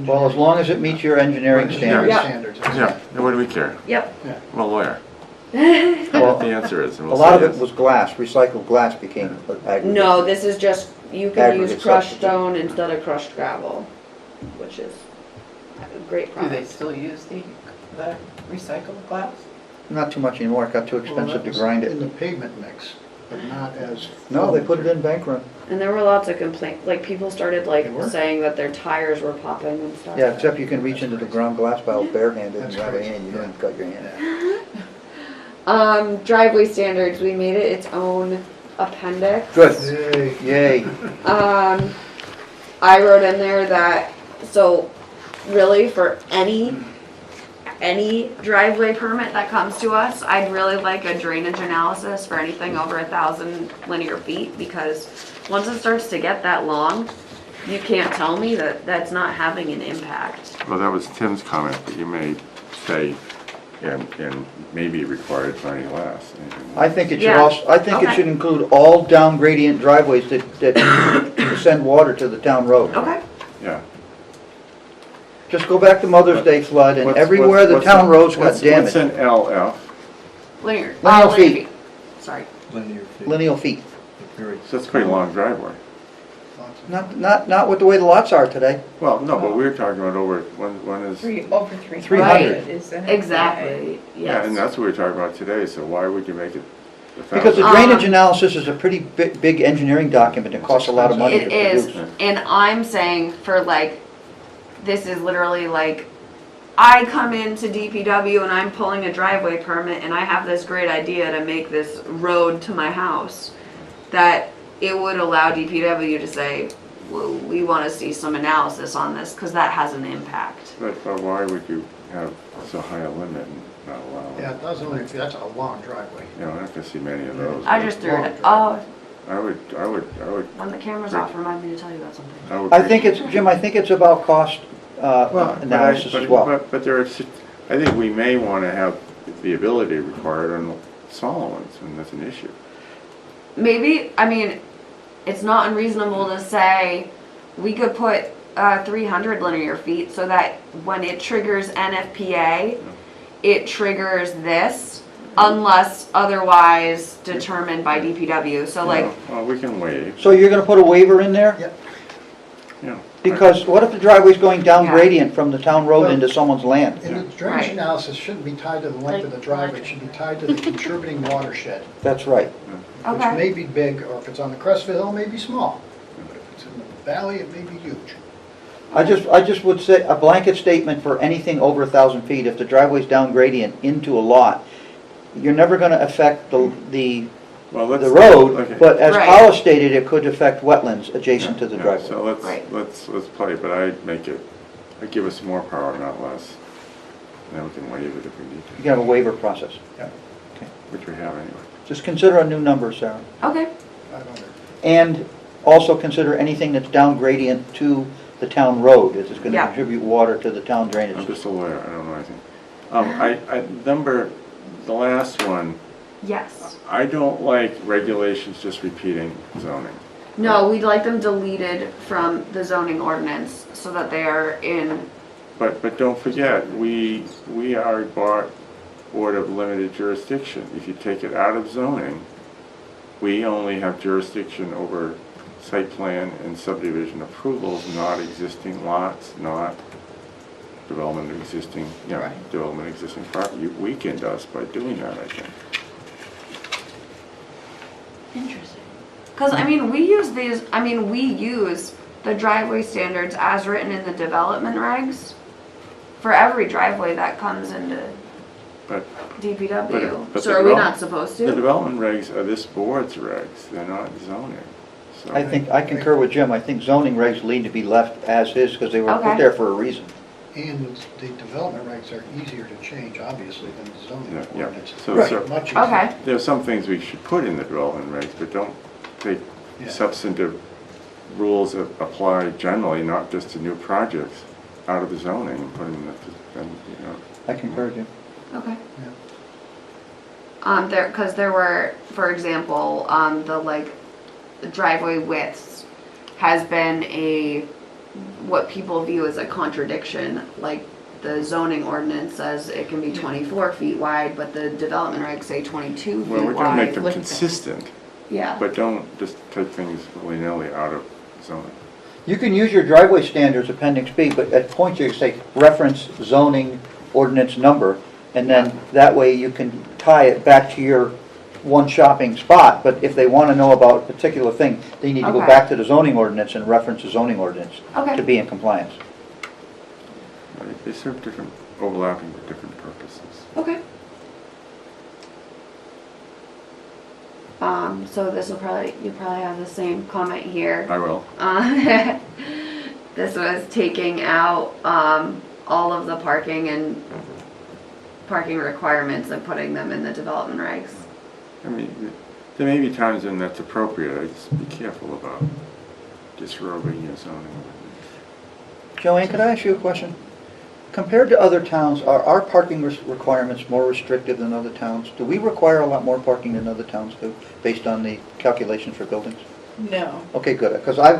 Well, as long as it meets your engineering Engineering standards. standards. Yeah, and what do we care? Yep. I'm a lawyer. Well, The answer is, and a we'll lot of say it yes. was glass, recycled glass became aggregate. No, this is just, you can use Aggregate crushed substitute. stone instead of crushed gravel, which is a great Do they product. still use the recycled glass? Not too much anymore, it got too expensive to grind In it. the pavement mix, but not as. No, they put it in bank run. And there were lots of complaints, like people started like They were? saying that their tires were popping and stuff. Yeah, except you can reach into the ground glass pile barehanded and That's grab a crazy. hand, you don't cut your hand. Driveway standards, we made it its own appendix. Good, Yay. yay. I wrote in there that, so really for any driveway permit that comes to us, I'd really like a drainage analysis for anything over 1,000 linear feet, because once it starts to get that long, you can't tell me that that's not having an impact. Well, that was Tim's comment, but you may say, and maybe required for any less. I think it should Yeah. also, I think it Okay. should include all down gradient driveways that send water to the town road. Okay. Yeah. Just go back to Mother's Day flood and What's- everywhere the what's town an- roads got what's damaged. an LF? Linear. Lineal linear feet. Sorry. Linear feet. Lineal feet. So that's a pretty long driveway. Not with the way the lots are today. Well, no, but we're talking about over, one is, Over 300, 300. isn't it? Exactly, yeah, and yes. that's what we're talking about today, so why would you make it 1,000? Because the drainage analysis is a pretty big engineering document. It costs a lot of money to It is, produce. and I'm saying for like, this is literally like, I come into DPW and I'm pulling a driveway permit and I have this great idea to make this road to my house, that it would allow DPW to say, well, we want to see some analysis on this, because that has an impact. But why would you have so high a limit and not allow Yeah, it? that's a long driveway. You know, I'm not gonna see many of those. I just threw it, oh, I would, when the camera's off, remind me to tell you about something. I think it's, Jim, I think it's about cost analysis as well. But there are, I think we may wanna have the ability required on smaller ones, and that's an issue. Maybe, I mean, it's not unreasonable to say we could put 300 linear feet, so that when it triggers NFPA, it triggers this unless otherwise determined by DPW. So like, Well, we can waive, So you're gonna put a waiver in there? Yep. yeah. Because what if the driveway's going down Yeah. gradient from the town road Well, into someone's land? And the Right. drainage analysis shouldn't be tied to the length of the driveway, it should be tied to the contributing watershed, That's right. which okay, may be big, or if it's on the crest of the hill, it may be small. But if it's in the valley, it may be huge. I just would say a blanket statement for anything over 1,000 feet, if the driveway's down gradient into a lot, you're never gonna affect the Well, let's. road, okay. but as Right. Paula stated, it could affect wetlands adjacent to the Yeah, driveway. So let's, Right. let's play, but I'd give us more power, not less. And then we can waive it if we need You can have a waiver process. to, which we have anyway. Just consider a new number, Sarah. okay, 500. And also consider anything that's down gradient to the town road, if it's gonna Yeah. contribute water to the town I'm drainage. just a lawyer, I don't know anything. The last one, yes. I don't like regulations just repeating zoning. No, we'd like them deleted from the zoning ordinance so that they are in, But don't forget, we are board of limited jurisdiction. If you take it out of zoning, we only have jurisdiction over site plan and subdivision approvals, not existing lots, not development of existing, Right. development of existing property. You weakened us by doing that, I think. interesting. Cause I mean, we use the driveway standards as written in the development regs for every driveway that comes into But DPW. but So the are we develop- not supposed the to? development regs are this board's regs, they're not zoning. So I think, I concur with Jim, I think zoning regs need to be left as is, because they were put Okay. there for a reason. And the development regs are easier to change, obviously, than the zoning Yeah, ordinance. so Much easier. Okay, there are some things we should put in the development regs, but don't take Yeah. substantive rules that apply generally, not just to new projects, out of the zoning and put them in the, I concur, Jim. okay. Yeah. There were, for example, the driveway widths has been what people view as a contradiction, like the zoning ordinance says it can be 24 feet wide, but the development regs say 22 feet wide. well, we're trying to make them Like that. consistent, Yeah, but don't just take things willy-nilly out of zoning. You can use your driveway standards, appendix B, but at points you say reference zoning ordinance number, and then that way you can tie it back to your one shopping spot, but if they want to know about a particular thing, they need to go Okay. back to the zoning ordinance and reference the zoning ordinance to okay, be in compliance. They serve different, overlapping with different purposes. okay. So you probably have the same comment here. I will. This was taking out, all of the parking and parking requirements and putting them in the development regs. I mean, there may be times when that's appropriate, I just be careful about disrobing your zoning ordinance. Joanne, could I ask you a question? Compared to other towns, are our parking requirements more restrictive than other towns? Do we require a lot more parking than other towns do, based on the calculations for buildings? No. Okay, good, because I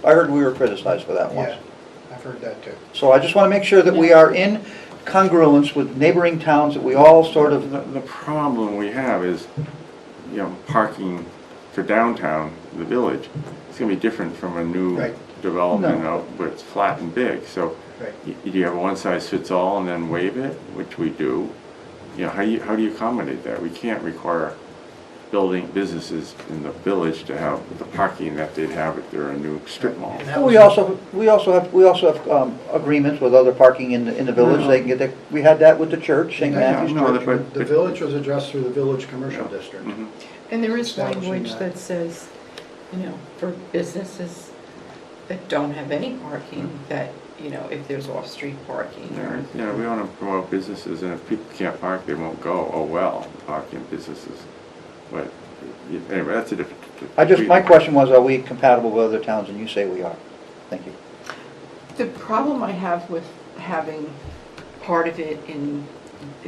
heard we were criticized for that once. Yeah, I've heard that too. So I just want to make sure that we are in congruence with neighboring towns, that we all sort of, The problem we have is, parking for downtown, the village, it's gonna be different from a new Right. development No. out where it's flat and big, so Right. do you have a one-size-fits-all and then waive it, which we do? How do you accommodate that? We can't require businesses in the village to have the parking that they'd have if they're a new strip mall. And that we was- also have agreements with other parking in the village. They can get their, we had that with the church, St. Yeah, Matthew's no, Church. but- The village was addressed through the village commercial district. Mhm. And there is Establishing language that. that says, for businesses that don't have any parking, that, if there's off-street parking or. We want to promote businesses, and if people can't park, they won't go. Oh, well, parking businesses. But, anyway, that's a different. My question was, are we compatible with other towns? And you say we are. Thank you. The problem I have with having part of it in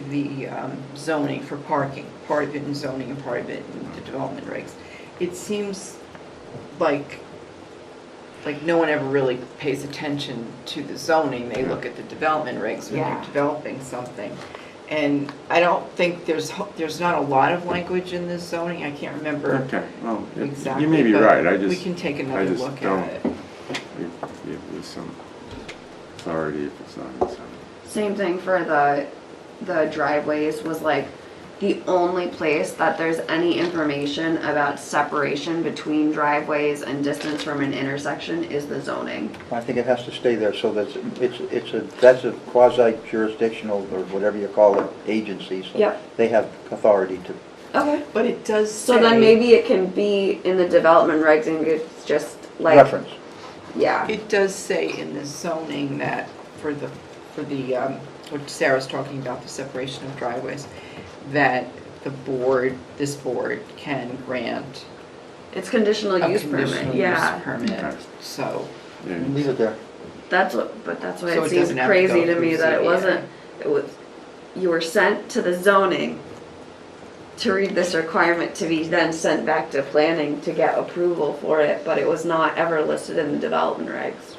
the zoning for parking, part of it in zoning and part of it in the development regs, it seems like like, no one ever really pays attention to the zoning. They look at the development regs when Yeah. they're developing something. And I don't think there's not a lot of language in this zoning. I can't remember Okay, well, exactly. you may be but right, We can take another just look don't- at it. give you some authority if it's not in the zoning. Same thing for the driveways was like, the only place that there's any information about separation between driveways and distance from an intersection is the zoning. I think it has to stay there, so that's a quasi jurisdictional, or whatever you call it, agency, so Yep. they have authority to. Okay. But it does say. So then maybe it can be in the development regs and it's just like. Reference. Yeah. It does say in the zoning that for the, what Sarah's talking about, the separation of driveways, that this board can grant It's conditional a use conditional permit, use yeah. permit, Okay. so. Yeah, Leave it there. That's why So it it seems doesn't have to crazy go to me through that it ZBA. wasn't, you were sent to the zoning to read this requirement to be then sent back to planning to get approval for it, but it was not ever listed in the development regs.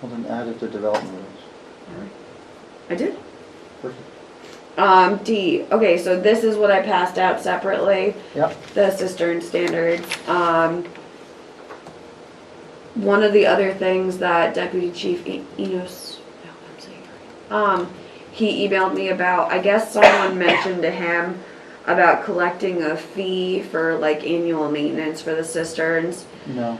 Well, then add it to development rules. I did. Perfect. D, okay, so this is what I passed out separately. Yep. The cistern standards. One of the other things that Deputy Chief Enos, no, I'm saying it right. He emailed me about, I guess someone mentioned to him about collecting a fee for like annual maintenance for the cisterns. No.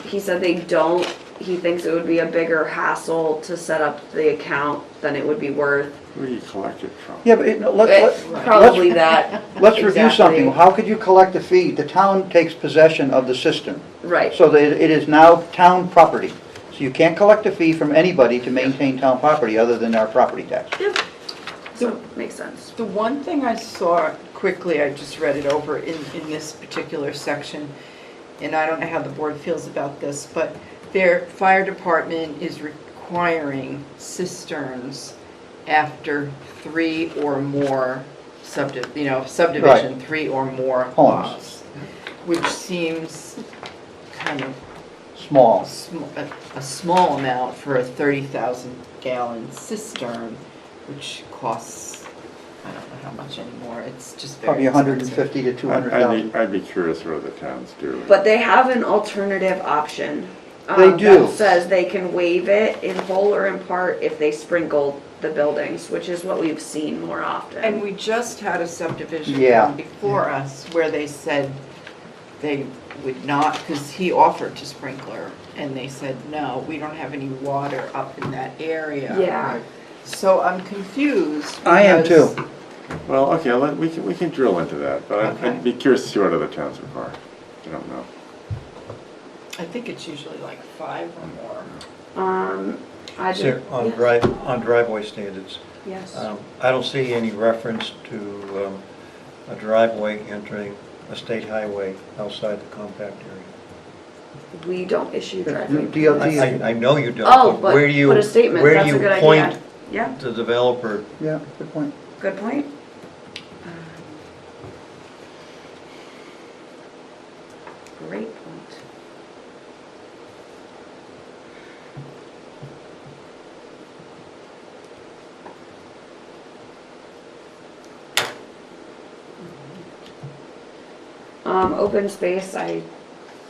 He said they don't, he thinks it would be a bigger hassle to set up the account than it would be worth. where do you collect it from? Yeah, but Probably that. let's review Exactly. something. How could you collect a fee? The town takes possession of the cistern. Right. So that it is now town property. So you can't collect a fee from anybody to maintain town property other than our property tax. So, makes sense. The one thing I saw quickly, I just read it over in this particular section, and I don't know how the board feels about this, but their fire department is requiring cisterns after 3 or more subdivision, 3 or more Homes. lots, which seems kind of Small. a small amount for a 30,000 gallon cistern, which costs, I don't know how much anymore, it's just very Probably expensive. 150 to 200,000. I'd be curious what other towns do. But they have an alternative option. They do. That says they can waive it in whole or in part if they sprinkle the buildings, which is what we've seen more often. And we just had a subdivision Yeah. come before us where they said they would not, because he offered to sprinkler, and they said, no, we don't have any water up in that area. Yeah. So I'm confused. I am because- too. Well, okay, we can drill into that, but Okay. I'd be curious to see what other towns require. I don't know. I think it's usually like 5 or more. I Sir, did, on yes. on driveway standards, Yes. I don't see any reference to a driveway entering a state highway outside the compact area. We don't issue driveway. DOT is, I know you don't. Oh, but where do you- put a statement, where do that's a you good idea. point Yeah, the developer? yeah, good point. good point. Great point. Open space, I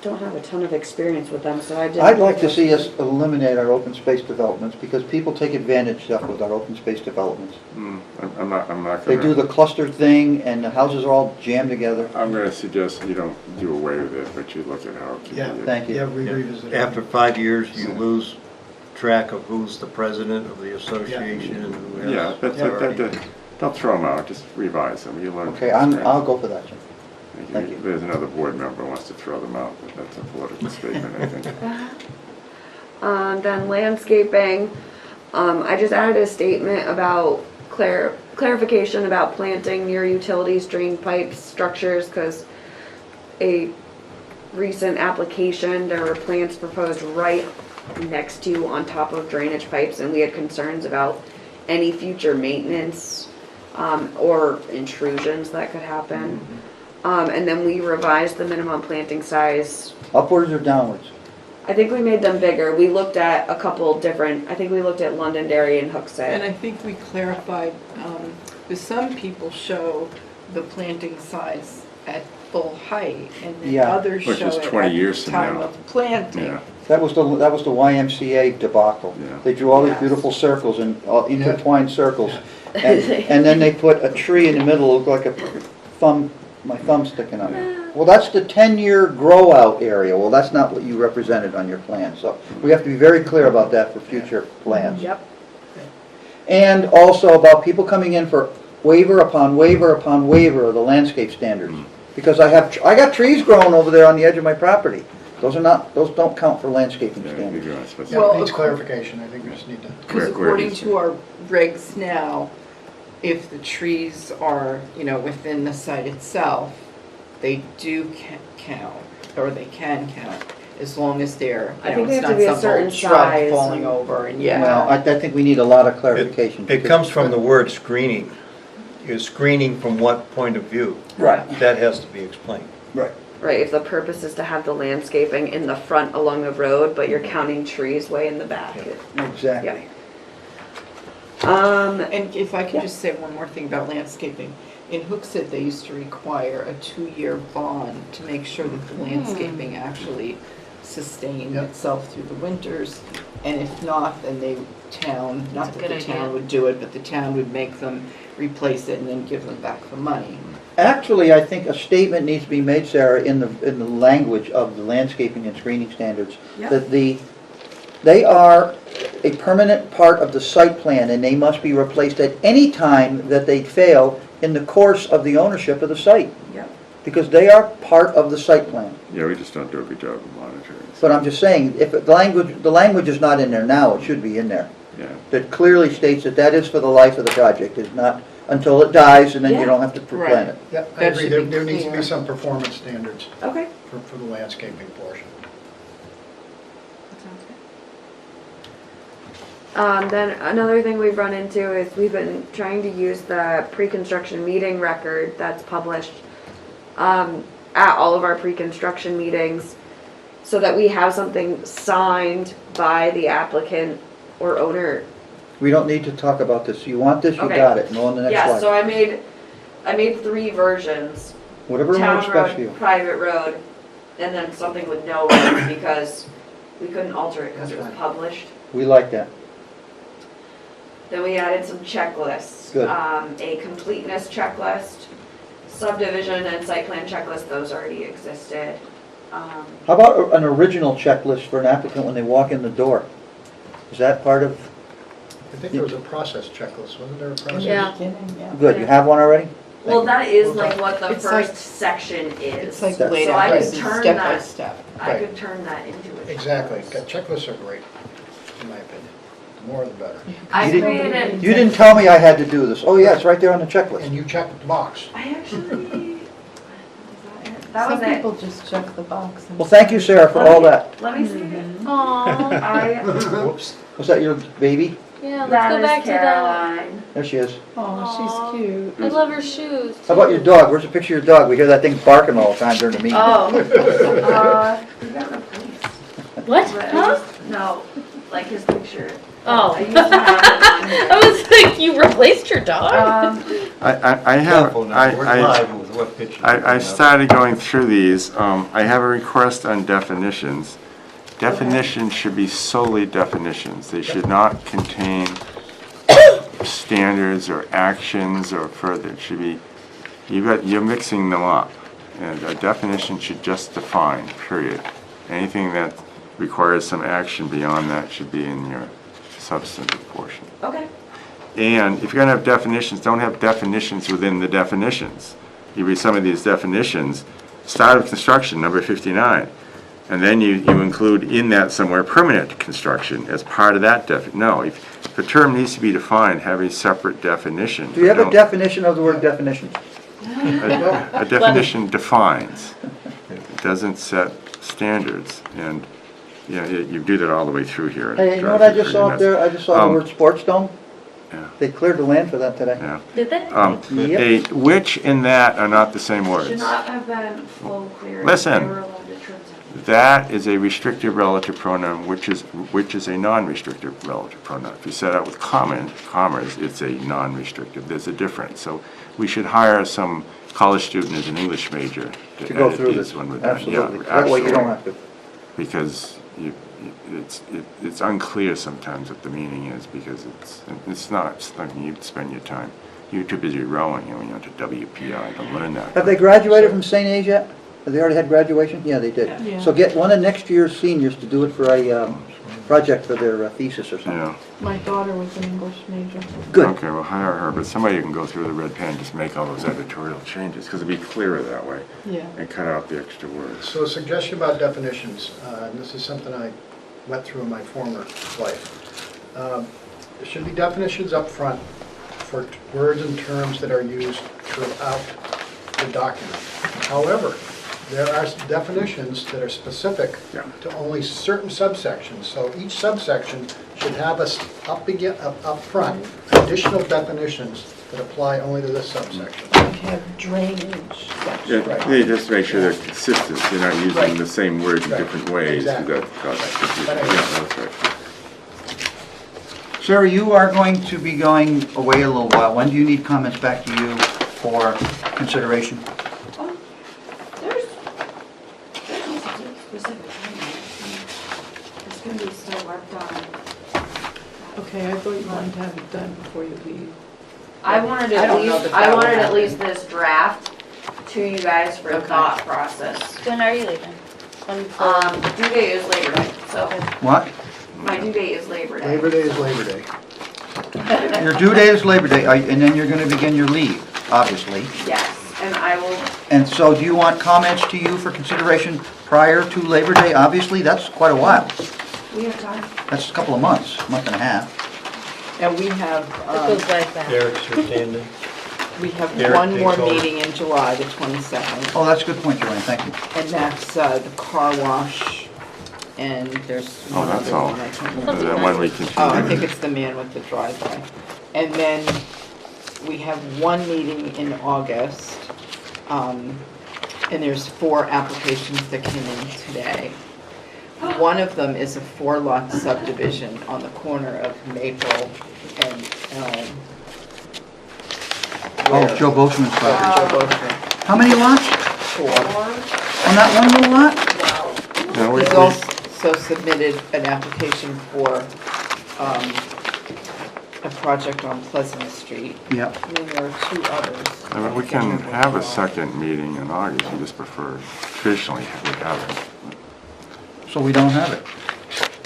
don't have a ton of experience with them, so I didn't. I'd like to see us eliminate our open space developments because people take advantage of with our open space developments. I'm not They do gonna, the cluster thing and the houses are all jammed together. I'm gonna suggest you don't do away with it, but you look at how it can be. Yeah. Thank you. Yeah, we revisit it. After 5 years, you lose track of who's the president of the association and who has. Yeah, authority. don't throw them out, just revise them, you learn. Okay, from I'll go for that, Jim. experience. thank you. There's another board member who wants to throw them out, but that's a political statement, I think. Then landscaping, I just added a statement about clarification about planting near utilities, drain pipes, structures, because a recent application, there were plants proposed right next to, on top of drainage pipes, and we had concerns about any future maintenance, or intrusions that could happen. And then we revised the minimum planting size. Upwards or downwards? I think we made them bigger. We looked at a couple different, I think we looked at Londonderry and And Hooksett. I think we clarified, because some people show the planting size at full height, and then Yeah. others Which show is it 20 at years the from time now. of planting. Yeah. That was the YMCA debacle. Yeah. They drew all these Yes. beautiful circles and intertwined circles. And then they put a tree in the middle, looked like a thumb, my thumb sticking up. Well, that's the 10-year grow out area. Well, that's not what you represented on your plan. So we have to be very clear about that for future plans. Yep. And also about people coming in for waiver upon waiver upon waiver of the landscape standards. Because I got trees growing over there on the edge of my property. Those don't count for landscaping Yeah, standards. you're right, but- Yeah, Well, it needs clarification, I think we just need to. Because Where according is it? to our regs now, if the trees are, within the site itself, they do count, or they can count, as long as they're, I think they it's have to not be a some certain old shrub size falling and- over, and Well, I think we need a lot of clarification. It comes from the word screening. You're screening from what point of view? Right, That has to be explained. right. Right, if the purpose is to have the landscaping in the front along the road, but you're counting trees way in the back. Exactly. And if I could just say one more thing about landscaping. In Hooksett, they used to require a 2-year bond to make sure that the landscaping actually sustained Yep. itself through the winters. And if not, then not That's a that good the town idea. would do it, but the town would make them replace it and then give them back the money. Actually, I think a statement needs to be made, Sarah, in the language of the landscaping and screening standards, Yep. that they are a permanent part of the site plan, and they must be replaced at any time that they fail in the course of the ownership of the site, Yep. because they are part of the site plan. Yeah, we just don't do a good job of monitoring. But I'm just saying, if the language is not in there now, it should be in there. Yeah. That clearly states that that is for the life of the project, is not until it dies, and then you Yeah. don't have to replant it. Yeah, I That agree, should there be there needs to be clear. some performance standards Okay. for the landscaping portion. Then another thing we've run into is we've been trying to use the pre-construction meeting record that's published at all of our pre-construction meetings so that we have something signed by the applicant or owner. We don't need to talk about this. You want this, you Okay. got it. And on the next Yeah, so slide. I made 3 versions. Whatever works Town best for you. road, private road, and then something with no road because we couldn't alter it because it was published. We like that. Then we added some checklists. Good. A completeness checklist, subdivision and site plan checklist, those already existed. How about an original checklist for an applicant when they walk in the door? Is that part of, I think there was a process checklist, wasn't there a process? Yeah. good, you have one already? Well, that is like what the It's like- first section is. It's like So laid I out could as turn step by that- step. I Right. could turn that into a checklist. Exactly, checklists are great, in my opinion. The more the better. I You created, You didn't tell me I had to do this. Oh, yeah, it's right there on the checklist. And you checked the box. I actually, that was Some it. people just check the box. and- Well, thank you, Sarah, for all that. Let me see. Aww. I, Whoops. Was that your baby? Yeah, let's that go is back to that. Caroline. There she is. Oh, she's cute. I love her shoes. How about your dog? Where's a picture of your dog? We hear that thing barking all the time during the meeting. Oh, we got replaced. What? But I Huh? just- No, like his picture. Oh. I used to have it I was like, you replaced your dog? on. I have, Careful now, we're live with what picture. I started going through these. I have a request on definitions. Definitions should be solely definitions. They should not contain standards or actions or further. It should be, you're mixing them up. And a definition should just define, period. Anything that requires some action beyond that should be in your substantive portion. Okay. And if you're gonna have definitions, don't have definitions within the definitions. You read some of these definitions, start of construction, number 59. And then you include in that somewhere permanent construction as part of that no, if a term needs to be defined, have a separate definition. Do you have a Don't- definition of the word definition? A definition defines. It doesn't set standards. And, you do that all the way through here. Hey, you know what I just saw up there? I just saw the word sports dome. Yeah. They cleared the land for that today. Yeah. Did they? Yep. A which in that are not the same Should words. not have been full clearance. Listen. They were a little That is a restrictive relative pronoun, which is a non-restrictive relative pronoun. If you set out with commas, it's a non-restrictive. There's a difference. So we should hire some college student as an English major To go edit through these this, when we're done. absolutely. Yeah, That way you don't absolutely. have to. Because it's unclear sometimes what the meaning is, because it's not something you spend your time. You're too busy rowing, when you're to WPI to learn that. Have they graduated from St. A's yet? Have they already had graduation? Yeah, they did. Yeah. So get one of next year's seniors to do it for a project for their thesis or something. Yeah. My daughter was an English major. Good. Okay, well, hire her, but somebody who can go through the red pen and just make all those editorial changes, because it'd be clearer that way, Yeah. and cut out the extra words. So a suggestion about definitions, and this is something I went through in my former life. There should be definitions up front for words and terms that are used throughout the document. However, there are definitions that are specific Yeah. to only certain subsections. So each subsection should have us up front additional definitions that apply only to this subsection. We have drainage section. Yeah, they just make sure they're consistent, you're not using Right. the same word in Right. different ways. Exactly. That causes confusion. That I Yeah, agree. that's right. Sarah, you are going to be going away a little while. When do you need comments back to you for consideration? There's no specific timeline. It's gonna be still worked on. Okay, I thought you wanted to have it done before you leave. I wanted I at don't know least, that I that will wanted at happen. least this draft to you guys for Okay. thought process. When are you leaving? When Due date is Labor Day, so What? my due date is Labor Day. Labor Day is Labor Day. Your due date is Labor Day, and then you're going to begin your leave, obviously. Yes, and I will, And so do you want comments to you for consideration prior to Labor Day? Obviously, that's quite a while. We have time. That's a couple of months, month and a half. And we have, it goes by fast. Derek's your stand-in. we have Derek one more takes over. meeting in July, the 22nd. Oh, that's a good point, Joanne, thank you. And that's the car wash, and there's Oh, one that's other all. one I can't So remember. that one we Oh, I think continue. it's the man with the driveway. And then we have one meeting in August, and there's 4 applications that came in today. One of them is a 4-lot subdivision on the corner of Maple and Elm. Oh, where- Joe Boschman's property. Joe Boschman. How many lots? 4. On that one little lot? No, we- He's also submitted an application for a project on Pleasant Street. Yep. And then there are 2 others. I mean, we can have a second meeting in August, we just prefer, traditionally, we haven't. So we don't have it.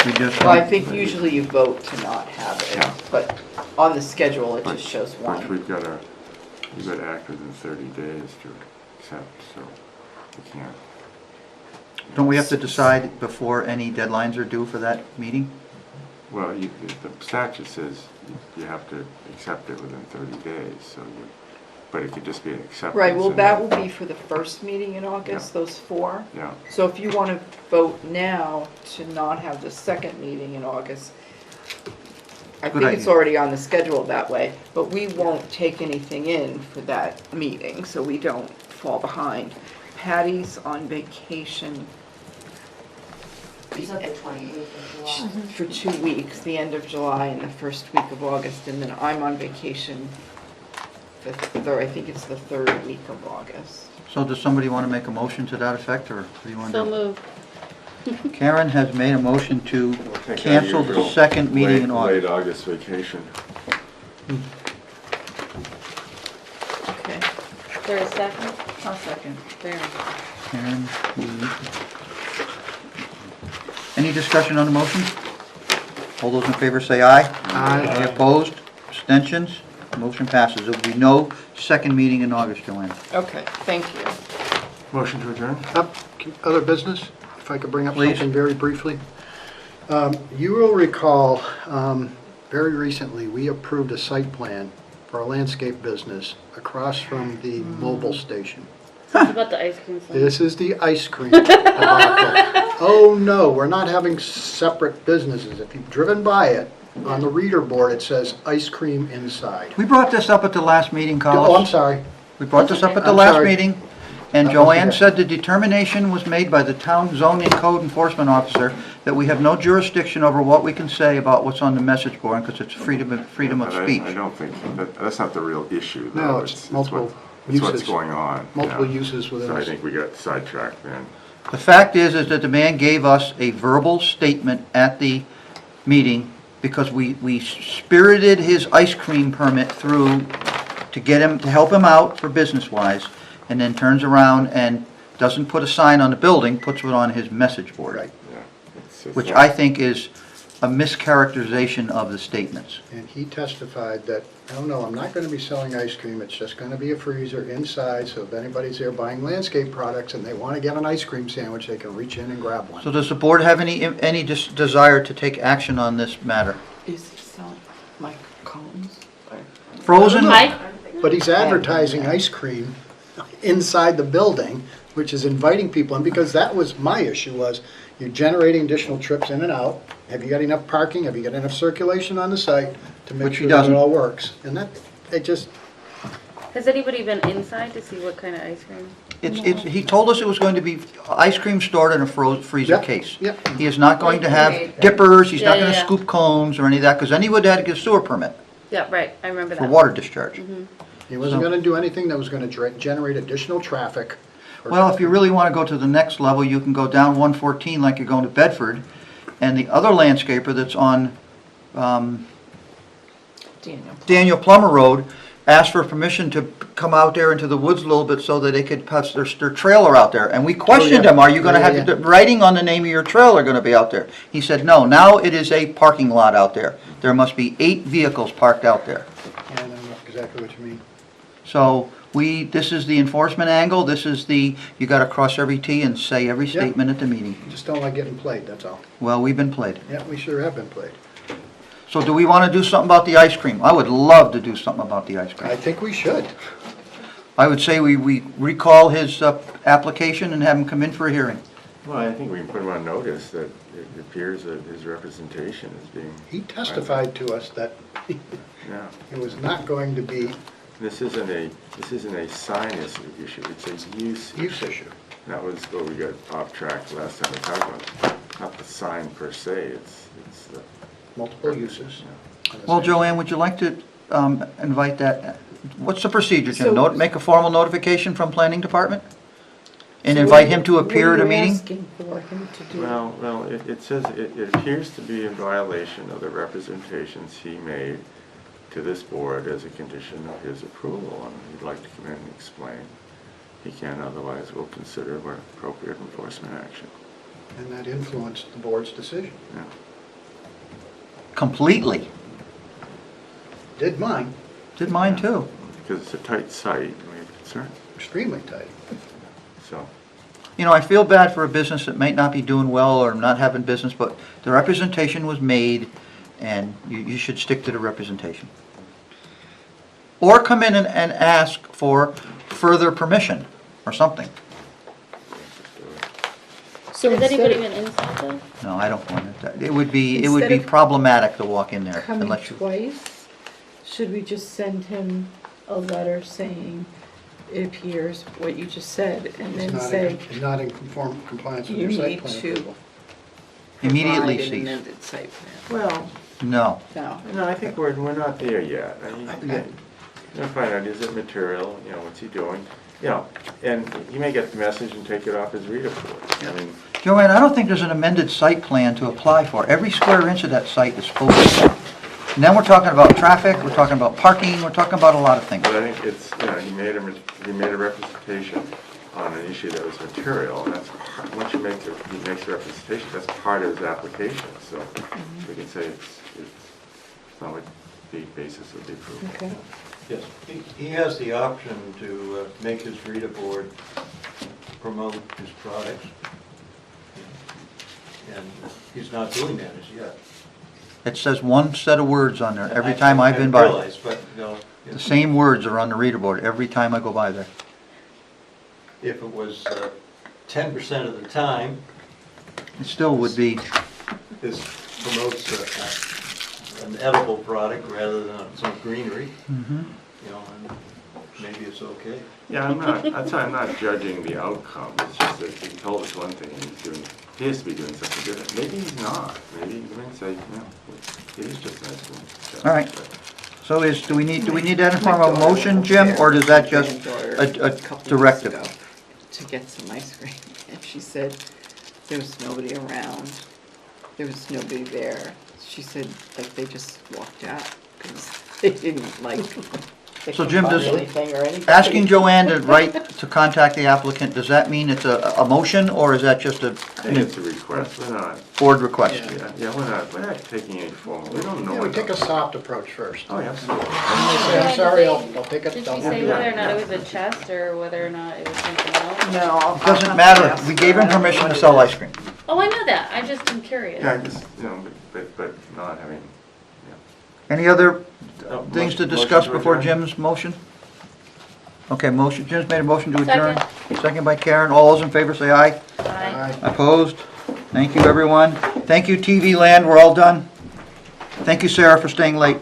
We just. Well, I think usually you vote to not have Yeah. it, but on the schedule, it just shows Which one. we've got to act within 30 days to accept, so we can't. Don't we have to decide before any deadlines are due for that meeting? Well, the statute says you have to accept it within 30 days, so but it could just be an acceptance. Right, well, and that then- will be for the first meeting in August, those 4. Yeah, So if you want to vote now to not have the second meeting in August, I Good think it's idea. already on the schedule that way, but we won't take anything in for that meeting, so we don't fall behind. Patty's on vacation you said the 28th of July. for 2 weeks, the end of July and the first week of August, and then I'm on vacation, I think it's the 3rd week of August. So does somebody want to make a motion to that effect, or what do you want to So do? moved. Karen has made a motion to We'll take our cancel the usual second meeting in late August. August vacation. Okay, Is there a second? I'll second. There. Karen, any discussion on the motion? All those in favor say aye. Aye. Any opposed? Abstentions? Motion passes. There will be no second meeting in August, Joanne. Okay, thank you. Motion to adjourn? Other business, if I could bring up Please. something very briefly. You will recall, very recently, we approved a site plan for a landscape business across from the mobile station. What about the ice cream sign? This is the ice cream debacle. Oh, no, we're not having separate businesses. If you've driven by it, on the reader board, it says ice cream inside. We brought this up at the last meeting, Oh, I'm Collis. sorry. We brought this up at the I'm last sorry. meeting, And That was Joanne the- said the determination was made by the town zoning code enforcement officer that we have no jurisdiction over what we can say about what's on the message board because it's freedom of But speech. I don't think, that's not the real issue, though. No, it's multiple It's what's uses. going on. Multiple yeah. uses within So I this. think we got sidetracked then. The fact is that the man gave us a verbal statement at the meeting because we spirited his ice cream permit through to get him, to help him out for business-wise, and then turns around and doesn't put a sign on the building, puts it on his message board. Right. Yeah. It's Which not- I think is a mischaracterization of the statements. And he testified that, oh no, I'm not gonna be selling ice cream, it's just gonna be a freezer inside, so if anybody's there buying landscape products and they wanna get an ice cream sandwich, they can reach in and grab one. So does the board have any desire to take action on this matter? Is he selling like cones? Or- Frozen? But he's advertising ice cream inside the building, which is inviting people in, because that was my issue, was you're generating additional trips in and out. Have you got enough parking? Have you got enough circulation on the site to make Which he sure that doesn't. it all works? And that, it just, Has anybody been inside to see what kind of ice cream? He told us it was going to be ice cream stored in a freezer Yep, case. yep. He is not going to have Right. dippers, he's not Yeah, gonna yeah. scoop cones or any of that, because then he would have to get a sewer permit Yeah, right, I remember that. for water discharge. he wasn't gonna do anything that was gonna generate additional traffic. or- Well, if you really want to go to the next level, you can go down 114 like you're going to Bedford, and the other landscaper that's on Daniel. Daniel Plummer Road asked for permission to come out there into the woods a little bit so that they could pass their trailer out there. And we questioned yeah. him, are you going to Yeah, have yeah. the writing on the name of your trailer going to be out there? He said, no, now it is a parking lot out there. There must be 8 vehicles parked out there. Yeah, I know exactly what you mean. So this is the enforcement angle, this is you got to cross every T and say every Yeah. statement at the meeting. Just don't like getting played, that's all. Well, we've been played. Yeah, we sure have been played. So do we want to do something about the ice cream? I would love to do something about the ice I cream. think we should. I would say we recall his application and have him come in for a hearing. Well, I think we can put him on notice that it appears that his representation is being. He testified to us that Yeah. it was not going to be This isn't a sign issue, it's a use. use issue. That was where we got off track last time we talked about, not the sign per se, it's the. Multiple uses. Well, Joanne, would you like to invite that, what's the procedure, Jim? So- Make a formal notification from planning department? And invite him to appear at a meeting? What are you asking for him to do? Well, it says, it appears to be in violation of the representations he made to this board as a condition of his approval, and he'd like to come in and explain. He can, otherwise we'll consider what appropriate enforcement action. And that influenced the board's decision. Yeah. Completely. Did mine, Did mine too. Because it's a tight site, and we have concerns, extremely tight. so. You know, I feel bad for a business that might not be doing well or not having business, but the representation was made, and you should stick to the representation. Or come in and ask for further permission or something. So Has anybody instead been inside though? No, I don't want it. It would be Instead of problematic to walk in there of coming unless you. twice, should we just send him a letter saying it appears what you just said, and It's then not say in, not in compliance with you your site need plan to approval. Immediately provide an cease. amended site plan? Well, No. no. No, I think we're not there yet. I mean, Okay. you're gonna find out, is it material, what's he doing? And you may get the message and take it off his reader board. I mean, Joanne, I don't think there's an amended site plan to apply for. Every square inch of that site is spoken. And then we're talking about traffic, we're talking about parking, we're talking about a lot of things. but I think it's, he made a representation on an issue that was material, and that's, once he makes a representation, that's part of his application, so we can say it's not like the basis of the approval. Okay. Yes, he has the option to make his reader board promote his products. And he's not doing that as yet. It says one set of words on there every I- time I've been I by. realize, but, The same words are on the reader board every time I go by there. if it was 10% of the time, It still would be, this promotes an edible product rather than some greenery, mhm. and maybe it's okay. Yeah, that's why I'm not judging the outcome, it's just that he told us one thing and he's doing, he has to be doing something different. Maybe he's not, maybe he might say, no, it is just nice to him. All right. So do we need that in form of a motion, Jim, or is that just a directive? To get some ice cream, and she said there was nobody around, there was nobody there. She said, like, they just walked out, because they didn't, like, they So couldn't Jim, find does, anything or anything. asking Joanne to write, to contact the applicant, does that mean it's a motion, or is that just a I think it's a request, we're not, board request? yeah, we're not taking any formal, we don't know. Yeah, we what- take a soft approach first. Oh, yeah, absolutely. Say, I'm sorry, I'll pick it. Did I'll she do say it." whether or not it was a chest or whether or not it was something else? No, I'll It doesn't have to matter, ask we gave him her. I don't know permission what to it sell is. ice cream. Oh, I know that, I just am curious. Yeah, just, but not having, Any other yeah. things to Motion discuss to before adjourn? Jim's motion? Okay, Jim's made a motion to adjourn. Second by Karen, all those in favor say aye. Bye. Aye. Opposed? Thank you, everyone. Thank you, TV Land, we're all done. Thank you, Sarah, for staying late.